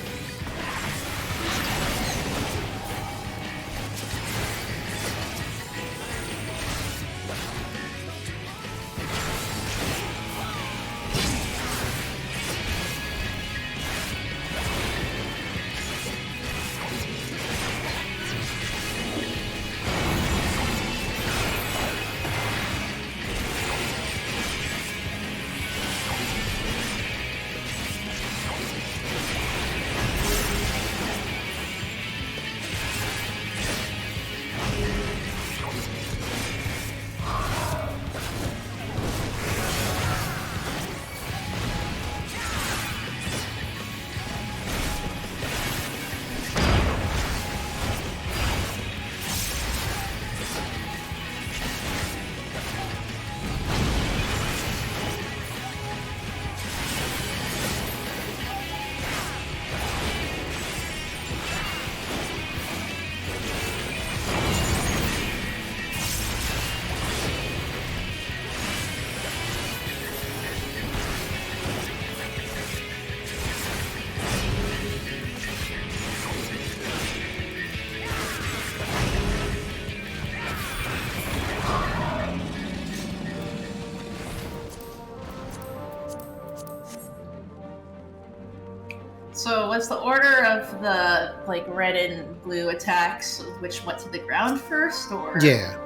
So what's the order of the like red and blue attacks? Which went to the ground first, or? Yeah.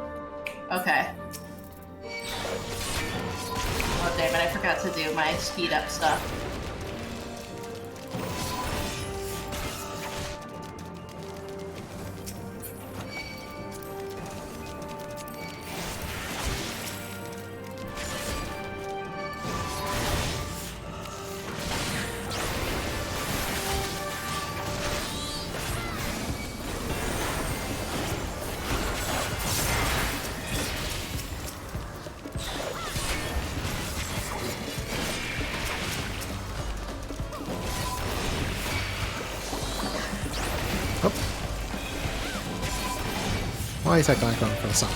Okay. Oh damn it! I forgot to do my speed up stuff. Why is that guy going for the sun?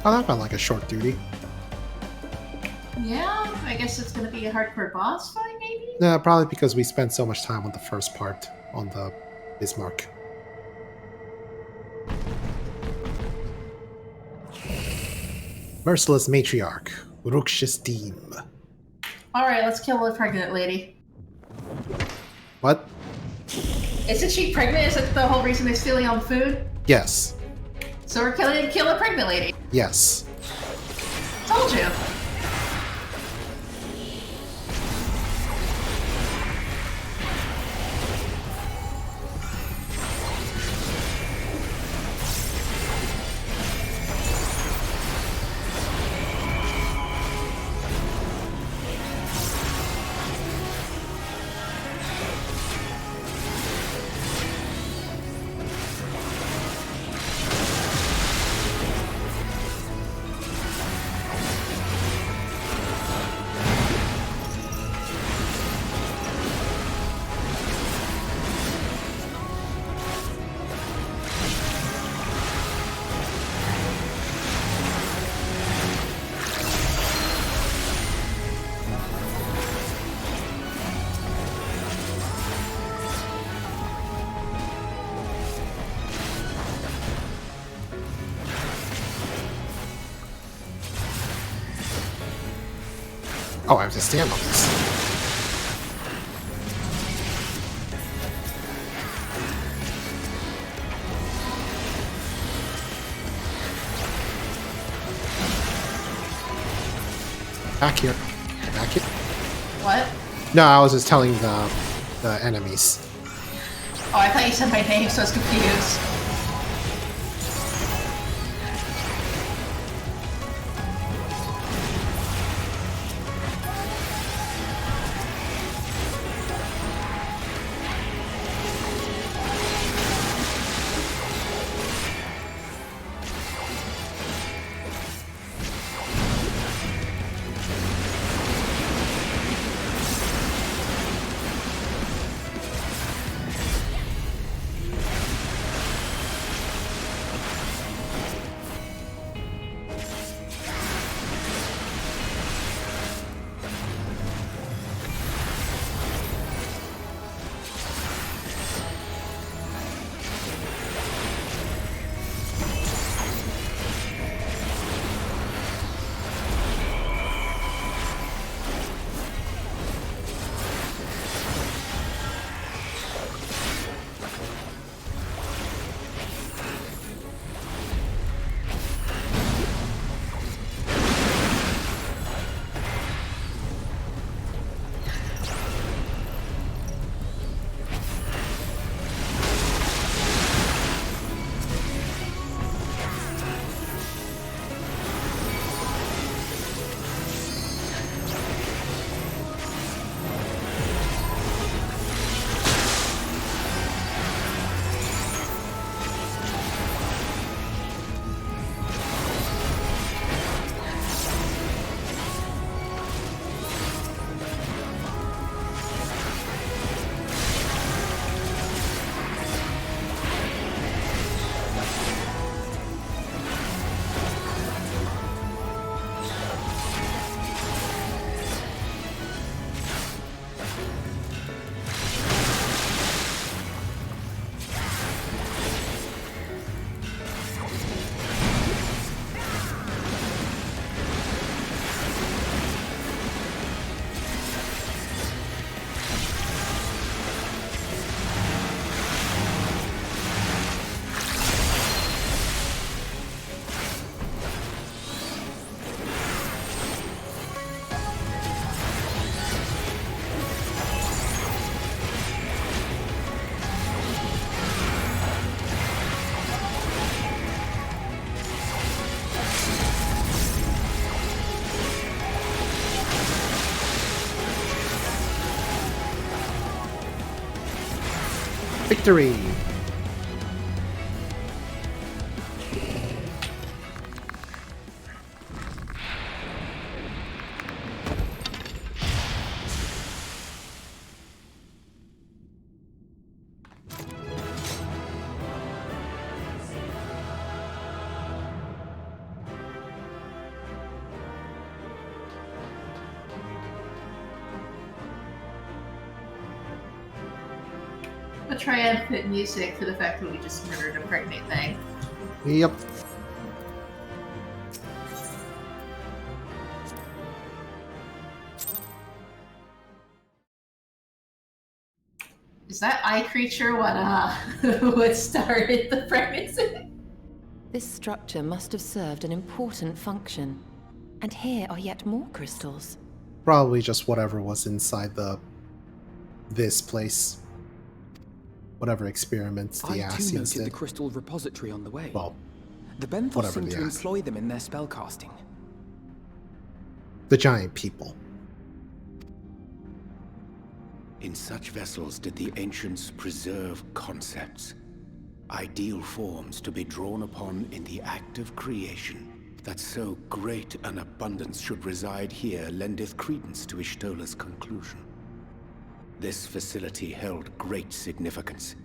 Oh, that felt like a short duty. Yeah, I guess it's gonna be a hardcore boss fight, maybe? Yeah, probably because we spent so much time on the first part, on the Bismarck. Merciless Matriarch, Ruxus Deem. Alright, let's kill the pregnant lady. What? Isn't she pregnant? Is that the whole reason they're stealing all the food? Yes. So we're kill a pregnant lady. Yes. Told you. Oh, I have to stand on this. Back here. Back here. What? No, I was just telling the enemies. Oh, I thought you said my name, so I was confused. Victory! A triumphant music for the fact that we just murdered a pregnant thing. Yep. Is that eye creature what started the pregnancy? This structure must have served an important function. And here are yet more crystals. Probably just whatever was inside this place. Whatever experiments the I too Asians noted did. the crystal repository on the way. Well, the Benthos whatever seem the to Asians. employ them in their spellcasting. The giant people. In such vessels did the ancients preserve concepts, ideal forms to be drawn upon in the act of creation. That so great an abundance should reside here lendeth credence to Ishtola's conclusion. This facility held great significance.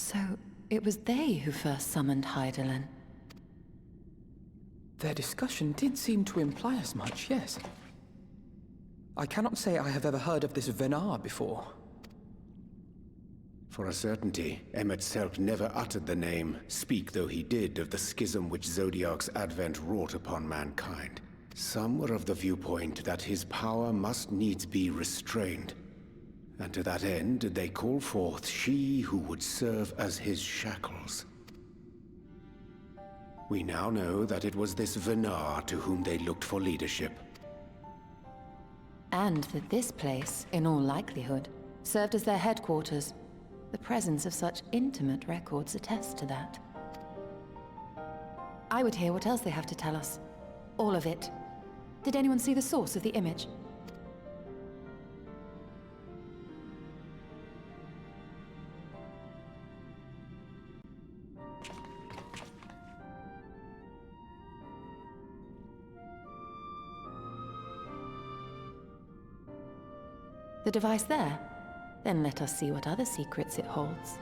So, it was they who first summoned Hydaelyn. Their discussion did seem to imply as much, yes. I cannot say I have ever heard of this Venar before. For a certainty, Emet-Selch never uttered the name, speak though he did of the schism which Zodiark's advent wrought upon mankind. Some were of the viewpoint that his power must needs be restrained. And to that end did they call forth she who would serve as his shackles. We now know that it was this Venar to whom they looked for leadership. And that this place, in all likelihood, served as their headquarters. The presence of such intimate records attests to that. I would hear what else they have to tell us. All of it. Did anyone see the source of the image? The device there? Then let us see what other secrets it holds.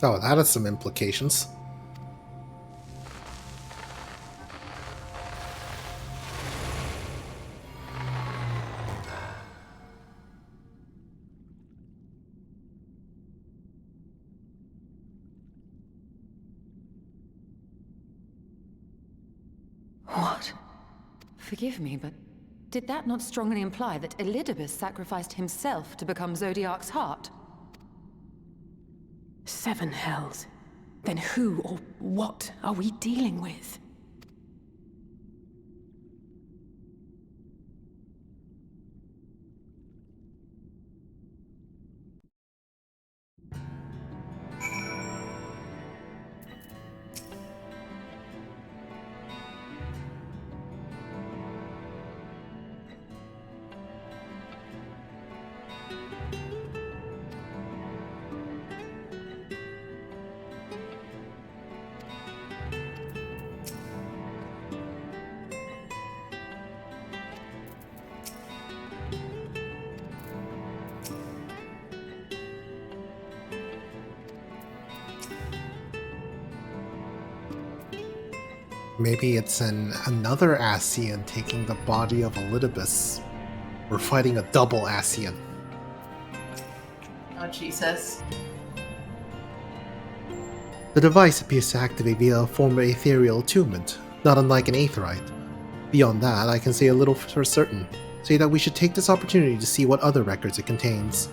Oh, that has some implications. What? Forgive me, but did that not strongly imply that Elidibus sacrificed himself to become Zodiark's heart? 7 hells. Then who or what are we dealing with? Maybe it's another Ascian taking the body of Elidibus. We're fighting a double Ascian. Oh, Jesus. The device appears to activate via a form of ethereal attunement, not unlike an aetherite. Beyond that, I can say a little for certain, say that we should take this opportunity to see what other records it contains.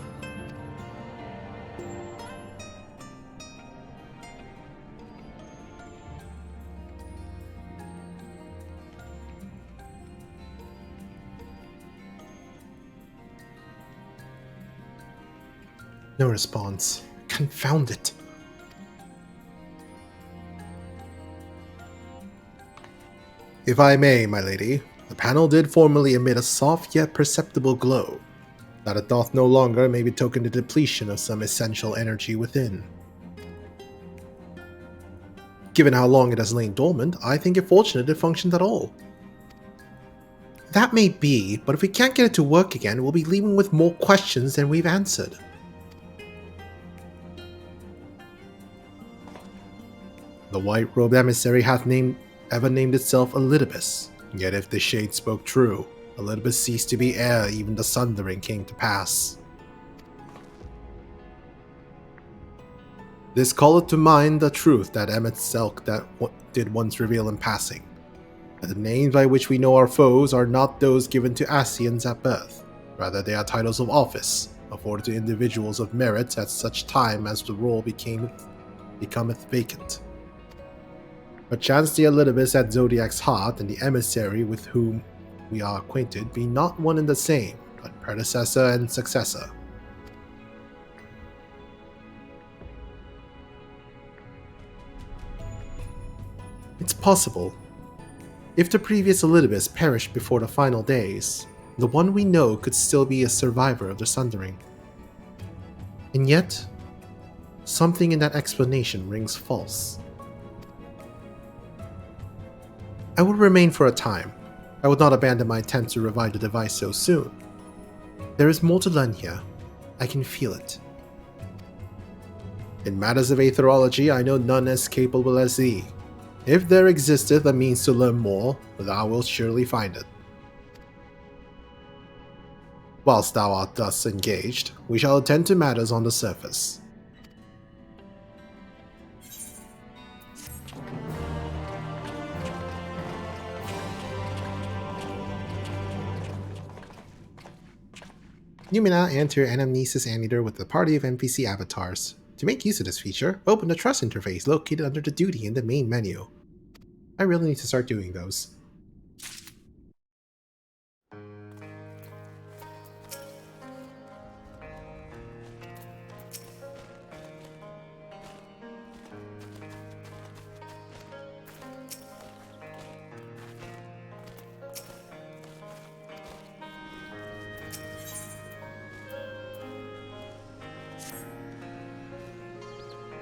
No response. Confound it. If I may, my lady, the panel did formerly emit a soft yet perceptible glow. That it doth no longer may betoken the depletion of some essential energy within. Given how long it has lain dormant, I think it fortunate it functioned at all. That may be, but if we can't get it to work again, we'll be leaving with more questions than we've answered. The white-robed emissary hath ever named itself Elidibus, yet if the shade spoke true, Elidibus ceased to be ere even the sundering came to pass. This calleth to mind the truth that Emmet Selk that did once reveal in passing, that the names by which we know our foes are not those given to Ascians at birth, rather they are titles of office, afforded to individuals of merit at such time as the role becometh vacant. Perchance the Elidibus at Zodiac's heart and the emissary with whom we are acquainted be not one and the same, but predecessor and successor. It's possible. If the previous Elidibus perished before the final days, the one we know could still be a survivor of the Sundering. And yet, something in that explanation rings false. I will remain for a time. I would not abandon my attempt to revive the device so soon. There is more to learn here. I can feel it. In matters of aetherology, I know none as capable as thee. If there existeth a means to learn more, thou wilt surely find it. Whilst thou art thus engaged, we shall attend to matters on the surface. You may now enter your Anamnesis Anteater with a party of NPC avatars. To make use of this feature, open the Trust interface located under the Duty in the main menu. I really need to start doing those.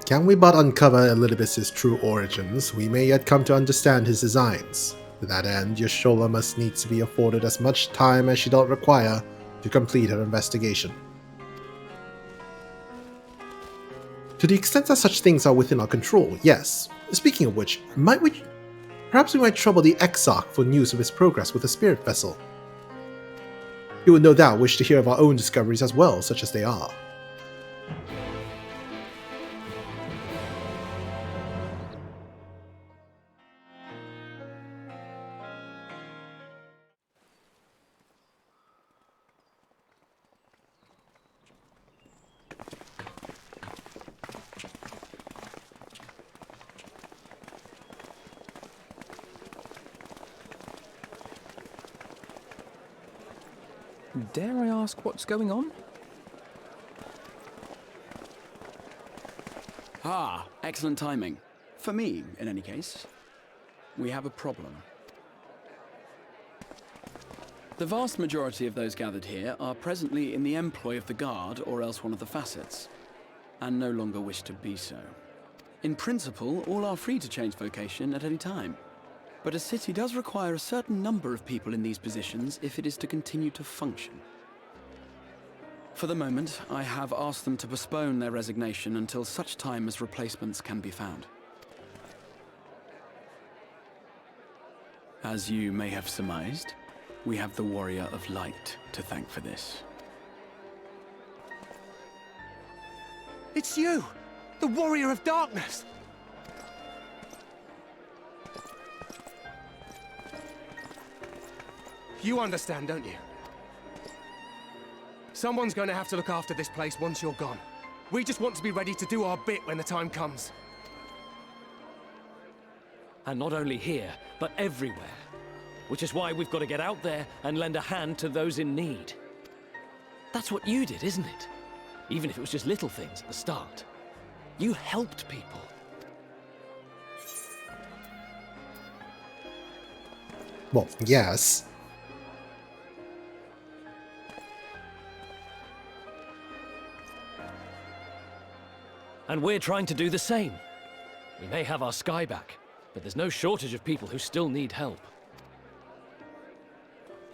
Can we but uncover Elidibus' true origins, we may yet come to understand his designs. To that end, Yashola must needs to be afforded as much time as she doth require to complete her investigation. To the extent that such things are within our control, yes. Speaking of which, perhaps we might trouble the XIV for news of his progress with the spirit vessel. He would no doubt wish to hear of our own discoveries as well, such as they are. Dare I ask what's going on? Ah, excellent timing. For me, in any case. We have a problem. The vast majority of those gathered here are presently in the employ of the Guard or else one of the facets, and no longer wish to be so. In principle, all are free to change vocation at any time. But a city does require a certain number of people in these positions if it is to continue to function. For the moment, I have asked them to postpone their resignation until such time as replacements can be found. As you may have surmised, we have the Warrior of Light to thank for this. It's you! The Warrior of Darkness! You understand, don't you? Someone's going to have to look after this place once you're gone. We just want to be ready to do our bit when the time comes. And not only here, but everywhere. Which is why we've got to get out there and lend a hand to those in need. That's what you did, isn't it? Even if it was just little things at the start. You helped people. Well, yes. And we're trying to do the same. We may have our sky back, but there's no shortage of people who still need help.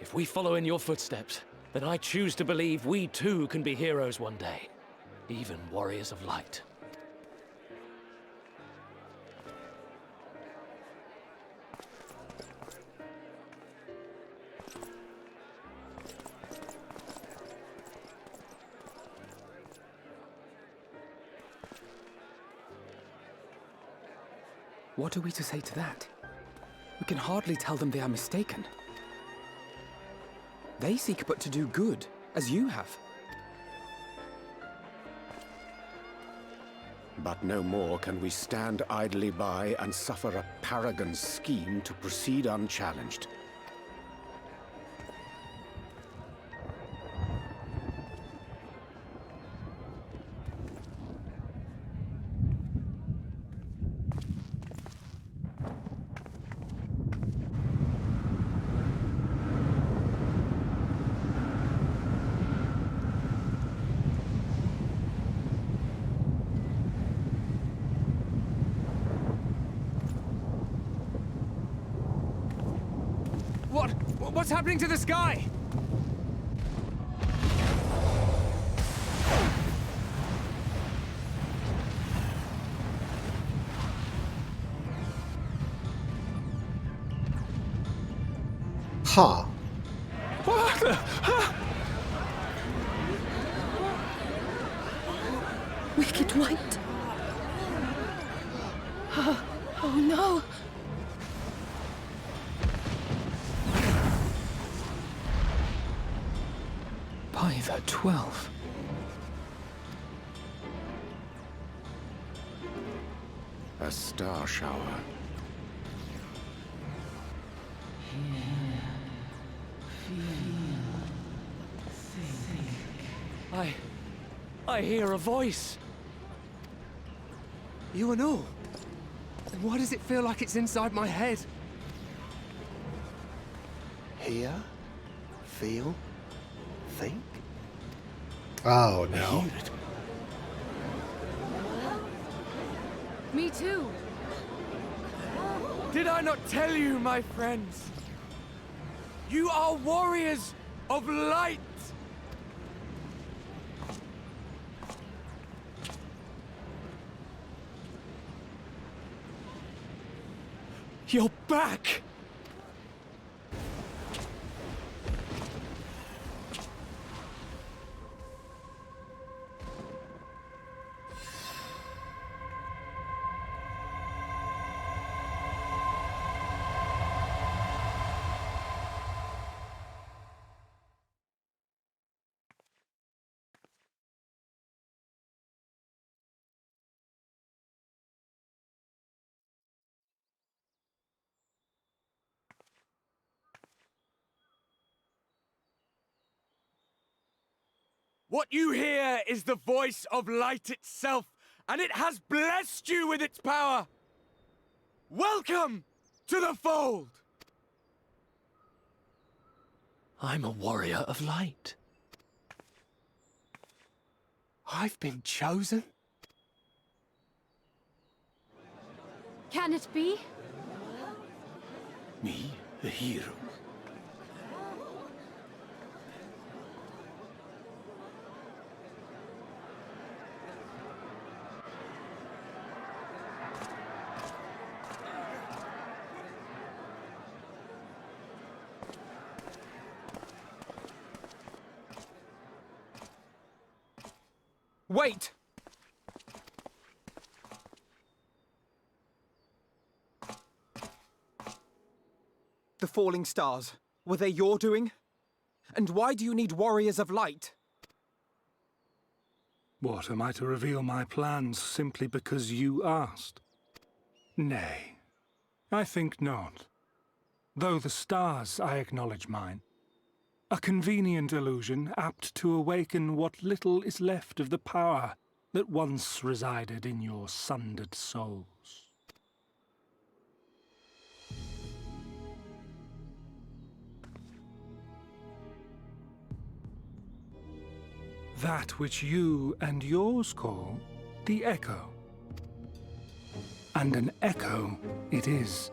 If we follow in your footsteps, then I choose to believe we too can be heroes one day. Even warriors of light. What are we to say to that? We can hardly tell them they are mistaken. They seek but to do good, as you have. But no more can we stand idly by and suffer a paragon's scheme to proceed unchallenged. What's happening to the sky? Huh. Wicked White. Oh no. By the 12. A star shower. I hear a voice. You and all? And why does it feel like it's inside my head? Hear? Feel? Think? Oh no. Me too. Did I not tell you, my friends? You are warriors of light! You're back! What you hear is the voice of light itself, and it has blessed you with its power. Welcome to the fold! I'm a warrior of light. I've been chosen? Can it be? Me, a hero. Wait! The falling stars, were they your doing? And why do you need warriors of light? What, am I to reveal my plans simply because you asked? Nay, I think not. Though the stars, I acknowledge mine. A convenient illusion apt to awaken what little is left of the power that once resided in your sundered souls. That which you and yours call the echo. And an echo it is,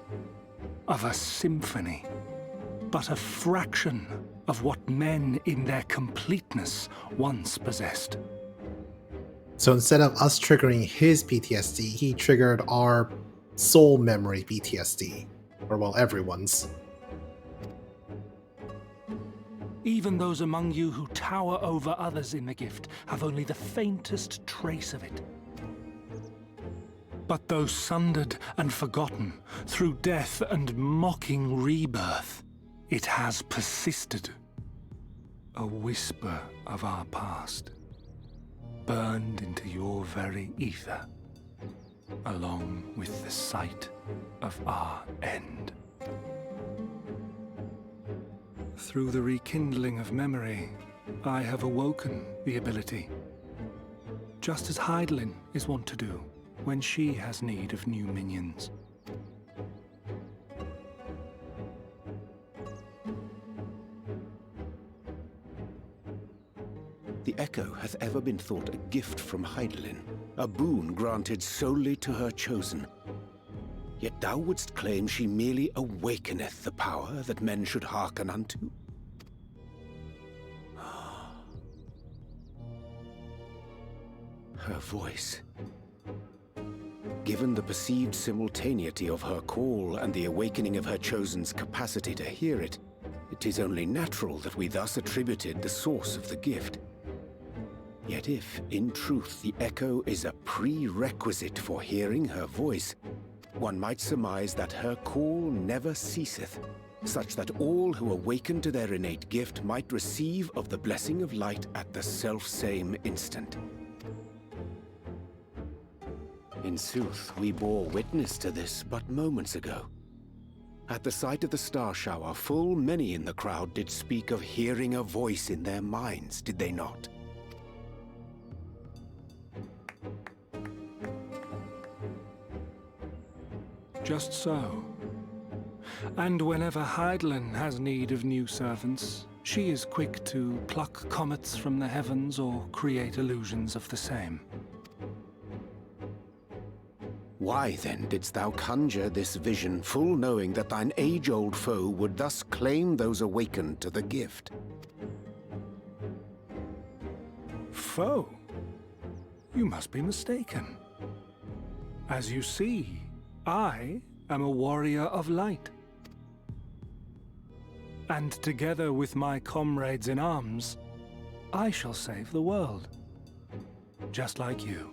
of a symphony, but a fraction of what men in their completeness once possessed. So instead of us triggering his PTSD, he triggered our soul memory PTSD. Or, well, everyone's. Even those among you who tower over others in the gift have only the faintest trace of it. But though sundered and forgotten through death and mocking rebirth, it has persisted. A whisper of our past, burned into your very ether, along with the sight of our end. Through the rekindling of memory, I have awoken the ability, just as Heidelin is wont to do when she has need of new minions. The Echo hath ever been thought a gift from Heidelin, a boon granted solely to her chosen. Yet thou wouldst claim she merely awakeneth the power that men should hearken unto? Her voice. Given the perceived simultaneity of her call and the awakening of her chosen's capacity to hear it, it is only natural that we thus attributed the source of the gift. Yet if, in truth, the echo is a prerequisite for hearing her voice, one might surmise that her call never ceaseth, such that all who awaken to their innate gift might receive of the blessing of light at the self-same instant. In sooth, we bore witness to this but moments ago. At the sight of the star shower, full many in the crowd did speak of hearing a voice in their minds, did they not? Just so. And whenever Heidelin has need of new servants, she is quick to pluck comets from the heavens or create illusions of the same. Why then didst thou conjure this vision, full knowing that thine age-old foe would thus claim those awakened to the gift? Foe? You must be mistaken. As you see, I am a warrior of light. And together with my comrades in arms, I shall save the world. Just like you.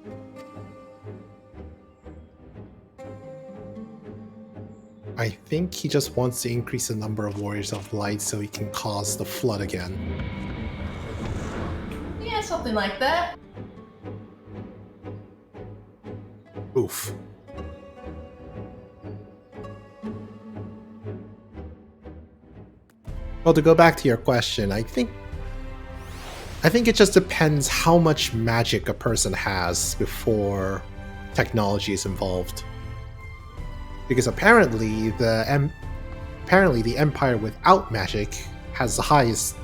I think he just wants to increase the number of Warriors of Light so he can cause the flood again. Yeah, something like that. Oof. Well, to go back to your question, I think it just depends how much magic a person has before technology is involved. Because apparently the Empire without magic has the highest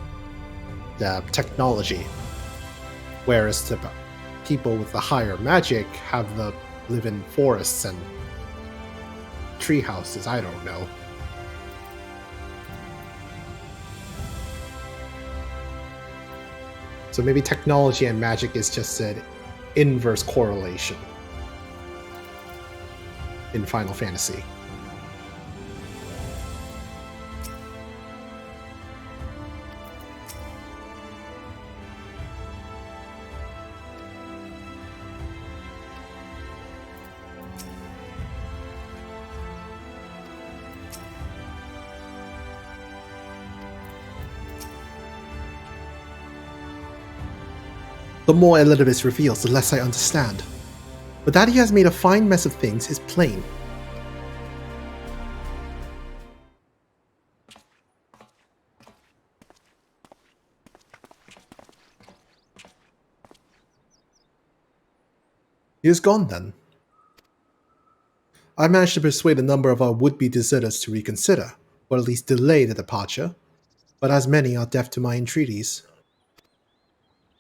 technology, whereas the people with the higher magic live in forests and tree houses. I don't know. So maybe technology and magic is just an inverse correlation in Final Fantasy. The more Elidibus reveals, the less I understand. But that he has made a fine mess of things is plain. He is gone then. I managed to persuade a number of our would-be deserters to reconsider, or at least delay the departure, but as many are deaf to my entreaties.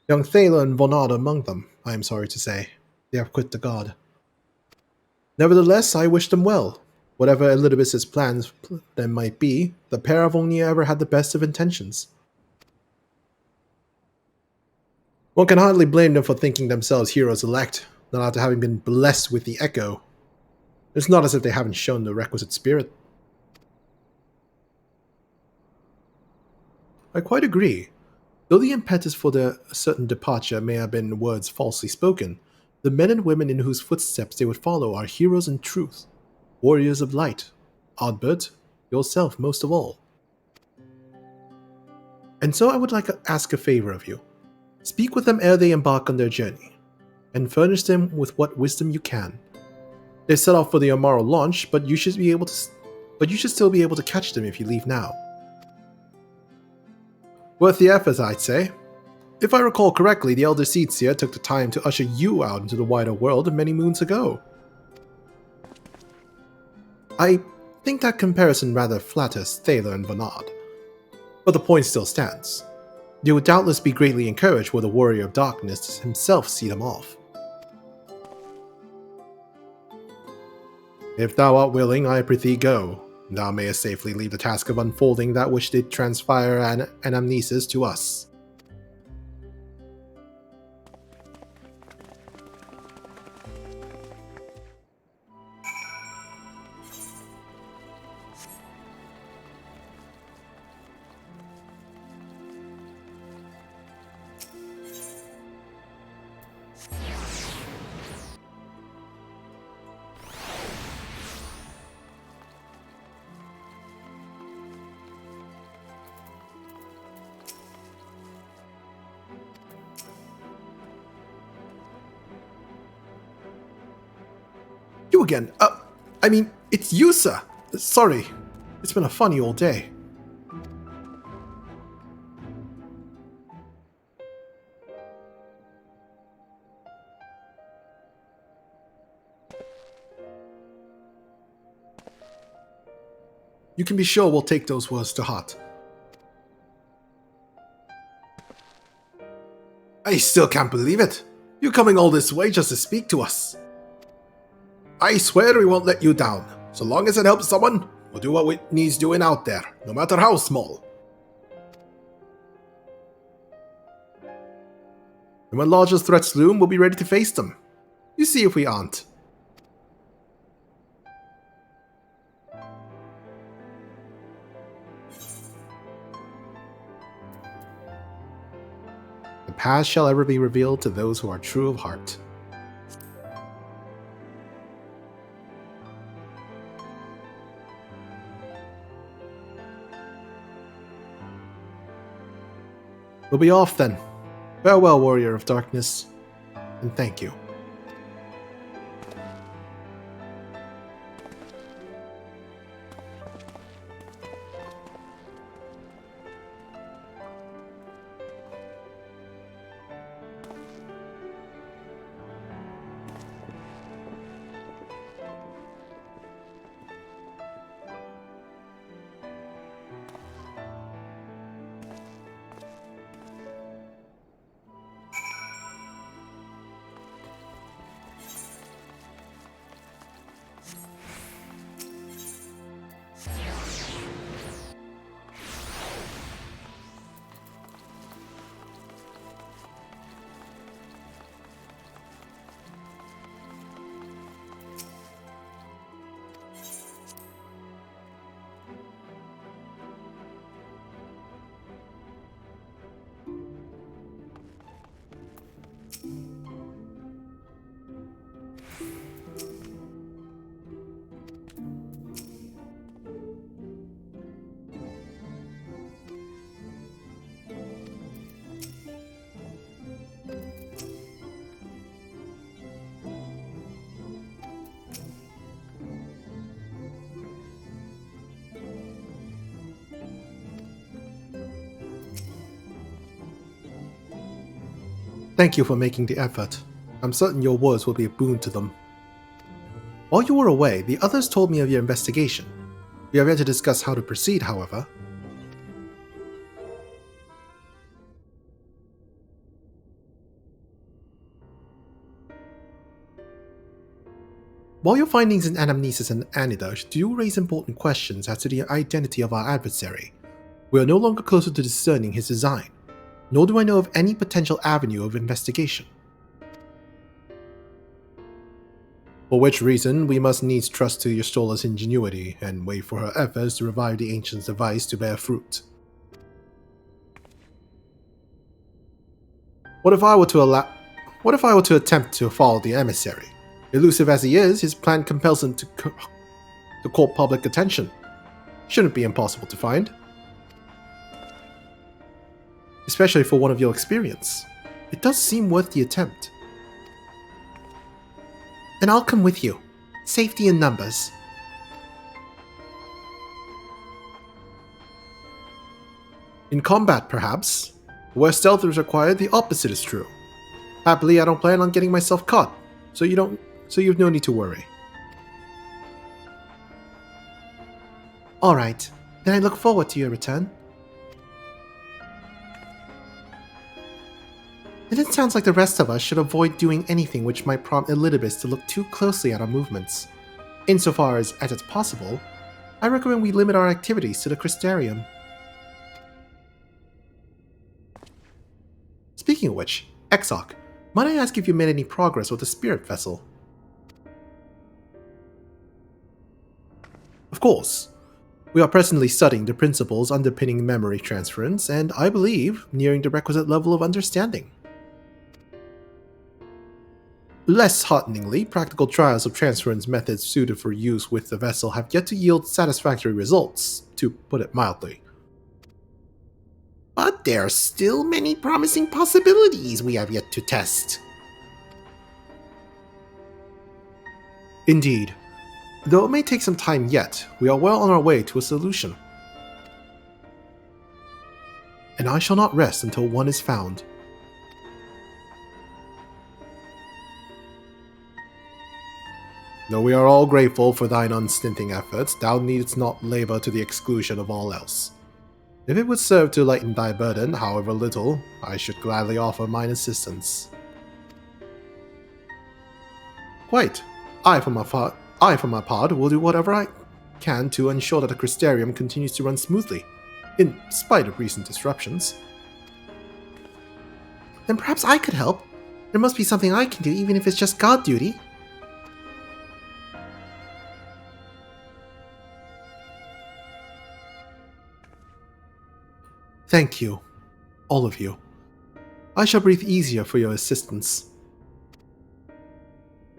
Young Thaler and Vonard among them, I am sorry to say. they have quit the god. Nevertheless, I wish them well. Whatever Elidibus's plans then might be, the pair have only ever had the best of intentions. One can hardly blame them for thinking themselves heroes elect, not after having been blessed with the Echo. It's not as if they haven't shown the requisite spirit. I quite agree. Though the impetus for their certain departure may have been words falsely spoken, the men and women in whose footsteps they would follow are heroes in truth, warriors of light. Oddbert, yourself most of all. And so I would like to ask a favor of you. Speak with them ere they embark on their journey, and furnish them with what wisdom you can. They set off for the Amaro launch, but you should still be able to catch them if you leave now. Worth the effort, I'd say. If I recall correctly, the Elder Seedseer took the time to usher you out into the wider world many moons ago. I think that comparison rather flatters Thaler and Vanad, but the point still stands. They would doubtless be greatly encouraged were the Warrior of Darkness himself see them off. If thou art willing, I prithee go. Thou mayest safely leave the task of unfolding that which did transpire an anamnesis to us. You again. I mean, it's you, sir. Sorry. It's been a funny old day. You can be sure we'll take those words to heart. I still can't believe it. You coming all this way just to speak to us. I swear we won't let you down. So long as it helps someone, we'll do what needs doing out there, no matter how small. And when larger threats loom, we'll be ready to face them. You see if we aren't. The past shall ever be revealed to those who are true of heart. We'll be off then. Farewell, Warrior of Darkness, and thank you. Thank you for making the effort. I'm certain your words will be a boon to them. While you were away, the others told me of your investigation. We have yet to discuss how to proceed, however. While your findings in Anamnesis and Anidash do raise important questions as to the identity of our adversary, we are no longer closer to discerning his design, nor do I know of any potential avenue of investigation. For which reason, we must needs trust to Ystola's ingenuity and wait for her efforts to revive the Ancient's device to bear fruit. What if I were to attempt to follow the emissary? Elusive as he is, his plan compels him to court public attention. Shouldn't be impossible to find. Especially for one of your experience. It does seem worth the attempt. Then I'll come with you. Safety in numbers. In combat, perhaps. Where stealth is required, the opposite is true. Happily, I don't plan on getting myself caught, so you've no need to worry. Alright, then I look forward to your return. And it sounds like the rest of us should avoid doing anything which might prompt Elidibus to look too closely at our movements. Insofar as it's possible, I recommend we limit our activities to the Crystarium. Speaking of which, Exoc, might I ask if you made any progress with the spirit vessel? Of course. We are presently studying the principles underpinning memory transference, and I believe nearing the requisite level of understanding. Less hearteningly, practical trials of transference methods suited for use with the vessel have yet to yield satisfactory results, to put it mildly. But there are still many promising possibilities we have yet to test. Indeed. Though it may take some time yet, we are well on our way to a solution. And I shall not rest until one is found. Though we are all grateful for thine unstinting efforts, thou needst not labor to the exclusion of all else. If it would serve to lighten thy burden, however little, I should gladly offer mine assistance. Quite. I, for my part, will do whatever I can to ensure that the Crystarium continues to run smoothly, in spite of recent disruptions. Then perhaps I could help. There must be something I can do, even if it's just guard duty. Thank you, all of you. I shall breathe easier for your assistance.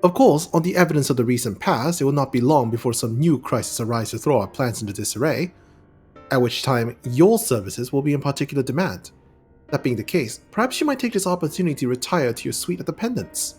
Of course, on the evidence of the recent past, it will not be long before some new crisis arises to throw our plans into disarray, at which time your services will be in particular demand. That being the case, perhaps you might take this opportunity to retire to your suite of dependents.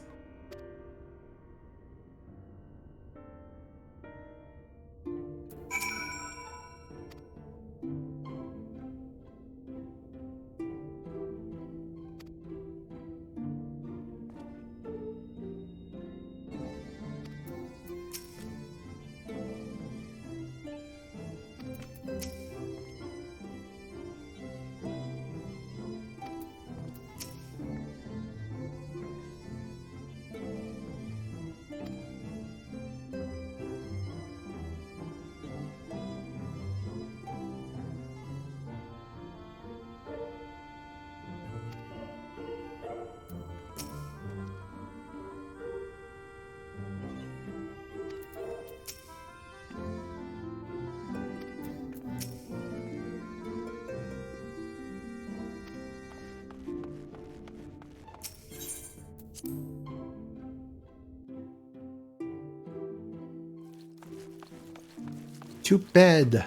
To bed.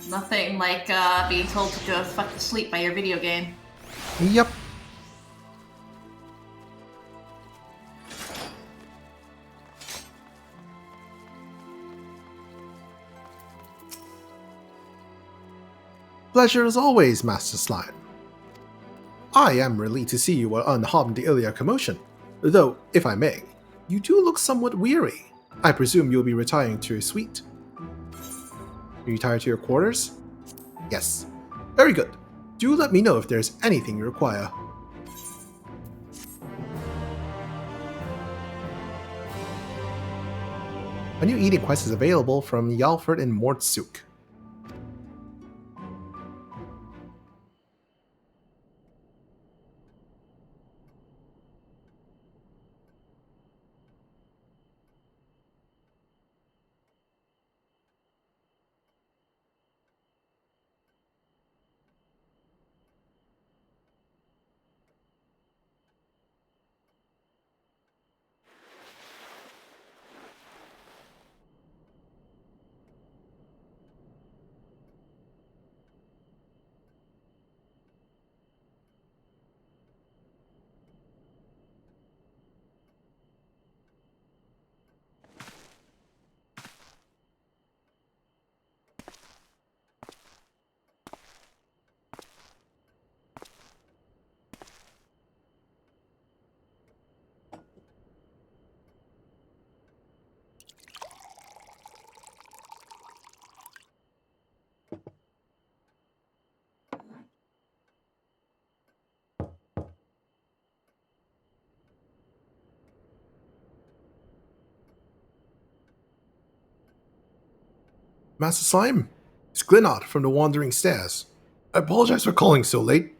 Nothing like being told to go fuck to sleep by your video game. Yep. Pleasure as always, Master Slime. I am relieved to see you were unharmed the earlier commotion, though, if I may, you do look somewhat weary. I presume you'll be retiring to your suite. You retire to your quarters? Yes. Very good. Do let me know if there's anything you require. A new eating quest is available from Yalford and Mortsuk. Master Slime, it's Glenard from the Wandering Stairs. I apologize for calling so late.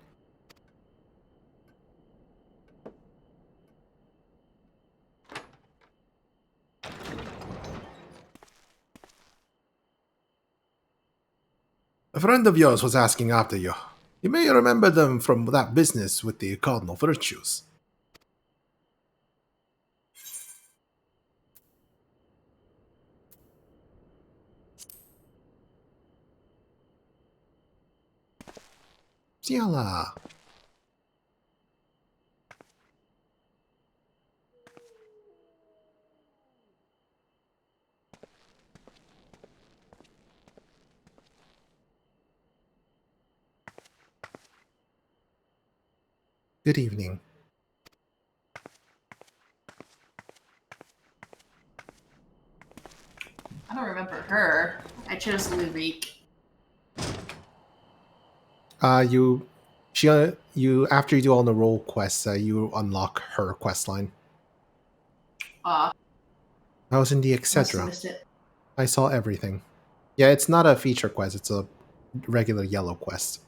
A friend of yours was asking after you. You may remember them from that business with the cardinal virtues. Siala. Good evening. I don't remember her. I chose Lurik. You after you do all the role quests, you unlock her quest line. Ah. I was in the Must have XIV. missed it. I saw everything. Yeah, it's not a feature quest, it's a regular yellow quest.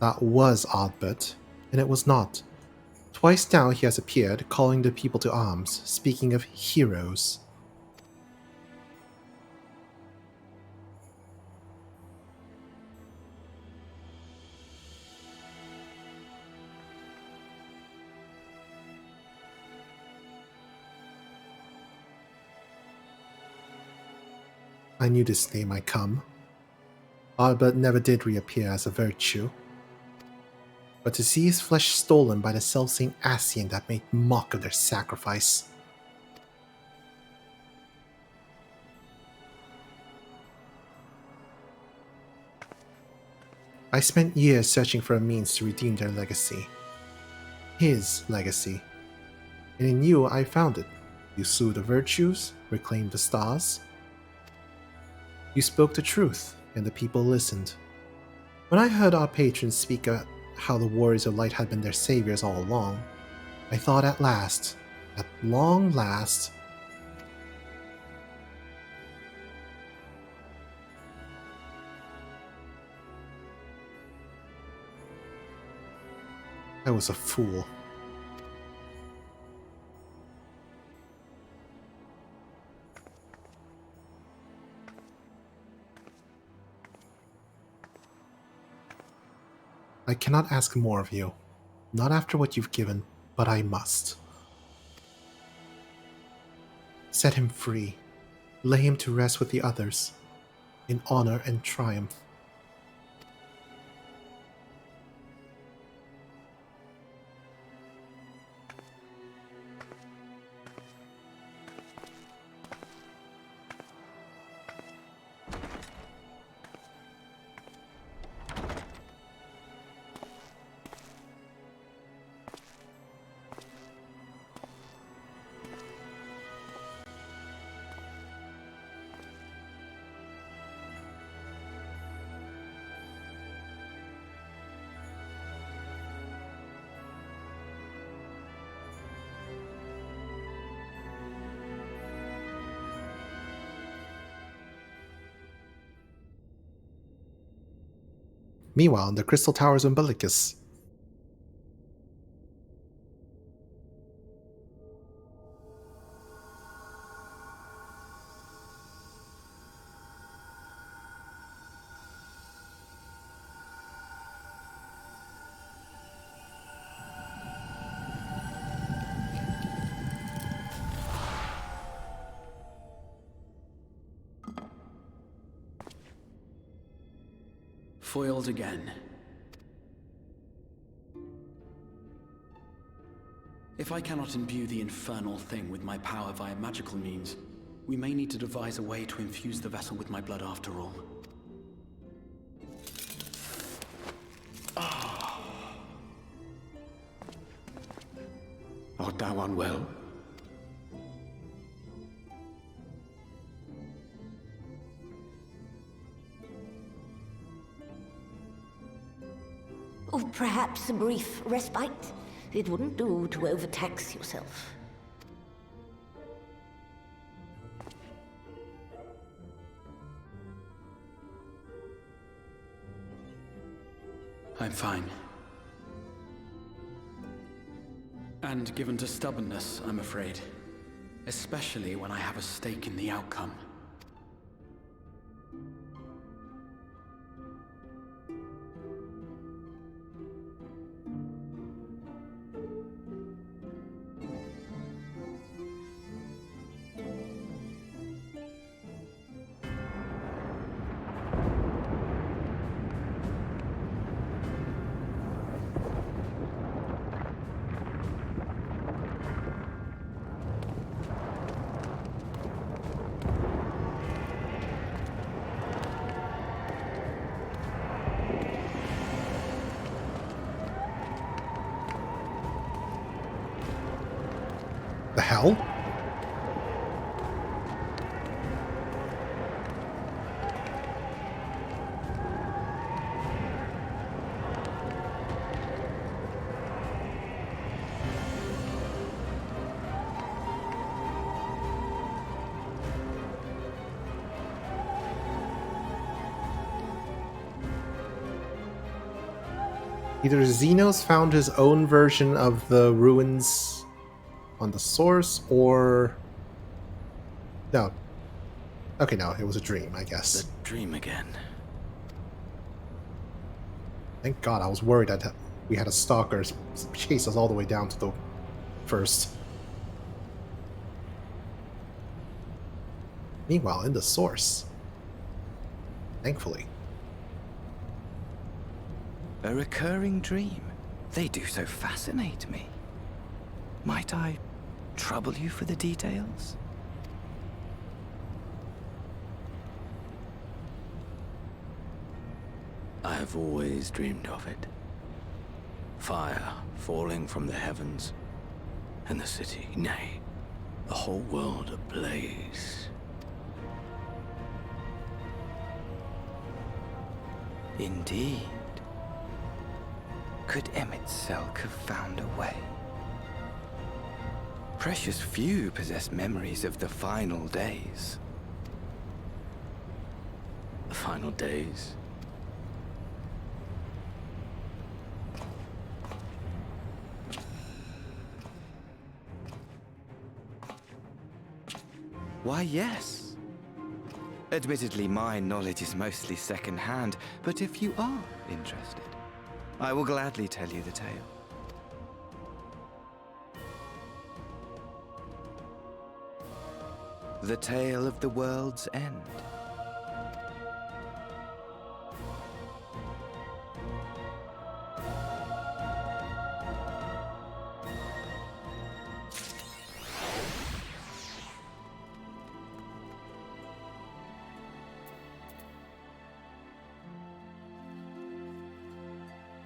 That was Oddbit, and it was not. Twice now he has appeared, calling the people to arms, speaking of heroes. I knew this day might come. Oddbit never did reappear as a virtue. But to see his flesh stolen by the selfsame Ascian that made mock of their sacrifice. I spent years searching for a means to redeem their legacy. His legacy. And in you I found it. You slew the virtues, reclaimed the stars. You spoke the truth, and the people listened. When I heard our patrons speak of how the Warriors of Light had been their saviors all along, I thought at last, at long last, I was a fool. I cannot ask more of you. Not after what you've given, but I must. Set him free. Lay him to rest with the others, in honor and triumph. Meanwhile, in the Crystal Tower's umbilicus. Foiled again. If I cannot imbue the infernal thing with my power via magical means, we may need to devise a way to infuse the vessel with my blood after all. Art thou unwell? Or perhaps a brief respite? It wouldn't do to overtax yourself. I'm fine. And given to stubbornness, I'm afraid. Especially when I have a stake in the outcome. The hell? Either Xenos found his own version of the ruins on the source, or... No. Okay, no, it was a dream, I guess. The dream again. Thank God, I was worried that we had a stalker chase us all the way down to the first. Meanwhile, in the source. Thankfully. A recurring dream. They do so fascinate me. Might I trouble you for the details? I have always dreamed of it. Fire falling from the heavens, and the city, nay, the whole world ablaze. Indeed. Could Emmett Selk have found a way? Precious few possess memories of the final days. The final days? Why, yes. Admittedly, my knowledge is mostly second-hand, but if you are interested, I will gladly tell you the tale. The tale of the world's end.